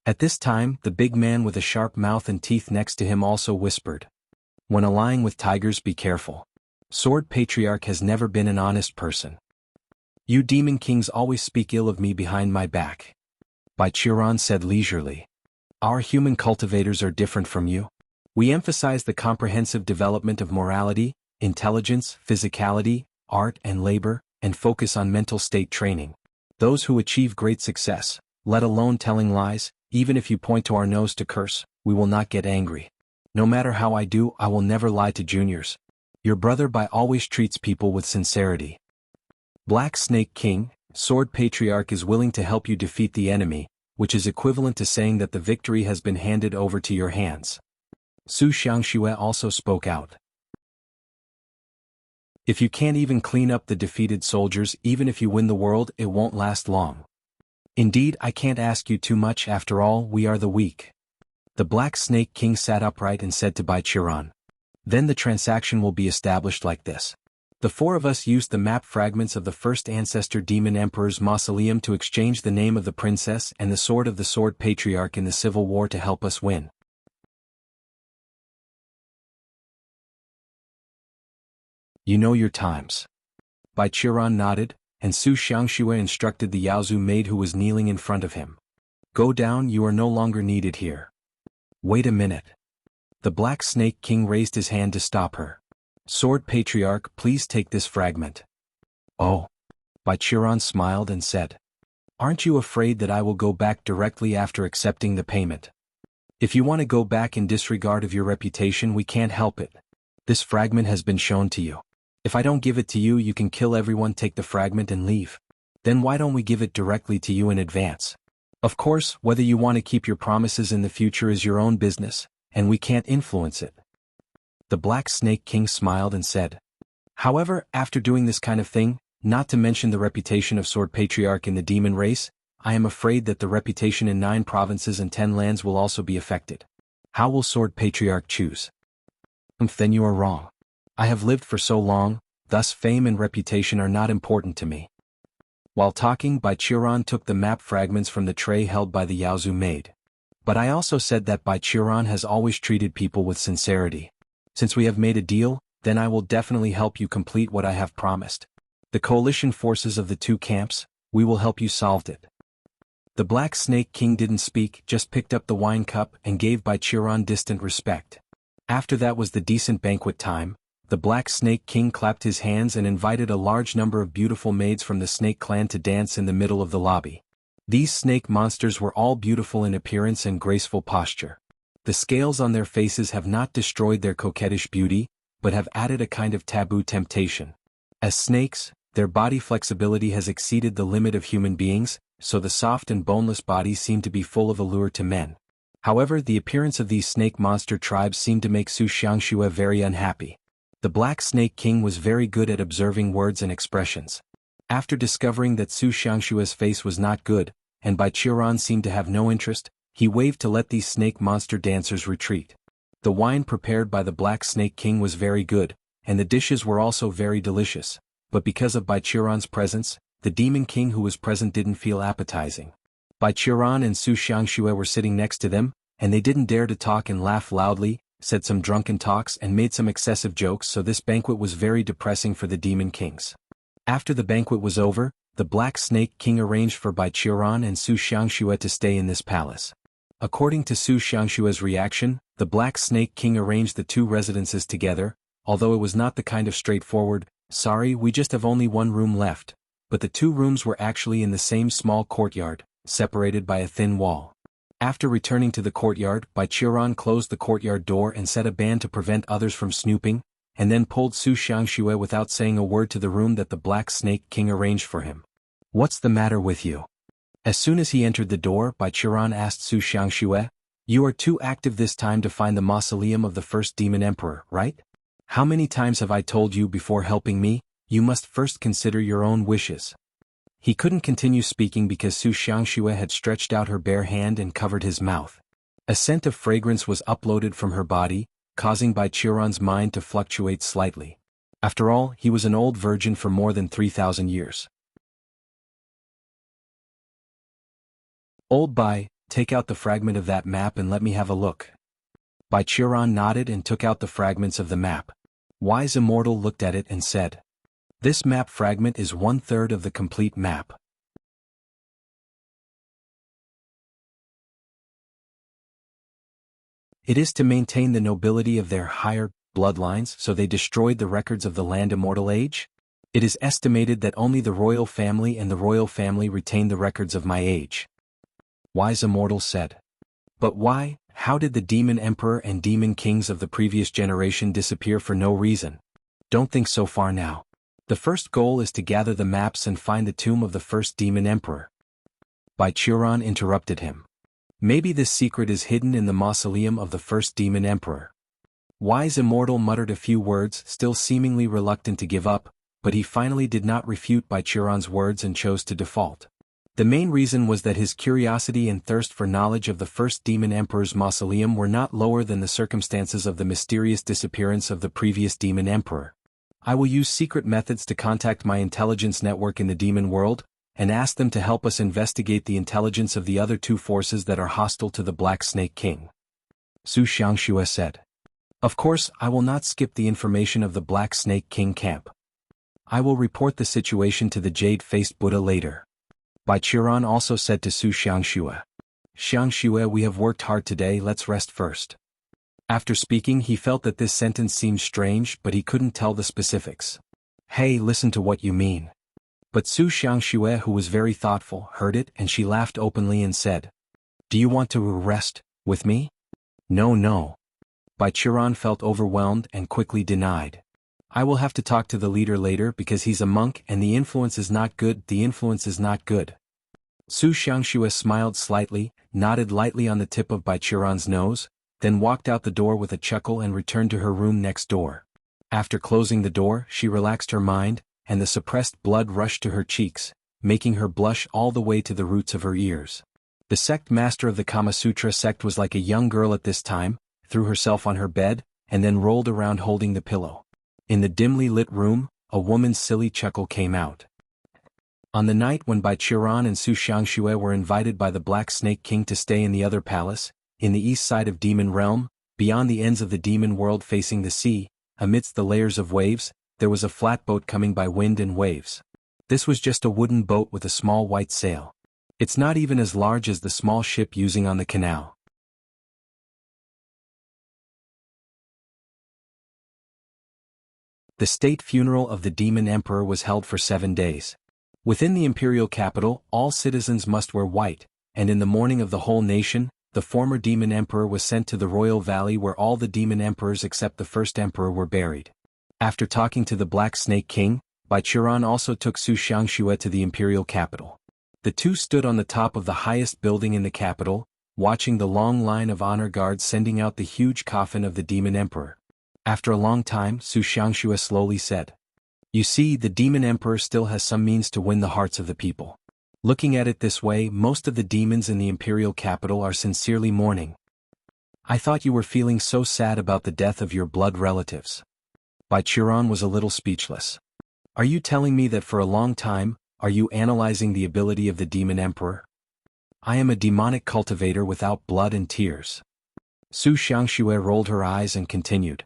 At this time, the big man with a sharp mouth and teeth next to him also whispered. When allying with tigers, be careful. Sword Patriarch has never been an honest person. You Demon Kings always speak ill of me behind my back. Baichuran said leisurely. Our human cultivators are different from you. We emphasize the comprehensive development of morality, intelligence, physicality, art and labor, and focus on mental state training. Those who achieve great success, let alone telling lies, even if you point to our nose to curse, we will not get angry. No matter how I do, I will never lie to juniors. Your brother Bai always treats people with sincerity. Black Snake King, Sword Patriarch is willing to help you defeat the enemy, which is equivalent to saying that the victory has been handed over to your hands. Su Xiangxue also spoke out. If you can't even clean up the defeated soldiers, even if you win the world, it won't last long. Indeed, I can't ask you too much, after all, we are the weak. The Black Snake King sat upright and said to Baichuran. Then the transaction will be established like this. The four of us used the map fragments of the first ancestor Demon Emperor's mausoleum to exchange the name of the princess and the sword of the Sword Patriarch in the civil war to help us win. You know your times. Baichuran nodded, and Su Xiangxue instructed the Yaozu maid who was kneeling in front of him. Go down, you are no longer needed here. Wait a minute. The Black Snake King raised his hand to stop her. Sword Patriarch, please take this fragment. Oh. Baichuran smiled and said. Aren't you afraid that I will go back directly after accepting the payment? If you want to go back in disregard of your reputation, we can't help it. This fragment has been shown to you. If I don't give it to you, you can kill everyone, take the fragment and leave. Then why don't we give it directly to you in advance? Of course, whether you want to keep your promises in the future is your own business, and we can't influence it. The Black Snake King smiled and said. However, after doing this kind of thing, not to mention the reputation of Sword Patriarch in the demon race, I am afraid that the reputation in 9 provinces and 10 lands will also be affected. How will Sword Patriarch choose? Then you are wrong. I have lived for so long, thus fame and reputation are not important to me. While talking, Baichuran took the map fragments from the tray held by the Yaozu maid. But I also said that Baichuran has always treated people with sincerity. Since we have made a deal, then I will definitely help you complete what I have promised. The coalition forces of the 2 camps, we will help you solve it. The Black Snake King didn't speak, just picked up the wine cup and gave Baichuran distant respect. After that was the decent banquet time. The Black Snake King clapped his hands and invited a large number of beautiful maids from the Snake clan to dance in the middle of the lobby. These snake monsters were all beautiful in appearance and graceful posture. The scales on their faces have not destroyed their coquettish beauty, but have added a kind of taboo temptation. As snakes, their body flexibility has exceeded the limit of human beings, so the soft and boneless bodies seem to be full of allure to men. However, the appearance of these snake monster tribes seemed to make Su Xiangxue very unhappy. The Black Snake King was very good at observing words and expressions. After discovering that Su Xiangxue's face was not good, and Baichuran seemed to have no interest, he waved to let these snake monster dancers retreat. The wine prepared by the Black Snake King was very good, and the dishes were also very delicious, but because of Baichuran's presence, the Demon King who was present didn't feel appetizing. Baichuran and Su Xiangxue were sitting next to them, and they didn't dare to talk and laugh loudly, said some drunken talks and made some excessive jokes, so this banquet was very depressing for the Demon Kings. After the banquet was over, the Black Snake King arranged for Baichuran and Su Xiangxue to stay in this palace. According to Su Xiangxue's reaction, the Black Snake King arranged the 2 residences together, although it was not the kind of straightforward, sorry, we just have only 1 room left, but the 2 rooms were actually in the same small courtyard, separated by a thin wall. After returning to the courtyard, Baichuran closed the courtyard door and set a ban to prevent others from snooping, and then pulled Su Xiangxue without saying a word to the room that the Black Snake King arranged for him. "What's the matter with you?" As soon as he entered the door, Bai Qiran asked Su Xiangxue, "You are too active this time to find the mausoleum of the first demon emperor, right? How many times have I told you before helping me, you must first consider your own wishes?" He couldn't continue speaking because Su Xiangxue had stretched out her bare hand and covered his mouth. A scent of fragrance was uploaded from her body, causing Bai Qiran's mind to fluctuate slightly. After all, he was an old virgin for more than 3,000 years. "Old Bai, take out the fragment of that map and let me have a look." Bai Qiran nodded and took out the fragments of the map. Wise Immortal looked at it and said, "This map fragment is 1/3 of the complete map. It is to maintain the nobility of their higher bloodlines, so they destroyed the records of the Land Immortal Age? It is estimated that only the royal family and the royal family retain the records of my age." Wise Immortal said. "But why? How did the Demon Emperor and Demon Kings of the previous generation disappear for no reason? Don't think so far now. The first goal is to gather the maps and find the tomb of the first Demon Emperor." Bai Qiran interrupted him. "Maybe this secret is hidden in the mausoleum of the first Demon Emperor." Wise Immortal muttered a few words, still seemingly reluctant to give up, but he finally did not refute Bai Qiran's words and chose to default. The main reason was that his curiosity and thirst for knowledge of the first Demon Emperor's mausoleum were not lower than the circumstances of the mysterious disappearance of the previous Demon Emperor. "I will use secret methods to contact my intelligence network in the demon world, and ask them to help us investigate the intelligence of the other two forces that are hostile to the Black Snake King," Su Xiangxue said. "Of course, I will not skip the information of the Black Snake King camp. I will report the situation to the Jade-Faced Buddha later." Bai Qiran also said to Su Xiangxue, "Xiangxue, we have worked hard today, let's rest first." After speaking, he felt that this sentence seemed strange, but he couldn't tell the specifics. "Hey, listen to what you mean." But Su Xiangxue, who was very thoughtful, heard it and she laughed openly and said, "Do you want to rest with me?" No. Bai Qiran felt overwhelmed and quickly denied. "I will have to talk to the leader later because he's a monk and the influence is not good, Su Xiangxue smiled slightly, nodded lightly on the tip of Bai Qiran's nose, then walked out the door with a chuckle and returned to her room next door. After closing the door, she relaxed her mind, and the suppressed blood rushed to her cheeks, making her blush all the way to the roots of her ears. The sect master of the Kama Sutra sect was like a young girl at this time, threw herself on her bed, and then rolled around holding the pillow. In the dimly lit room, a woman's silly chuckle came out. On the night when Bai Qiran and Su Xiangxue were invited by the Black Snake King to stay in the other palace, in the east side of Demon Realm, beyond the ends of the demon world facing the sea, amidst the layers of waves, there was a flatboat coming by wind and waves. This was just a wooden boat with a small white sail. It's not even as large as the small ship using on the canal. The state funeral of the Demon Emperor was held for 7 days. Within the imperial capital, all citizens must wear white, and in the mourning of the whole nation, the former Demon Emperor was sent to the royal valley where all the Demon Emperors except the first emperor were buried. After talking to the Black Snake King, Bai Qiran also took Su Xiangxue to the imperial capital. The two stood on the top of the highest building in the capital, watching the long line of honor guards sending out the huge coffin of the Demon Emperor. After a long time, Su Xiangxue slowly said, "You see, the Demon Emperor still has some means to win the hearts of the people. Looking at it this way, most of the demons in the imperial capital are sincerely mourning. I thought you were feeling so sad about the death of your blood relatives." Bai Qiran was a little speechless. "Are you telling me that for a long time, are you analyzing the ability of the Demon Emperor? I am a demonic cultivator without blood and tears." Su Xiangxue rolled her eyes and continued,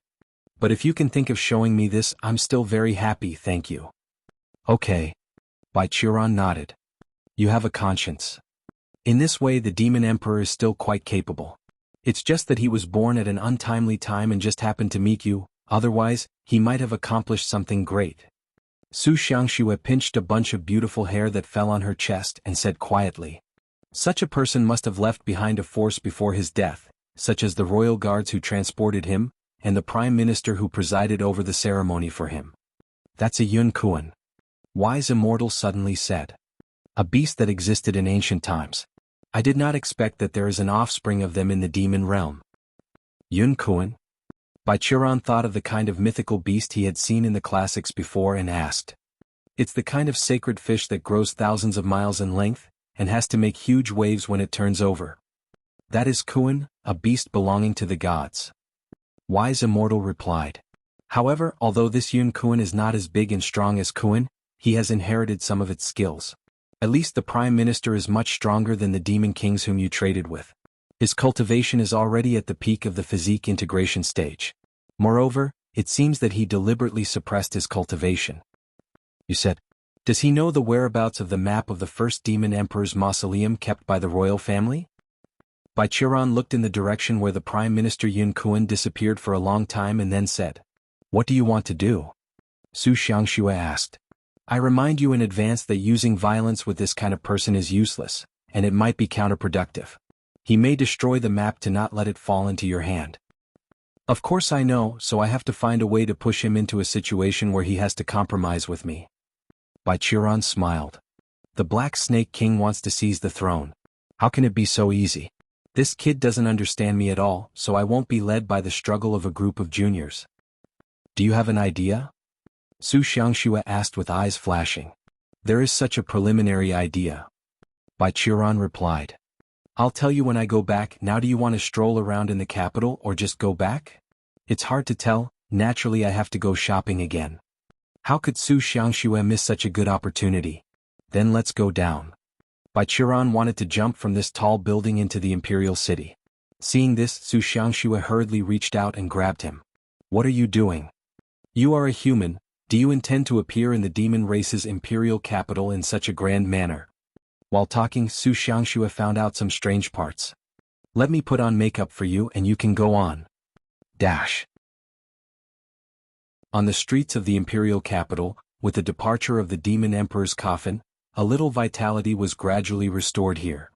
"But if you can think of showing me this, I'm still very happy, thank you." "Okay." Bai Qiran nodded. "You have a conscience. In this way the Demon Emperor is still quite capable. It's just that he was born at an untimely time and just happened to meet you, otherwise, he might have accomplished something great." Su Xiangxue pinched a bunch of beautiful hair that fell on her chest and said quietly, "Such a person must have left behind a force before his death, such as the royal guards who transported him, and the prime minister who presided over the ceremony for him. That's a Yun Kuan. Wise Immortal suddenly said. A beast that existed in ancient times. I did not expect that there is an offspring of them in the demon realm. Yun Kuan? Baichuran thought of the kind of mythical beast he had seen in the classics before and asked. It's the kind of sacred fish that grows thousands of miles in length, and has to make huge waves when it turns over. That is Kuan, a beast belonging to the gods. Wise Immortal replied. However, although this Yun Kuan is not as big and strong as Kuan, he has inherited some of its skills. At least the Prime Minister is much stronger than the demon kings whom you traded with. His cultivation is already at the peak of the physique integration stage. Moreover, it seems that he deliberately suppressed his cultivation. You said, does he know the whereabouts of the map of the first demon emperor's mausoleum kept by the royal family? Baichuran looked in the direction where the Prime Minister Yun Kuan disappeared for a long time and then said, what do you want to do? Su Xiangxue asked. I remind you in advance that using violence with this kind of person is useless, and it might be counterproductive. He may destroy the map to not let it fall into your hand. Of course I know, so I have to find a way to push him into a situation where he has to compromise with me. Baichuran smiled. The Black Snake King wants to seize the throne. How can it be so easy? This kid doesn't understand me at all, so I won't be led by the struggle of a group of juniors. Do you have an idea? Su Xiangxue asked with eyes flashing. There is such a preliminary idea. Baichuran replied. I'll tell you when I go back. Now do you want to stroll around in the capital or just go back? It's hard to tell, naturally I have to go shopping again. How could Su Xiangxue miss such a good opportunity? Then let's go down. Baichuran wanted to jump from this tall building into the imperial city. Seeing this, Su Xiangxue hurriedly reached out and grabbed him. What are you doing? You are a human. Do you intend to appear in the demon race's imperial capital in such a grand manner? While talking, Su Xiangxue found out some strange parts. Let me put on makeup for you and you can go on. Dash. On the streets of the imperial capital, with the departure of the demon emperor's coffin, a little vitality was gradually restored here.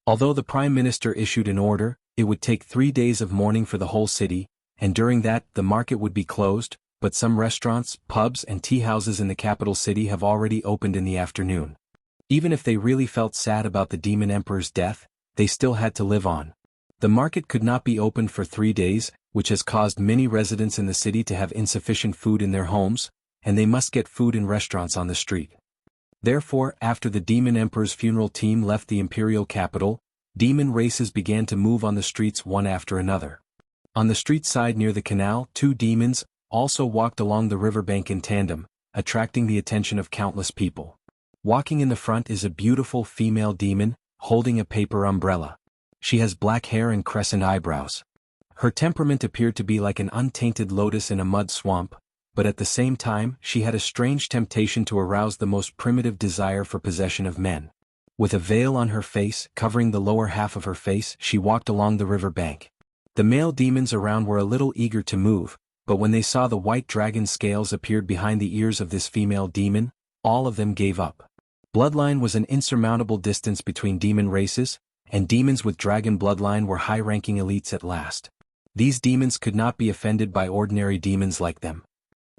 Although the prime minister issued an order, it would take 3 days of mourning for the whole city, and during that, the market would be closed, but some restaurants, pubs and tea houses in the capital city have already opened in the afternoon. Even if they really felt sad about the demon emperor's death, they still had to live on. The market could not be opened for 3 days, which has caused many residents in the city to have insufficient food in their homes, and they must get food in restaurants on the street. Therefore, after the demon emperor's funeral team left the imperial capital, demon races began to move on the streets one after another. On the street side near the canal, 2 demons also walked along the riverbank in tandem, attracting the attention of countless people. Walking in the front is a beautiful female demon, holding a paper umbrella. She has black hair and crescent eyebrows. Her temperament appeared to be like an untainted lotus in a mud swamp, but at the same time she had a strange temptation to arouse the most primitive desire for possession of men. With a veil on her face, covering the lower half of her face, she walked along the river bank. The male demons around were a little eager to move, but when they saw the white dragon scales appeared behind the ears of this female demon, all of them gave up. Bloodline was an insurmountable distance between demon races, and demons with dragon bloodline were high-ranking elites at last. These demons could not be offended by ordinary demons like them.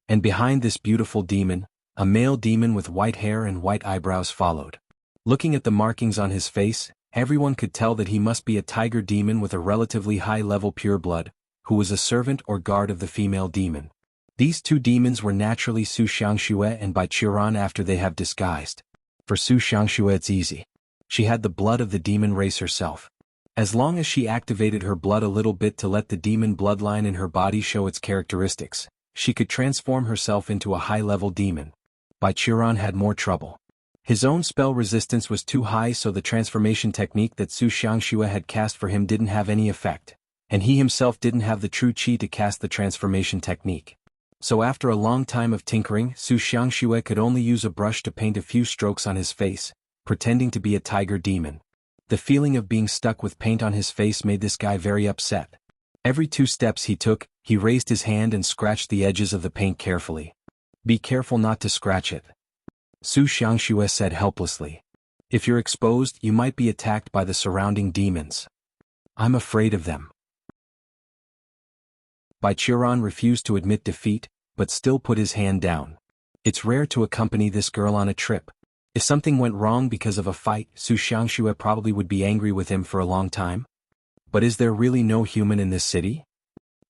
And behind this beautiful demon, a male demon with white hair and white eyebrows followed. Looking at the markings on his face, everyone could tell that he must be a tiger demon with a relatively high-level pureblood, who was a servant or guard of the female demon. These 2 demons were naturally Su Xiangxue and Baichuran after they have disguised. For Su Xiangxue it's easy. She had the blood of the demon race herself. As long as she activated her blood a little bit to let the demon bloodline in her body show its characteristics, she could transform herself into a high-level demon. Baichuran had more trouble. His own spell resistance was too high, so the transformation technique that Su Xiangxue had cast for him didn't have any effect, and he himself didn't have the true qi to cast the transformation technique. So after a long time of tinkering, Su Xiangxue could only use a brush to paint a few strokes on his face, pretending to be a tiger demon. The feeling of being stuck with paint on his face made this guy very upset. Every 2 steps he took, he raised his hand and scratched the edges of the paint carefully. Be careful not to scratch it. Su Xiangxue said helplessly. If you're exposed, you might be attacked by the surrounding demons. I'm afraid of them. Bai Qiran refused to admit defeat, but still put his hand down. It's rare to accompany this girl on a trip. If something went wrong because of a fight, Su Xiangxue probably would be angry with him for a long time. But is there really no human in this city?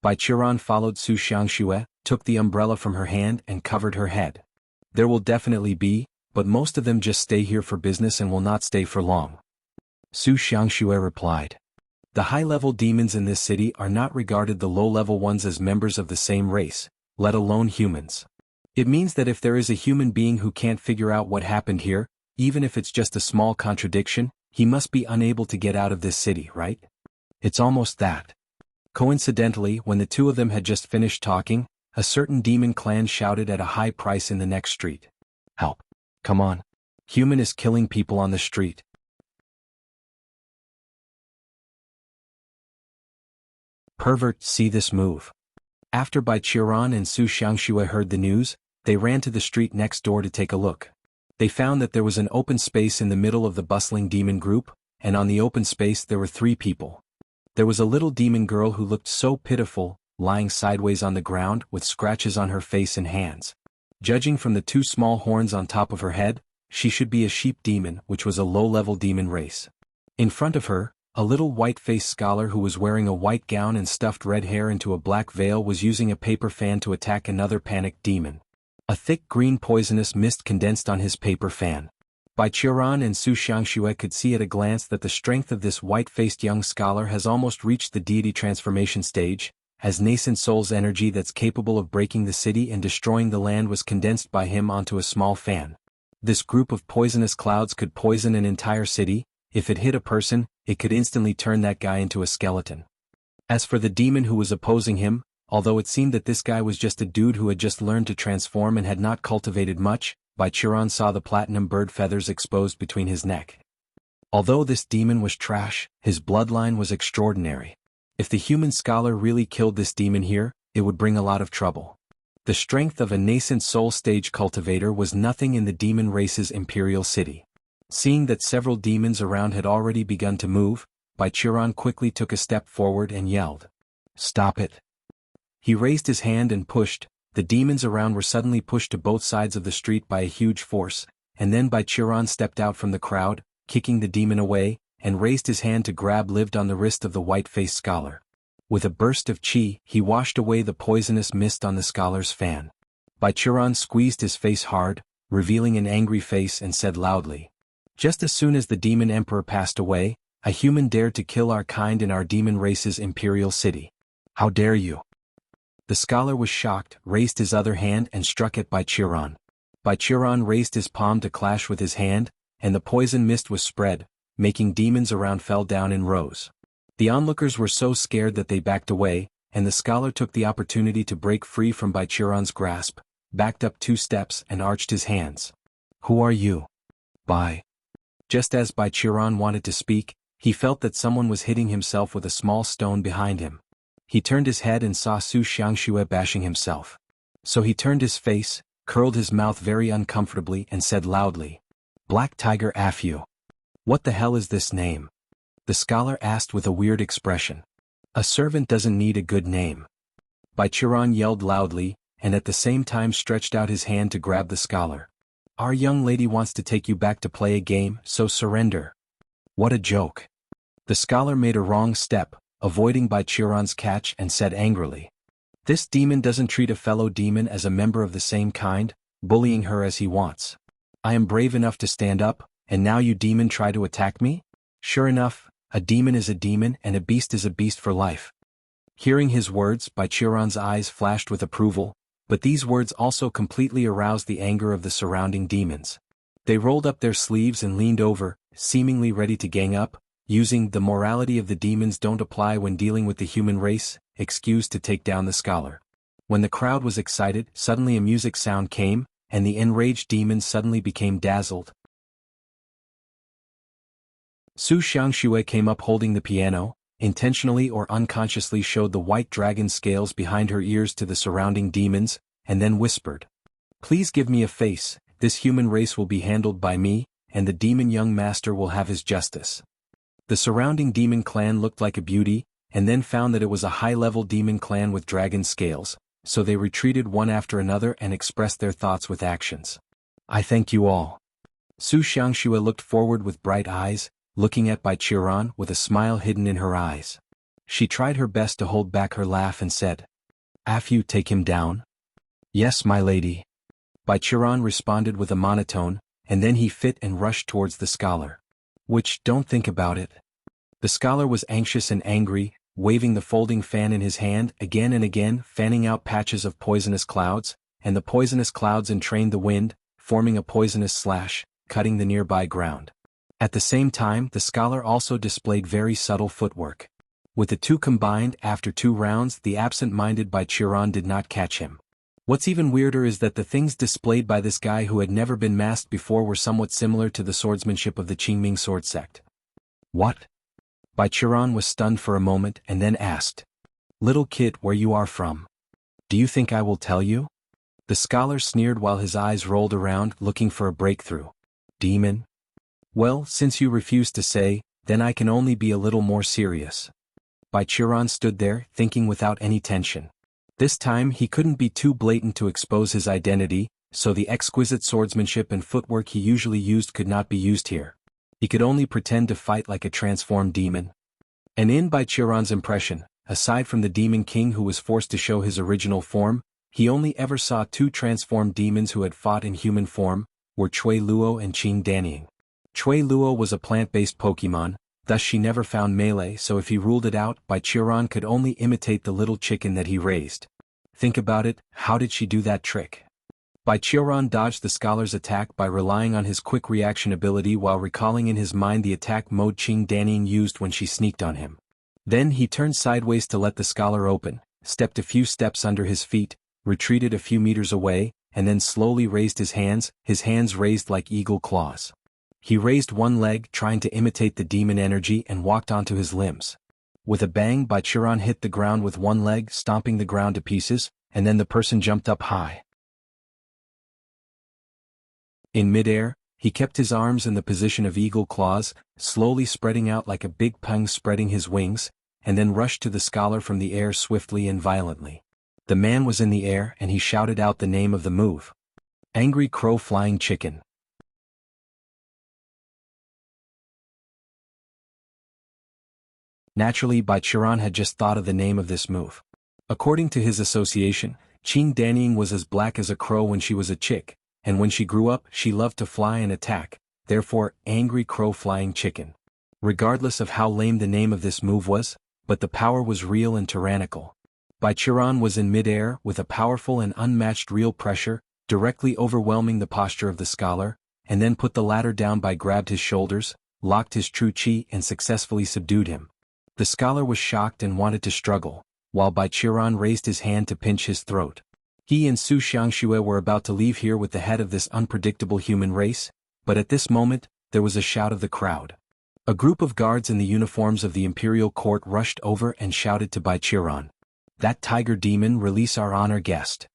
Bai Qiran followed Su Xiangxue, took the umbrella from her hand and covered her head. There will definitely be, but most of them just stay here for business and will not stay for long. Su Xiangxue replied. The high-level demons in this city are not regarded the low-level ones as members of the same race, let alone humans. It means that if there is a human being who can't figure out what happened here, even if it's just a small contradiction, he must be unable to get out of this city, right? It's almost that. Coincidentally, when the two of them had just finished talking, a certain demon clan shouted at a high price in the next street. Help! Come on! Human is killing people on the street. Pervert, see this move. After Bai Qiran and Su Xiangxue heard the news, they ran to the street next door to take a look. They found that there was an open space in the middle of the bustling demon group, and on the open space there were 3 people. There was a little demon girl who looked so pitiful, lying sideways on the ground with scratches on her face and hands. Judging from the 2 small horns on top of her head, she should be a sheep demon, which was a low-level demon race. In front of her, a little white-faced scholar who was wearing a white gown and stuffed red hair into a black veil was using a paper fan to attack another panicked demon. A thick green poisonous mist condensed on his paper fan. Bai Qiran and Su Xiangxue could see at a glance that the strength of this white-faced young scholar has almost reached the deity transformation stage, as nascent soul's energy that's capable of breaking the city and destroying the land was condensed by him onto a small fan. This group of poisonous clouds could poison an entire city. If it hit a person, it could instantly turn that guy into a skeleton. As for the demon who was opposing him, although it seemed that this guy was just a dude who had just learned to transform and had not cultivated much, Bai Qiran saw the platinum bird feathers exposed between his neck. Although this demon was trash, his bloodline was extraordinary. If the human scholar really killed this demon here, it would bring a lot of trouble. The strength of a nascent soul stage cultivator was nothing in the demon race's imperial city. Seeing that several demons around had already begun to move, Bai Qiran quickly took a step forward and yelled, "Stop it!" He raised his hand and pushed. The demons around were suddenly pushed to both sides of the street by a huge force, and then Bai Qiran stepped out from the crowd, kicking the demon away, and raised his hand to grab lived on the wrist of the white-faced scholar. With a burst of chi, he washed away the poisonous mist on the scholar's fan. Bai Qiran squeezed his face hard, revealing an angry face, and said loudly, "Just as soon as the demon emperor passed away, a human dared to kill our kind in our demon race's imperial city. How dare you?" The scholar was shocked, raised his other hand and struck at Bai Qiran. Bai Qiran raised his palm to clash with his hand, and the poison mist was spread, making demons around fell down in rows. The onlookers were so scared that they backed away, and the scholar took the opportunity to break free from Bai Qiran's grasp, backed up 2 steps and arched his hands. "Who are you?" "Bai." Just as Bai Qiran wanted to speak, he felt that someone was hitting himself with a small stone behind him. He turned his head and saw Su Xiangxue bashing himself. So he turned his face, curled his mouth very uncomfortably and said loudly, "Black Tiger Afyu. What the hell is this name?" The scholar asked with a weird expression. "A servant doesn't need a good name." Bai Qiran yelled loudly, and at the same time stretched out his hand to grab the scholar. "Our young lady wants to take you back to play a game, so surrender." What a joke. The scholar made a wrong step, avoiding Bai Qiran's catch, and said angrily, "This demon doesn't treat a fellow demon as a member of the same kind, bullying her as he wants. I am brave enough to stand up, and now you demon try to attack me? Sure enough, a demon is a demon and a beast is a beast for life." Hearing his words, Bai Qiran's eyes flashed with approval, but these words also completely aroused the anger of the surrounding demons. They rolled up their sleeves and leaned over, seemingly ready to gang up, using "the morality of the demons don't apply when dealing with the human race" excuse to take down the scholar. When the crowd was excited, suddenly a music sound came, and the enraged demons suddenly became dazzled. Su Xiangxue came up holding the piano, intentionally or unconsciously showed the white dragon scales behind her ears to the surrounding demons, and then whispered, "Please give me a face, this human race will be handled by me, and the demon young master will have his justice." The surrounding demon clan looked like a beauty, and then found that it was a high-level demon clan with dragon scales, so they retreated one after another and expressed their thoughts with actions. I thank you all. Su Xiangxue looked forward with bright eyes, looking at Bai Qiran with a smile hidden in her eyes. She tried her best to hold back her laugh and said, "Af you take him down?" "Yes, my lady." Bai Qiran responded with a monotone, and then he fit and rushed towards the scholar. "Which, don't think about it." The scholar was anxious and angry, waving the folding fan in his hand again and again, fanning out patches of poisonous clouds, and the poisonous clouds entrained the wind, forming a poisonous slash, cutting the nearby ground. At the same time, the scholar also displayed very subtle footwork. With the two combined, after 2 rounds, the absent-minded Bai Qiran did not catch him. What's even weirder is that the things displayed by this guy who had never been masked before were somewhat similar to the swordsmanship of the Qingming sword sect. What? Bai Qiran was stunned for a moment and then asked, "Little kid, where you are from? Do you think I will tell you?" The scholar sneered while his eyes rolled around, looking for a breakthrough. "Demon? Well, since you refuse to say, then I can only be a little more serious." Bai Qiran stood there, thinking without any tension. This time he couldn't be too blatant to expose his identity, so the exquisite swordsmanship and footwork he usually used could not be used here. He could only pretend to fight like a transformed demon. And in Bai Qiran's impression, aside from the demon king who was forced to show his original form, he only ever saw 2 transformed demons who had fought in human form, were Cui Luo and Qing Danying. Cui Luo was a plant-based Pokemon, thus she never found melee, so if he ruled it out, Bai Qiran could only imitate the little chicken that he raised. Think about it, how did she do that trick? Bai Qiran dodged the scholar's attack by relying on his quick reaction ability while recalling in his mind the attack mode Qing Danying used when she sneaked on him. Then he turned sideways to let the scholar open, stepped a few steps under his feet, retreated a few meters away, and then slowly raised his hands raised like eagle claws. He raised one leg trying to imitate the demon energy and walked onto his limbs. With a bang, Bai Qiran hit the ground with one leg, stomping the ground to pieces, and then the person jumped up high. In midair, he kept his arms in the position of eagle claws, slowly spreading out like a big pung spreading his wings, and then rushed to the scholar from the air swiftly and violently. The man was in the air and he shouted out the name of the move. Angry Crow Flying Chicken. Naturally, Bai Qiran had just thought of the name of this move. According to his association, Qing Danying was as black as a crow when she was a chick, and when she grew up she loved to fly and attack, therefore Angry Crow Flying Chicken. Regardless of how lame the name of this move was, but the power was real and tyrannical. Bai Qiran was in midair with a powerful and unmatched real pressure, directly overwhelming the posture of the scholar, and then put the latter down by grabbed his shoulders, locked his true chi and successfully subdued him. The scholar was shocked and wanted to struggle, while Bai Qiran raised his hand to pinch his throat. He and Su Xiangxue were about to leave here with the head of this unpredictable human race, but at this moment, there was a shout of the crowd. A group of guards in the uniforms of the imperial court rushed over and shouted to Bai Qiran. "That tiger demon, release our honor guest."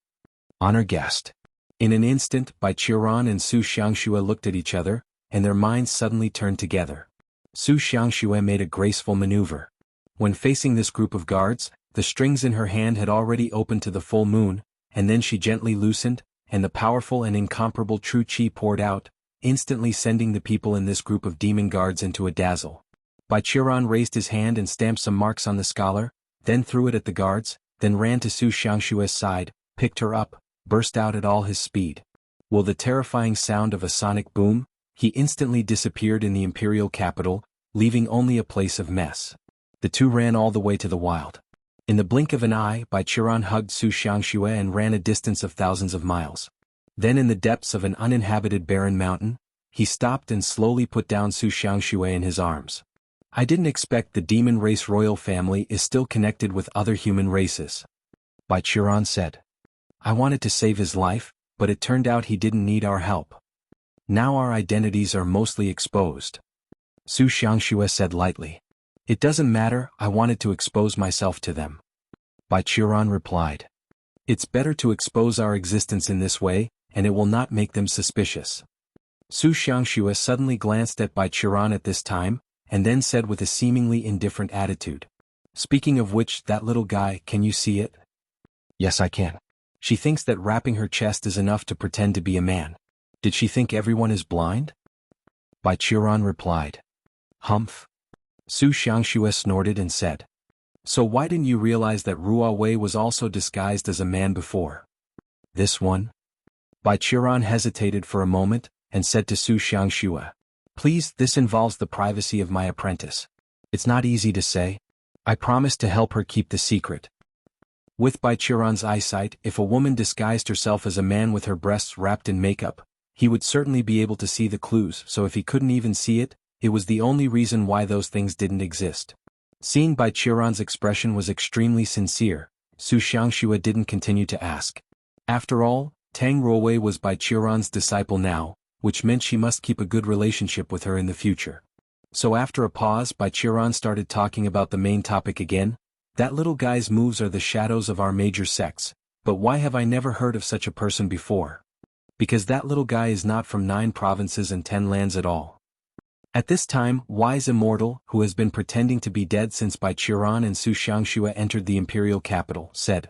Honor guest. In an instant, Bai Qiran and Su Xiangxue looked at each other, and their minds suddenly turned together. Su Xiangxue made a graceful maneuver. When facing this group of guards, the strings in her hand had already opened to the full moon, and then she gently loosened, and the powerful and incomparable true chi poured out, instantly sending the people in this group of demon guards into a dazzle. Bai Qiran raised his hand and stamped some marks on the scholar, then threw it at the guards, then ran to Su Xiangxue's side, picked her up, burst out at all his speed. With the terrifying sound of a sonic boom, he instantly disappeared in the imperial capital, leaving only a place of mess. The two ran all the way to the wild. In the blink of an eye, Bai Qiran hugged Su Xiangxue and ran a distance of thousands of miles. Then in the depths of an uninhabited barren mountain, he stopped and slowly put down Su Xiangxue in his arms. I didn't expect the demon race royal family is still connected with other human races. Bai Qiran said. I wanted to save his life, but it turned out he didn't need our help. Now our identities are mostly exposed. Su Xiangxue said lightly. It doesn't matter, I wanted to expose myself to them. Bai Qiran replied. It's better to expose our existence in this way, and it will not make them suspicious. Su Xiangxue suddenly glanced at Bai Qiran at this time, and then said with a seemingly indifferent attitude. Speaking of which, that little guy, can you see it? Yes, I can. She thinks that wrapping her chest is enough to pretend to be a man. Did she think everyone is blind? Bai Qiran replied. Humph. Su Xiangxue snorted and said. So why didn't you realize that Ruo Wei was also disguised as a man before? This one? Bai Qiran hesitated for a moment, and said to Su Xiangxue. Please, this involves the privacy of my apprentice. It's not easy to say. I promised to help her keep the secret. With Bai Qiran's eyesight, if a woman disguised herself as a man with her breasts wrapped in makeup, he would certainly be able to see the clues, so if he couldn't even see it, it was the only reason why those things didn't exist. Seeing Bai Qiran's expression was extremely sincere, Su Xiangxue didn't continue to ask. After all, Tang Ruowei was Bai Qiran's disciple now, which meant she must keep a good relationship with her in the future. So after a pause, Bai Qiran started talking about the main topic again. That little guy's moves are the shadows of our major sects, but why have I never heard of such a person before? Because that little guy is not from 9 provinces and 10 lands at all. At this time, Wise Immortal, who has been pretending to be dead since Bai Qiran and Su Xiangxue entered the imperial capital, said.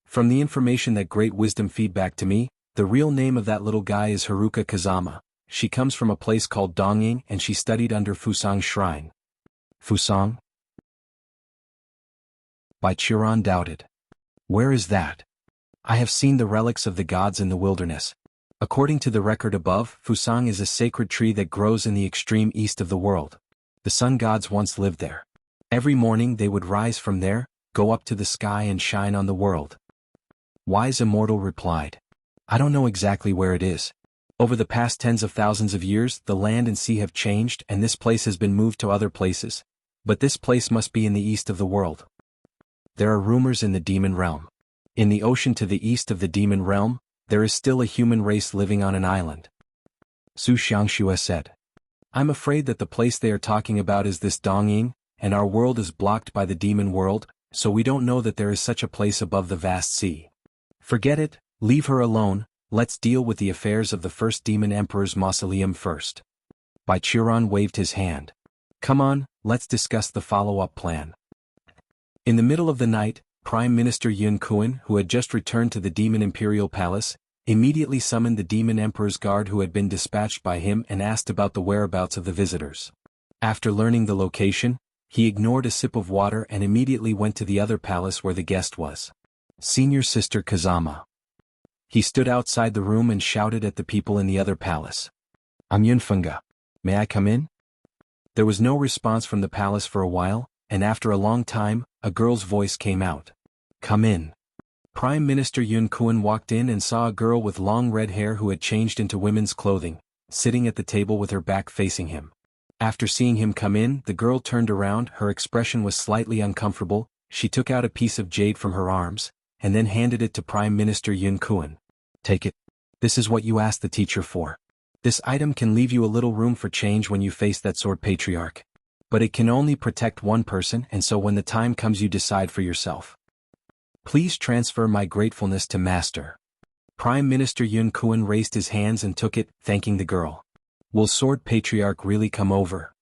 From the information that Great Wisdom feed back to me, the real name of that little guy is Haruka Kazama. She comes from a place called Dongying and she studied under Fusang Shrine. Fusang? Bai Qiran doubted. Where is that? I have seen the relics of the gods in the wilderness. According to the record above, Fusang is a sacred tree that grows in the extreme east of the world. The sun gods once lived there. Every morning they would rise from there, go up to the sky and shine on the world. Wise Immortal replied. I don't know exactly where it is. Over the past tens of thousands of years, the land and sea have changed and this place has been moved to other places. But this place must be in the east of the world. There are rumors in the demon realm. In the ocean to the east of the demon realm, there is still a human race living on an island. Su Xiangxue said. I'm afraid that the place they are talking about is this Dongying, and our world is blocked by the demon world, so we don't know that there is such a place above the vast sea. Forget it, leave her alone, let's deal with the affairs of the first demon emperor's mausoleum first. Bai Qiran waved his hand. Come on, let's discuss the follow-up plan. In the middle of the night, Prime Minister Yun Kuan, who had just returned to the Demon Imperial Palace, immediately summoned the Demon Emperor's guard who had been dispatched by him and asked about the whereabouts of the visitors. After learning the location, he ignored a sip of water and immediately went to the other palace where the guest was. Senior Sister Kazama. He stood outside the room and shouted at the people in the other palace. I'm Yunfenga. May I come in? There was no response from the palace for a while, and after a long time, a girl's voice came out. Come in. Prime Minister Yun Kuan walked in and saw a girl with long red hair who had changed into women's clothing, sitting at the table with her back facing him. After seeing him come in, the girl turned around, her expression was slightly uncomfortable, she took out a piece of jade from her arms, and then handed it to Prime Minister Yun Kuan. Take it. This is what you asked the teacher for. This item can leave you a little room for change when you face that sword patriarch. But it can only protect one person, and so when the time comes you decide for yourself. Please transfer my gratefulness to Master. Prime Minister Yun Kuan raised his hands and took it, thanking the girl. Will Sword Patriarch really come over?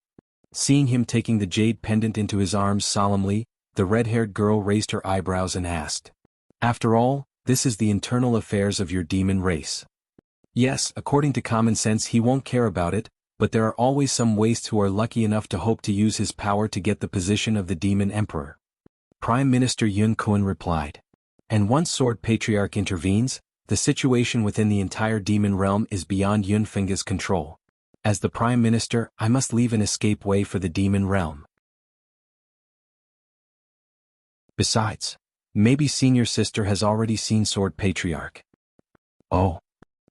Seeing him taking the jade pendant into his arms solemnly, the red-haired girl raised her eyebrows and asked. After all, this is the internal affairs of your demon race. Yes, according to common sense he won't care about it, but there are always some wastes who are lucky enough to hope to use his power to get the position of the Demon Emperor. Prime Minister Yun Kuan replied. And once Sword Patriarch intervenes, the situation within the entire demon realm is beyond Yunfenga's control. As the Prime Minister, I must leave an escape way for the demon realm. Besides, maybe Senior Sister has already seen Sword Patriarch. Oh.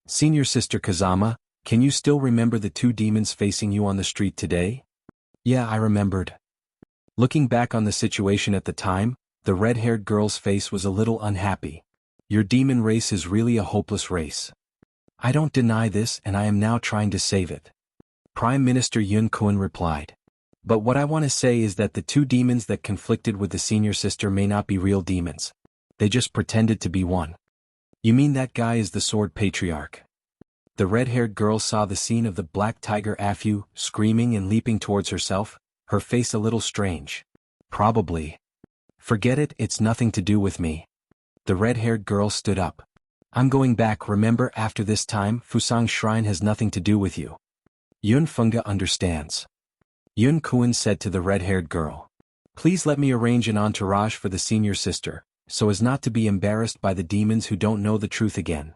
Senior Sister Kazama, can you still remember the 2 demons facing you on the street today? Yeah, I remembered. Looking back on the situation at the time, the red-haired girl's face was a little unhappy. Your demon race is really a hopeless race. I don't deny this and I am now trying to save it. Prime Minister Yun Kuan replied. But what I want to say is that the 2 demons that conflicted with the senior sister may not be real demons. They just pretended to be one. You mean that guy is the Sword Patriarch? The red-haired girl saw the scene of the black tiger Afu, screaming and leaping towards herself, her face a little strange. Probably. Forget it, it's nothing to do with me. The red-haired girl stood up. I'm going back, remember, after this time, Fusang Shrine has nothing to do with you. Yun Fengge understands. Yun Kuan said to the red-haired girl. Please let me arrange an entourage for the senior sister, so as not to be embarrassed by the demons who don't know the truth again.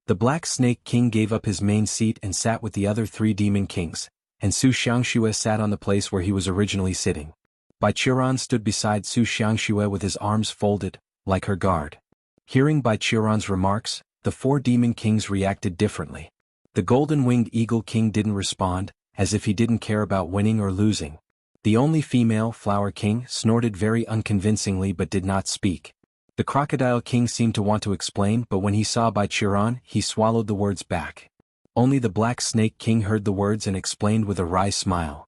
The Black Snake King gave up his main seat and sat with the other 3 demon kings, and Su Xiangxue sat on the place where he was originally sitting. Bai Qiran stood beside Su Xiangxue with his arms folded, like her guard. Hearing Bai Qiran's remarks, the 4 demon kings reacted differently. The golden-winged eagle king didn't respond, as if he didn't care about winning or losing. The only female, Flower King, snorted very unconvincingly but did not speak. The Crocodile King seemed to want to explain, but when he saw Bai Qiran, he swallowed the words back. Only the Black Snake King heard the words and explained with a wry smile.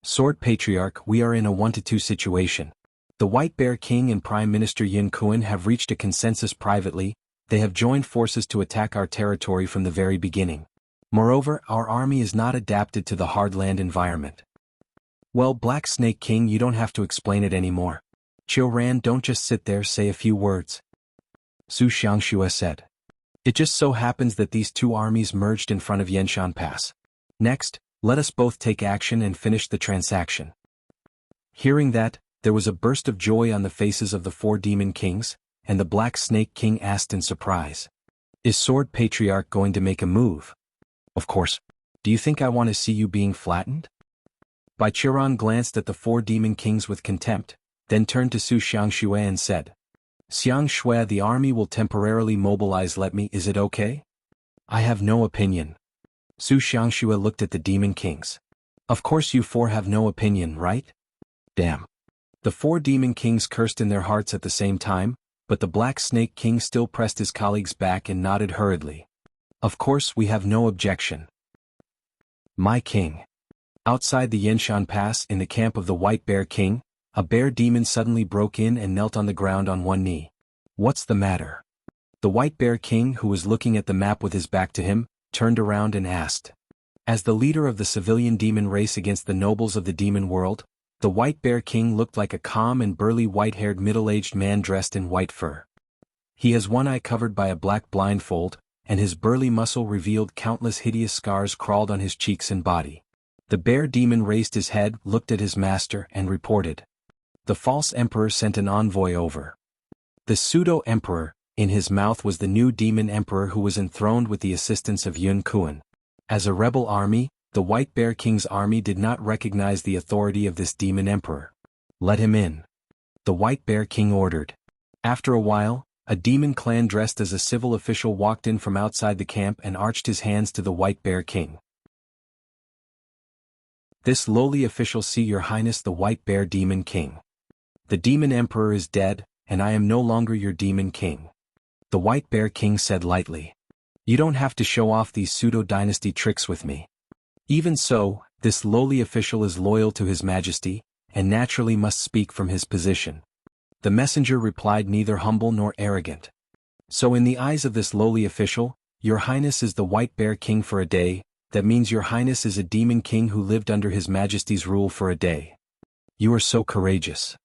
Sword Patriarch, we are in a 1-to-2 situation. The White Bear King and Prime Minister Yin Kuan have reached a consensus privately. They have joined forces to attack our territory from the very beginning. Moreover, our army is not adapted to the hard land environment. Well, Black Snake King, you don't have to explain it anymore. Qiu Ran, don't just sit there, say a few words. Su Xiangxue said. It just so happens that these 2 armies merged in front of Yanshan Pass. Next, let us both take action and finish the transaction. Hearing that, there was a burst of joy on the faces of the 4 demon kings, and the Black Snake King asked in surprise. Is Sword Patriarch going to make a move? Of course. Do you think I want to see you being flattened? Bai Qiran glanced at the 4 demon kings with contempt, then turned to Su Xiangxue and said. Xiangxue, the army will temporarily mobilize, let me, is it okay? I have no opinion. Su Xiangxue looked at the demon kings. Of course you 4 have no opinion, right? Damn. The 4 demon kings cursed in their hearts at the same time, but the Black Snake King still pressed his colleagues back and nodded hurriedly. Of course we have no objection. My king. Outside the Yanshan Pass in the camp of the White Bear King, a bear demon suddenly broke in and knelt on the ground on one knee. What's the matter? The White Bear King, who was looking at the map with his back to him, turned around and asked. As the leader of the civilian demon race against the nobles of the demon world, the White Bear King looked like a calm and burly white-haired middle-aged man dressed in white fur. He has one eye covered by a black blindfold, and his burly muscle revealed countless hideous scars crawled on his cheeks and body. The bear demon raised his head, looked at his master, and reported. The false emperor sent an envoy over. The pseudo-emperor, in his mouth was the new demon emperor who was enthroned with the assistance of Yun Kuan. As a rebel army, the White Bear King's army did not recognize the authority of this demon emperor. Let him in. The White Bear King ordered. After a while, a demon clan dressed as a civil official walked in from outside the camp and arched his hands to the White Bear King. This lowly official, see your highness, the White Bear Demon King. The demon emperor is dead, and I am no longer your demon king. The White Bear King said lightly. You don't have to show off these pseudo-dynasty tricks with me. Even so, this lowly official is loyal to his majesty, and naturally must speak from his position. The messenger replied, neither humble nor arrogant. So in the eyes of this lowly official, your highness is the White Bear King for a day, that means your highness is a demon king who lived under his majesty's rule for a day. You are so courageous.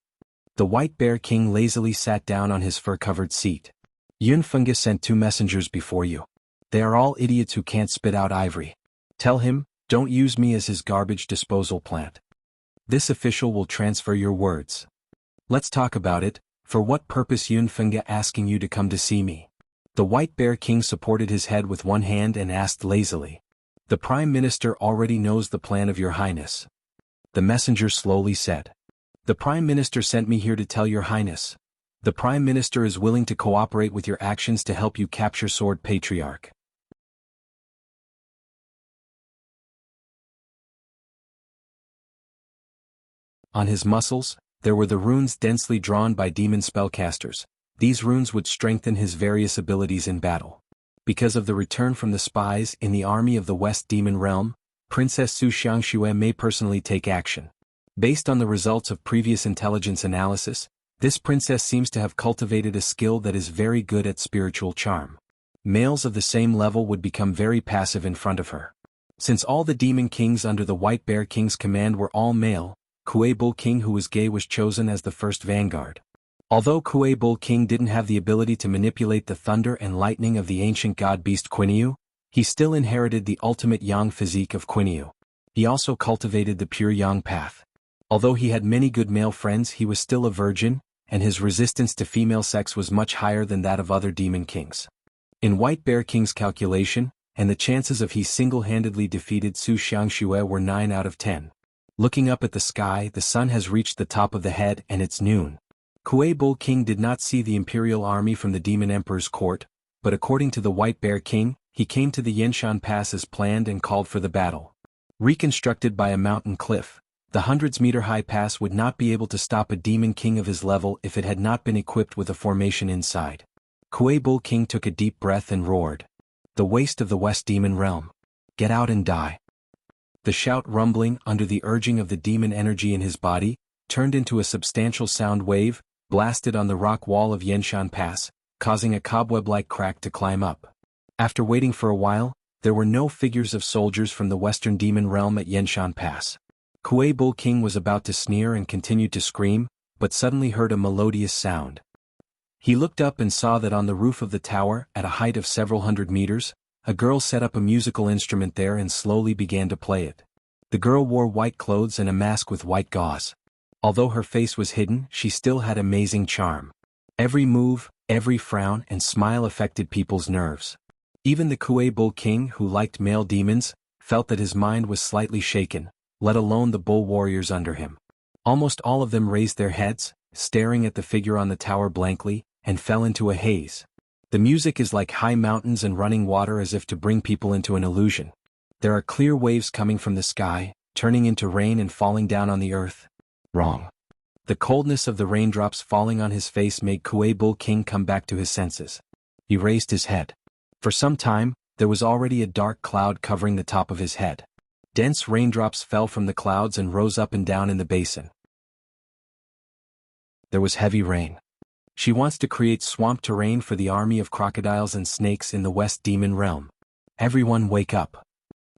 The White Bear King lazily sat down on his fur-covered seat. Yun Fengge sent 2 messengers before you. They are all idiots who can't spit out ivory. Tell him, don't use me as his garbage disposal plant. This official will transfer your words. Let's talk about it. For what purpose Yun Fengge asking you to come to see me? The White Bear King supported his head with one hand and asked lazily. The Prime Minister already knows the plan of your highness. The messenger slowly said. The Prime Minister sent me here to tell your highness. The Prime Minister is willing to cooperate with your actions to help you capture Sword Patriarch. On his muscles, there were the runes densely drawn by demon spellcasters. These runes would strengthen his various abilities in battle. Because of the return from the spies in the army of the West Demon Realm, Princess Su Xiangxue may personally take action. Based on the results of previous intelligence analysis, this princess seems to have cultivated a skill that is very good at spiritual charm. Males of the same level would become very passive in front of her. Since all the demon kings under the White Bear King's command were all male, Kuei Bull King who was gay was chosen as the first vanguard. Although Kuei Bull King didn't have the ability to manipulate the thunder and lightning of the ancient god-beast Quinyu, he still inherited the ultimate yang physique of Quinyu. He also cultivated the pure yang path. Although he had many good male friends, he was still a virgin, and his resistance to female sex was much higher than that of other demon kings. In White Bear King's calculation, and the chances of he single-handedly defeated Su Xiangxue were 9 out of 10. Looking up at the sky, the sun has reached the top of the head and it's noon. Kuei Bull King did not see the imperial army from the demon emperor's court, but according to the White Bear King, he came to the Yanshan Pass as planned and called for the battle. Reconstructed by a mountain cliff, the hundreds-meter-high pass would not be able to stop a demon king of his level if it had not been equipped with a formation inside. Kuei Bull King took a deep breath and roared. The waste of the West Demon Realm. Get out and die. The shout, rumbling under the urging of the demon energy in his body, turned into a substantial sound wave, blasted on the rock wall of Yanshan Pass, causing a cobweb-like crack to climb up. After waiting for a while, there were no figures of soldiers from the Western Demon Realm at Yanshan Pass. Kuei Bull King was about to sneer and continued to scream, but suddenly heard a melodious sound. He looked up and saw that on the roof of the tower, at a height of several hundred meters, a girl set up a musical instrument there and slowly began to play it. The girl wore white clothes and a mask with white gauze. Although her face was hidden, she still had amazing charm. Every move, every frown and smile affected people's nerves. Even the Kuei Bull King, who liked male demons, felt that his mind was slightly shaken, let alone the bull warriors under him. Almost all of them raised their heads, staring at the figure on the tower blankly, and fell into a haze. The music is like high mountains and running water, as if to bring people into an illusion. There are clear waves coming from the sky, turning into rain and falling down on the earth. Wrong. The coldness of the raindrops falling on his face made Kuei Bull King come back to his senses. He raised his head. For some time, there was already a dark cloud covering the top of his head. Dense raindrops fell from the clouds and rose up and down in the basin. There was heavy rain. She wants to create swamp terrain for the army of crocodiles and snakes in the West Demon Realm. Everyone wake up.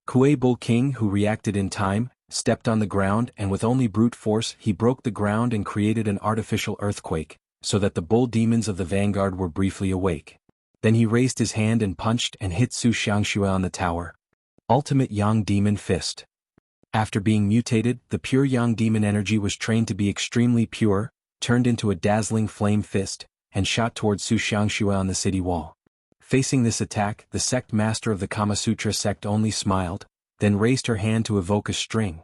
Kuei Bull King, who reacted in time, stepped on the ground and with only brute force he broke the ground and created an artificial earthquake, so that the bull demons of the vanguard were briefly awake. Then he raised his hand and punched and hit Su Xiangxue on the tower. Ultimate Yang Demon Fist. After being mutated, the pure Yang Demon energy was trained to be extremely pure, turned into a dazzling flame fist, and shot towards Su Xiangxue on the city wall. Facing this attack, the sect master of the Kama Sutra sect only smiled, then raised her hand to evoke a string.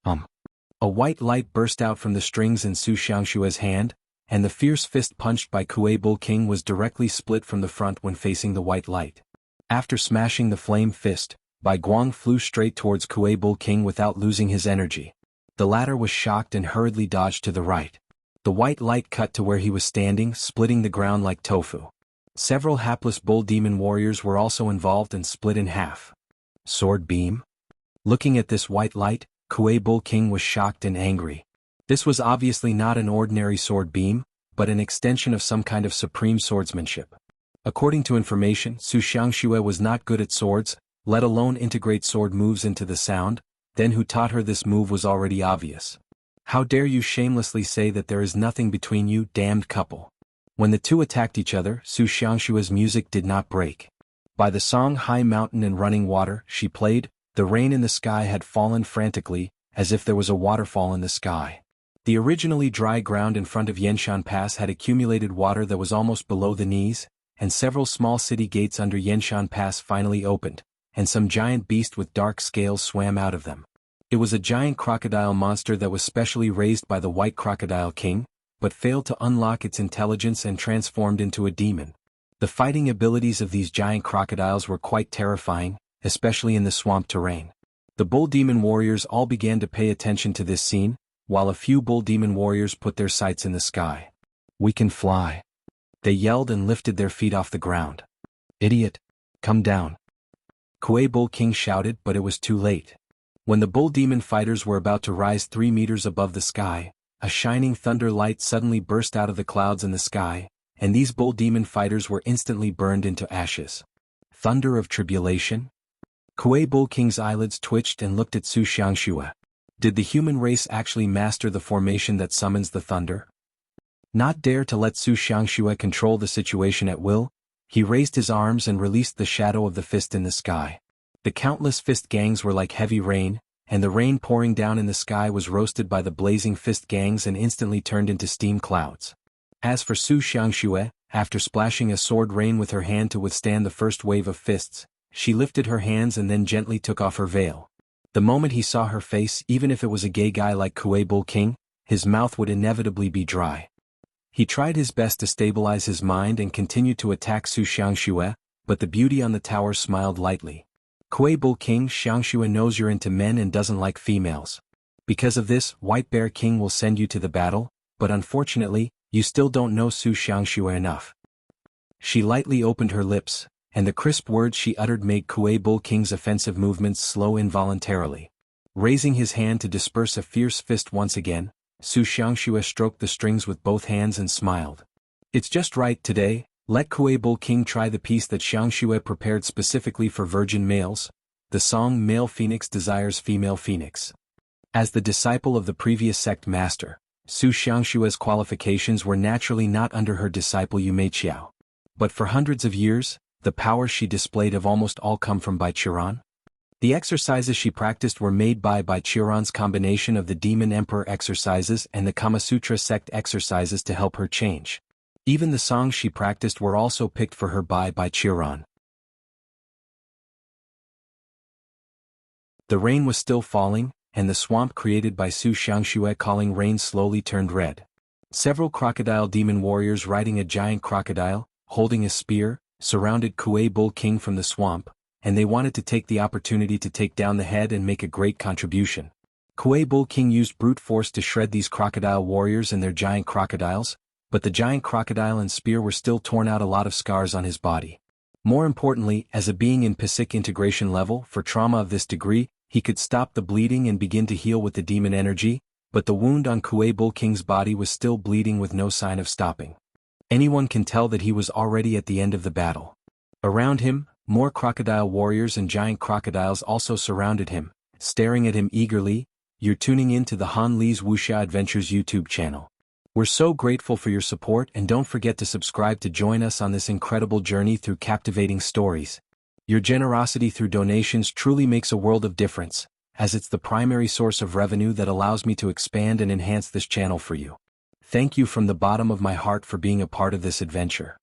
A white light burst out from the strings in Su Xiangxue's hand, and the fierce fist punched by Kuei Bull King was directly split from the front when facing the white light. After smashing the flame fist, Bai Guang flew straight towards Kuei Bull King without losing his energy. The latter was shocked and hurriedly dodged to the right. The white light cut to where he was standing, splitting the ground like tofu. Several hapless bull demon warriors were also involved and split in half. Sword beam? Looking at this white light, Kuei Bull King was shocked and angry. This was obviously not an ordinary sword beam, but an extension of some kind of supreme swordsmanship. According to information, Su Xiangxue was not good at swords, let alone integrate sword moves into the sound, then who taught her this move was already obvious. How dare you shamelessly say that there is nothing between you, damned couple. When the two attacked each other, Su Xiangxue's music did not break. By the song High Mountain and Running Water she played, the rain in the sky had fallen frantically, as if there was a waterfall in the sky. The originally dry ground in front of Yanshan Pass had accumulated water that was almost below the knees, and several small city gates under Yanshan Pass finally opened, and some giant beast with dark scales swam out of them. It was a giant crocodile monster that was specially raised by the White Crocodile King, but failed to unlock its intelligence and transformed into a demon. The fighting abilities of these giant crocodiles were quite terrifying, especially in the swamp terrain. The bull demon warriors all began to pay attention to this scene, while a few bull demon warriors put their sights in the sky. We can fly. They yelled and lifted their feet off the ground. Idiot! Come down. Kuei Bull King shouted, but it was too late. When the bull demon fighters were about to rise 3 meters above the sky, a shining thunder light suddenly burst out of the clouds in the sky, and these bull demon fighters were instantly burned into ashes. Thunder of tribulation? Kuei Bull King's eyelids twitched and looked at Su Xiangxue. Did the human race actually master the formation that summons the thunder? Not dare to let Su Xiangxue control the situation at will, he raised his arms and released the shadow of the fist in the sky. The countless fist gangs were like heavy rain, and the rain pouring down in the sky was roasted by the blazing fist gangs and instantly turned into steam clouds. As for Su Xiangxue, after splashing a sword rain with her hand to withstand the first wave of fists, she lifted her hands and then gently took off her veil. The moment he saw her face, even if it was a gay guy like Kuei Bull King, his mouth would inevitably be dry. He tried his best to stabilize his mind and continued to attack Su Xiangxue, but the beauty on the tower smiled lightly. Kuei Bull King, Xiangxue knows you're into men and doesn't like females. Because of this, White Bear King will send you to the battle, but unfortunately, you still don't know Su Xiangxue enough. She lightly opened her lips, and the crisp words she uttered made Kuei Bull King's offensive movements slow involuntarily. Raising his hand to disperse a fierce fist once again, Su Xiangxue stroked the strings with both hands and smiled. It's just right today, let Kuei Bull King try the piece that Xiangxue prepared specifically for virgin males, the song Male Phoenix Desires Female Phoenix. As the disciple of the previous sect master, Su Xiangxue's qualifications were naturally not under her disciple Yumeqiao. But for hundreds of years, the powers she displayed have almost all come from Baiqiran. The exercises she practiced were made by Baiqiran's combination of the Demon Emperor exercises and the Kamasutra sect exercises to help her change. Even the songs she practiced were also picked for her by Baiqiran. The rain was still falling, and the swamp created by Su Xiangxue calling rain slowly turned red. Several crocodile demon warriors riding a giant crocodile, holding a spear, surrounded Kuei Bull King from the swamp, and they wanted to take the opportunity to take down the head and make a great contribution. Kuei Bull King used brute force to shred these crocodile warriors and their giant crocodiles, but the giant crocodile and spear were still torn out a lot of scars on his body. More importantly, as a being in Psychic integration level, for trauma of this degree, he could stop the bleeding and begin to heal with the demon energy, but the wound on Kuei Bull King's body was still bleeding with no sign of stopping. Anyone can tell that he was already at the end of the battle. Around him, more crocodile warriors and giant crocodiles also surrounded him, staring at him eagerly. You're tuning in to the Han Li's Wuxia Adventures YouTube channel. We're so grateful for your support, and don't forget to subscribe to join us on this incredible journey through captivating stories. Your generosity through donations truly makes a world of difference, as it's the primary source of revenue that allows me to expand and enhance this channel for you. Thank you from the bottom of my heart for being a part of this adventure.